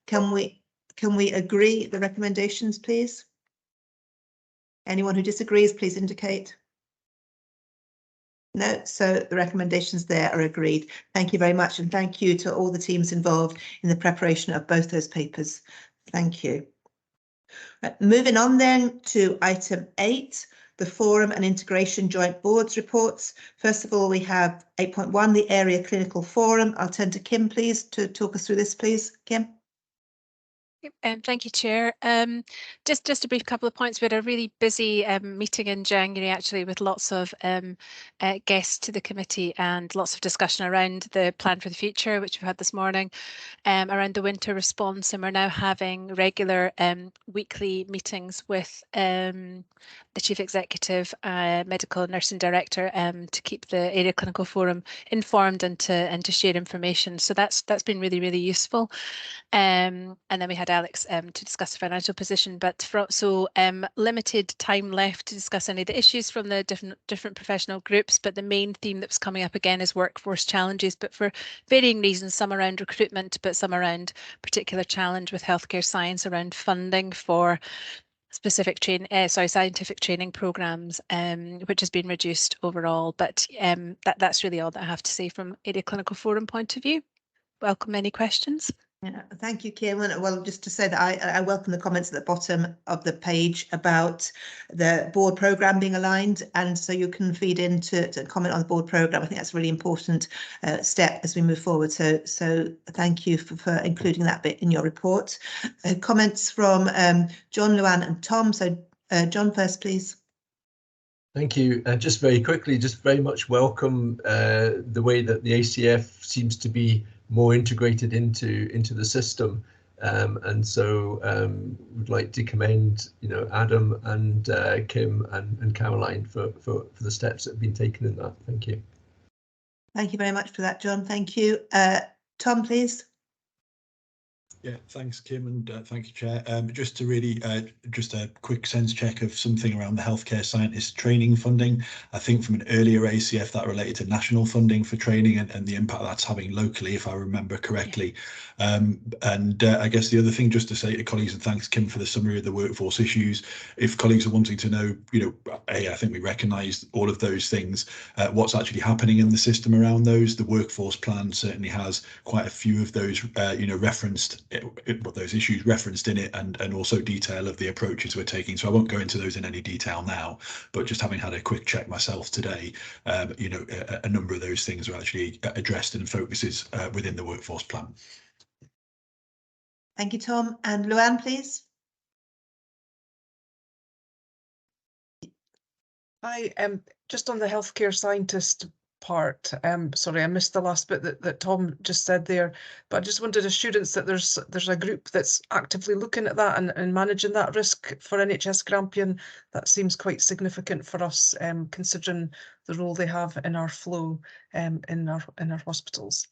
Can we agree the recommendations, please? Anyone who disagrees, please indicate. No, so the recommendations there are agreed. Thank you very much, and thank you to all the teams involved in the preparation of both those papers. Thank you. Right, moving on then to item 8, the Forum and Integration Joint Boards reports. First of all, we have 8.1, the Area Clinical Forum. I'll turn to Kim, please, to talk us through this, please. Kim. Thank you, Chair. Just a brief couple of points. We had a really busy meeting in January, actually, with lots of guests to the committee and lots of discussion around the plan for the future, which we've had this morning, around the winter response. And we're now having regular weekly meetings with the Chief Executive, Medical Nursing Director, to keep the Area Clinical Forum informed and to share information. So that's been really, really useful. And then we had Alex to discuss the financial position, but limited time left to discuss any of the issues from the different professional groups. But the main theme that was coming up again is workforce challenges, but for varying reasons, some around recruitment, but some around particular challenge with healthcare science around funding for specific scientific training programs, which has been reduced overall. But that's really all that I have to say from Area Clinical Forum point of view. Welcome any questions. Yeah, thank you, Kim. Well, just to say that I welcome the comments at the bottom of the page about the board programme being aligned, and so you can feed in to comment on the board programme. I think that's a really important step as we move forward. So thank you for including that bit in your report. Comments from John, Luann and Tom. So John first, please. Thank you. Just very quickly, just very much welcome the way that the ACF seems to be more integrated into the system, and so would like to commend Adam and Kim and Caroline for the steps that have been taken in that. Thank you. Thank you very much for that, John. Thank you. Tom, please. Yeah, thanks, Kim, and thank you, Chair. Just to really, just a quick sense check of something around the healthcare scientist training funding. I think from an earlier ACF that related to national funding for training and the impact that's having locally, if I remember correctly. I guess the other thing just to say to colleagues, and thanks, Kim, for the summary of the workforce issues. If colleagues are wanting to know, I think we recognise all of those things. What's actually happening in the system around those? The workforce plan certainly has quite a few of those, referenced. Those issues referenced in it, and also detail of the approaches we're taking. So I won't go into those in any detail now, but just having had a quick check myself today, a number of those things are actually addressed and focuses within the workforce plan. Thank you, Tom. And Luann, please. Hi, just on the healthcare scientist part, sorry, I missed the last bit that Tom just said there, but I just wanted assurance that there's a group that's actively looking at that and managing that risk for NHS Grampian. That seems quite significant for us, considering the role they have in our flow in our hospitals.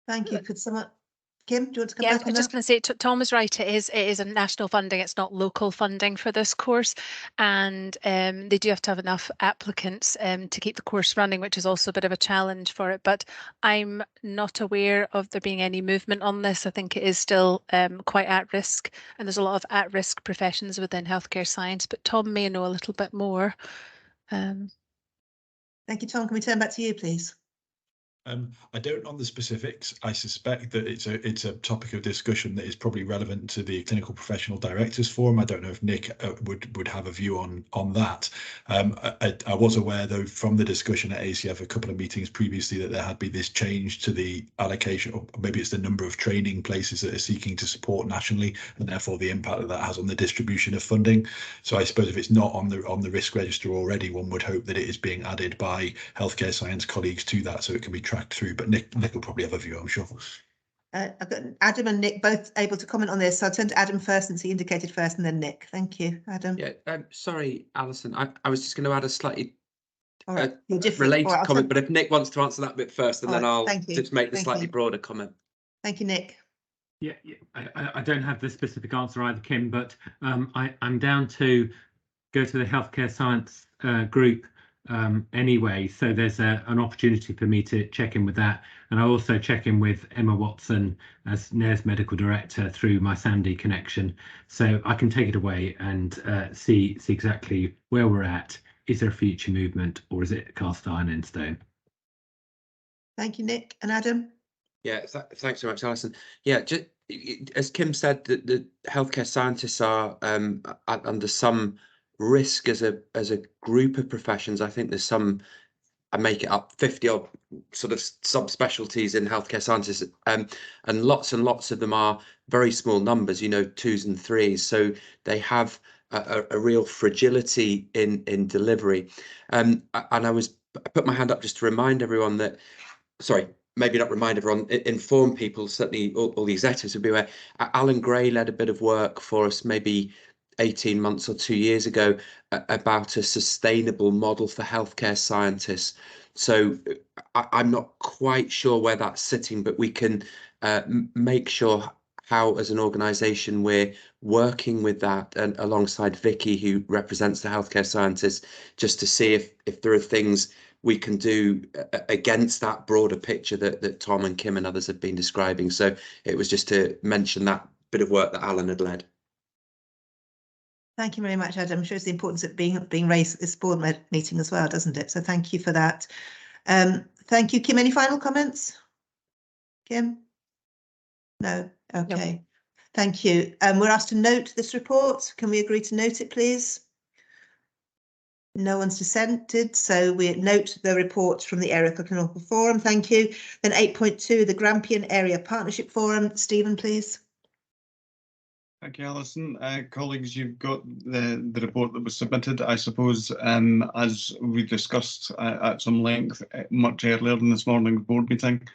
Thank you. Could someone, Kim, do you want to come Yeah, back on I was just that? going to say, Tom is right. It is a national funding. It's not local funding for this course, and they do have to have enough applicants to keep the course running, which is also a bit of a challenge for it. But I'm not aware of there being any movement on this. I think it is still quite at risk, and there's a lot of at-risk professions within healthcare science. But Tom may know a little bit more. Thank you, Tom. Can we turn back to you, please? I don't on the specifics. I suspect that it's a topic of discussion that is probably relevant to the Clinical Professional Directors Forum. I don't know if Nick would have a view on that. I was aware, though, from the discussion at ACF a couple of meetings previously that there had been this change to the allocation, or maybe it's the number of training places that are seeking to support nationally, and therefore the impact that has on the distribution of funding. So I suppose if it's not on the risk register already, one would hope that it is being added by healthcare science colleagues to that, so it can be tracked through. But Nick will probably have a view, I'm sure. I've got Adam and Nick both able to comment on this, so I'll turn to Adam first since he indicated first, and then Nick. Thank you, Adam. Yeah, sorry, Alison. I was just going to add a slightly related comment, but if Nick wants to answer that bit first, and then I'll just make the slightly broader comment. Thank you, Nick. Yeah, I don't have the specific answer either, Kim, but I'm down to go to the healthcare science group anyway, so there's an opportunity for me to check in with that, and I also check in with Emma Watson as NAIRS medical director through my Sandy connection, so I can take it away and see exactly where we're at. Is there a future movement, or is it cast iron in stone? Thank you, Nick. And Adam? Yeah, thanks so much, Alison. Yeah, just as Kim said, the healthcare scientists are under some risk as a group of professions. I think there's some, I make it up, 50 odd sort of subspecialties in healthcare sciences, and lots of them are very small numbers, 2s and 3s, so they have a real fragility in delivery. And I put my hand up just to remind everyone that, sorry, maybe not remind everyone, inform people, certainly all the executives would be aware. Alan Gray led a bit of work for us maybe 18 months or 2 years ago about a sustainable model for healthcare scientists. So I'm not quite sure where that's sitting, but we can make sure how, as an organisation, we're working with that, and alongside Vicky, who represents the healthcare scientists, just to see if there are things we can do against that broader picture that Tom and Kim and others have been describing. So it was just to mention that bit of work that Alan had led. Thank you very much, Adam. Shows the importance of being raised at this board meeting as well, doesn't it? So thank you for that. Thank you, Kim. Any final comments? Kim? No, okay. Thank you. We're asked to note this report. Can we agree to note it, please? No one's dissented, so we note the report from the Area Economical Forum. Thank you. Then 8.2, the Grampian Area Partnership Forum. Stephen, please. Thank you, Alison. Colleagues, you've got the report that was submitted. I suppose, as we discussed at some length much earlier in this morning's board meeting,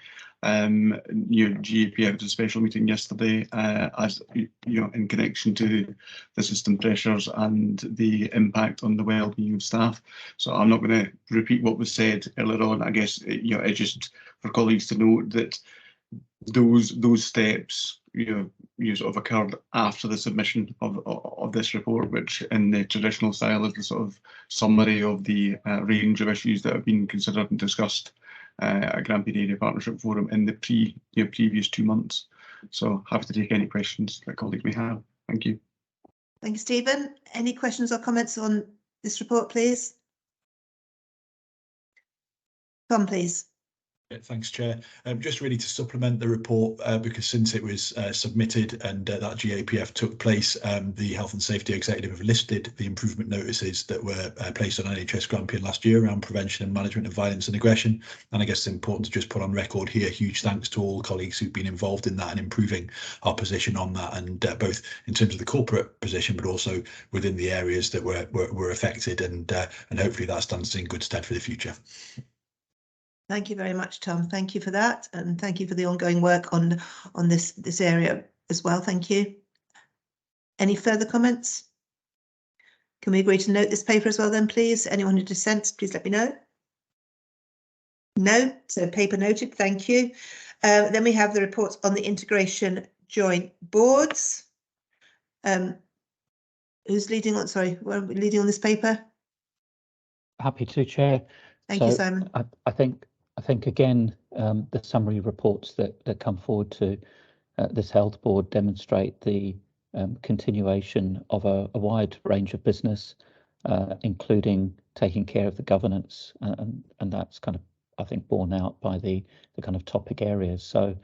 your GAP had a special meeting yesterday, as you know, in connection to the system pressures and the impact on the well-being of staff. So I'm not going to repeat what was said earlier on. I guess it's just for colleagues to note that those steps sort of occurred after the submission of this report, which in the traditional style is the sort of summary of the range of issues that have been considered and discussed at Grampian Area Partnership Forum in the previous 2 months. So happy to take any questions that colleagues may have. Thank you. Thank you, Stephen. Any questions or comments on this report, please? Tom, please. Thanks, Chair. Just really to supplement the report, because since it was submitted and that GAPF took place, the Health and Safety Executive have listed the improvement notices that were placed on NHS Grampian last year around prevention and management of violence and aggression. And I guess it's important to just put on record here, huge thanks to all colleagues who've been involved in that and improving our position on that, and both in terms of the corporate position, but also within the areas that were affected, and hopefully that stands in good stead for the future. Thank you very much, Tom. Thank you for that, and thank you for the ongoing work on this area as well. Thank you. Any further comments? Can we agree to note this paper as well then, please? Anyone who dissents, please let me know. No, so paper noted. Thank you. Then we have the reports on the integration joint boards. Who's leading on? Sorry, we're leading on this paper. Happy to, Chair. Thank you, Simon. I think again, the summary reports that come forward to this health board demonstrate the continuation of a wide range of business, including taking care of the governance, and that's kind of, I think, borne out by the kind of topic areas. So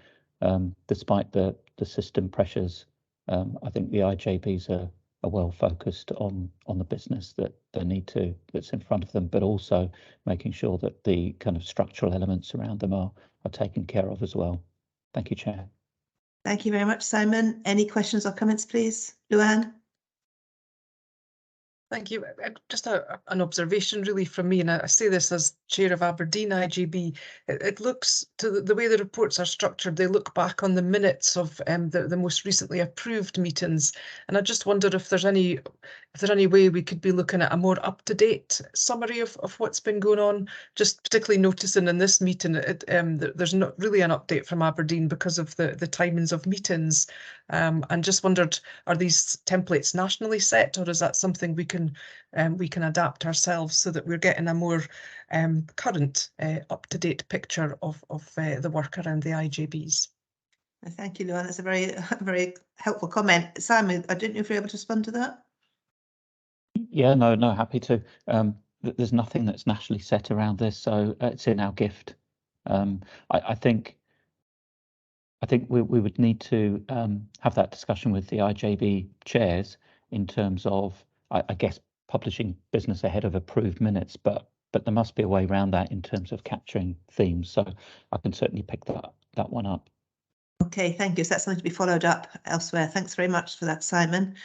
despite the system pressures, I think the IJBs are well focused on the business that they need to, that's in front of them, but also making sure that the kind of structural elements around them are taken care of as well. Thank you, Chair. Thank you very much, Simon. Any questions or comments, please? Luann? Thank you. Just an observation really from me, and I say this as Chair of Aberdeen IGB. It looks, to the way the reports are structured, they look back on the minutes of the most recently approved meetings, and I just wonder if there's any way we could be looking at a more up-to-date summary of what's been going on. Just particularly noticing in this meeting, there's not really an update from Aberdeen because of the timings of meetings, and just wondered, are these templates nationally set, or is that something we can adapt ourselves so that we're getting a more current, up-to-date picture of the work around the IJBs? Thank you, Luann. That's a very helpful comment. Simon, I don't know if you're able to respond to that. Yeah, no, happy to. There's nothing that's nationally set around this, so it's in our gift. I think we would need to have that discussion with the IJB chairs in terms of, I guess, publishing business ahead of approved minutes, but there must be a way around that in terms of capturing themes. So I can certainly pick that one up. Okay, thank you. So that's something to be followed up elsewhere. Thanks very much for that, Simon.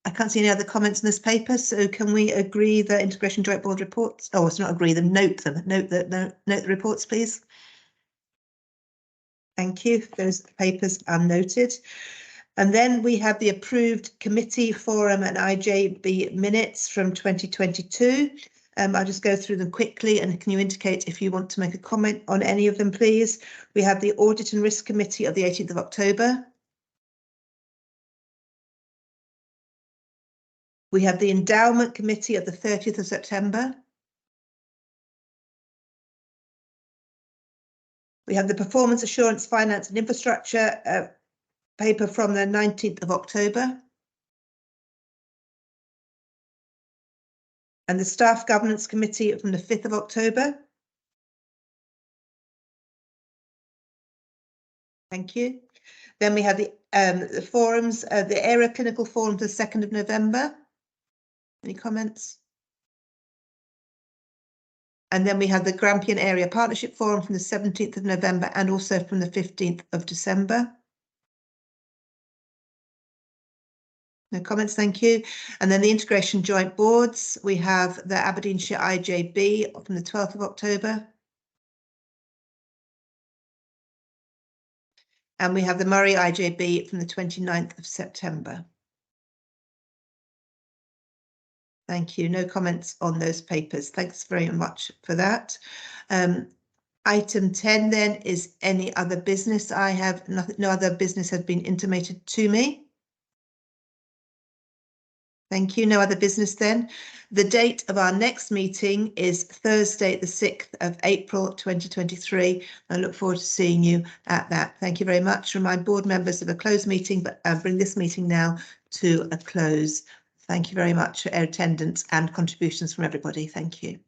I can't see any other comments in this paper, so can we agree the integration joint board reports? Oh, it's not agree them, note them. Note the reports, please. Thank you. Those papers are noted. And then we have the approved committee forum and IJB minutes from 2022. I'll just go through them quickly, and can you indicate if you want to make a comment on any of them, please? We have the Audit and Risk Committee of the 18th of October. We have the Endowment Committee of the 30th of September. We have the Performance Assurance, Finance and Infrastructure paper from the 19th of October. And the Staff Governance Committee from the 5th of October. Thank you. Then we have the forums, the area clinical forum for the 2nd of November. Any comments? And then we have the Grampian Area Partnership Forum from the 17th of November and also from the 15th of December. No comments, thank you. And then the Integration Joint Boards, we have the Aberdeenshire IJB from the 12th of October. And we have the Murray IJB from the 29th of September. Thank you. No comments on those papers. Thanks very much for that. Item 10 then is any other business. I have nothing, no other business has been intimated to me. Thank you. No other business then. The date of our next meeting is Thursday, the 6th of April 2023. I look forward to seeing you at that. Thank you very much. Remind board members of a closed meeting, but I'll bring this meeting now to a close. Thank you very much for attendance and contributions from everybody. Thank you.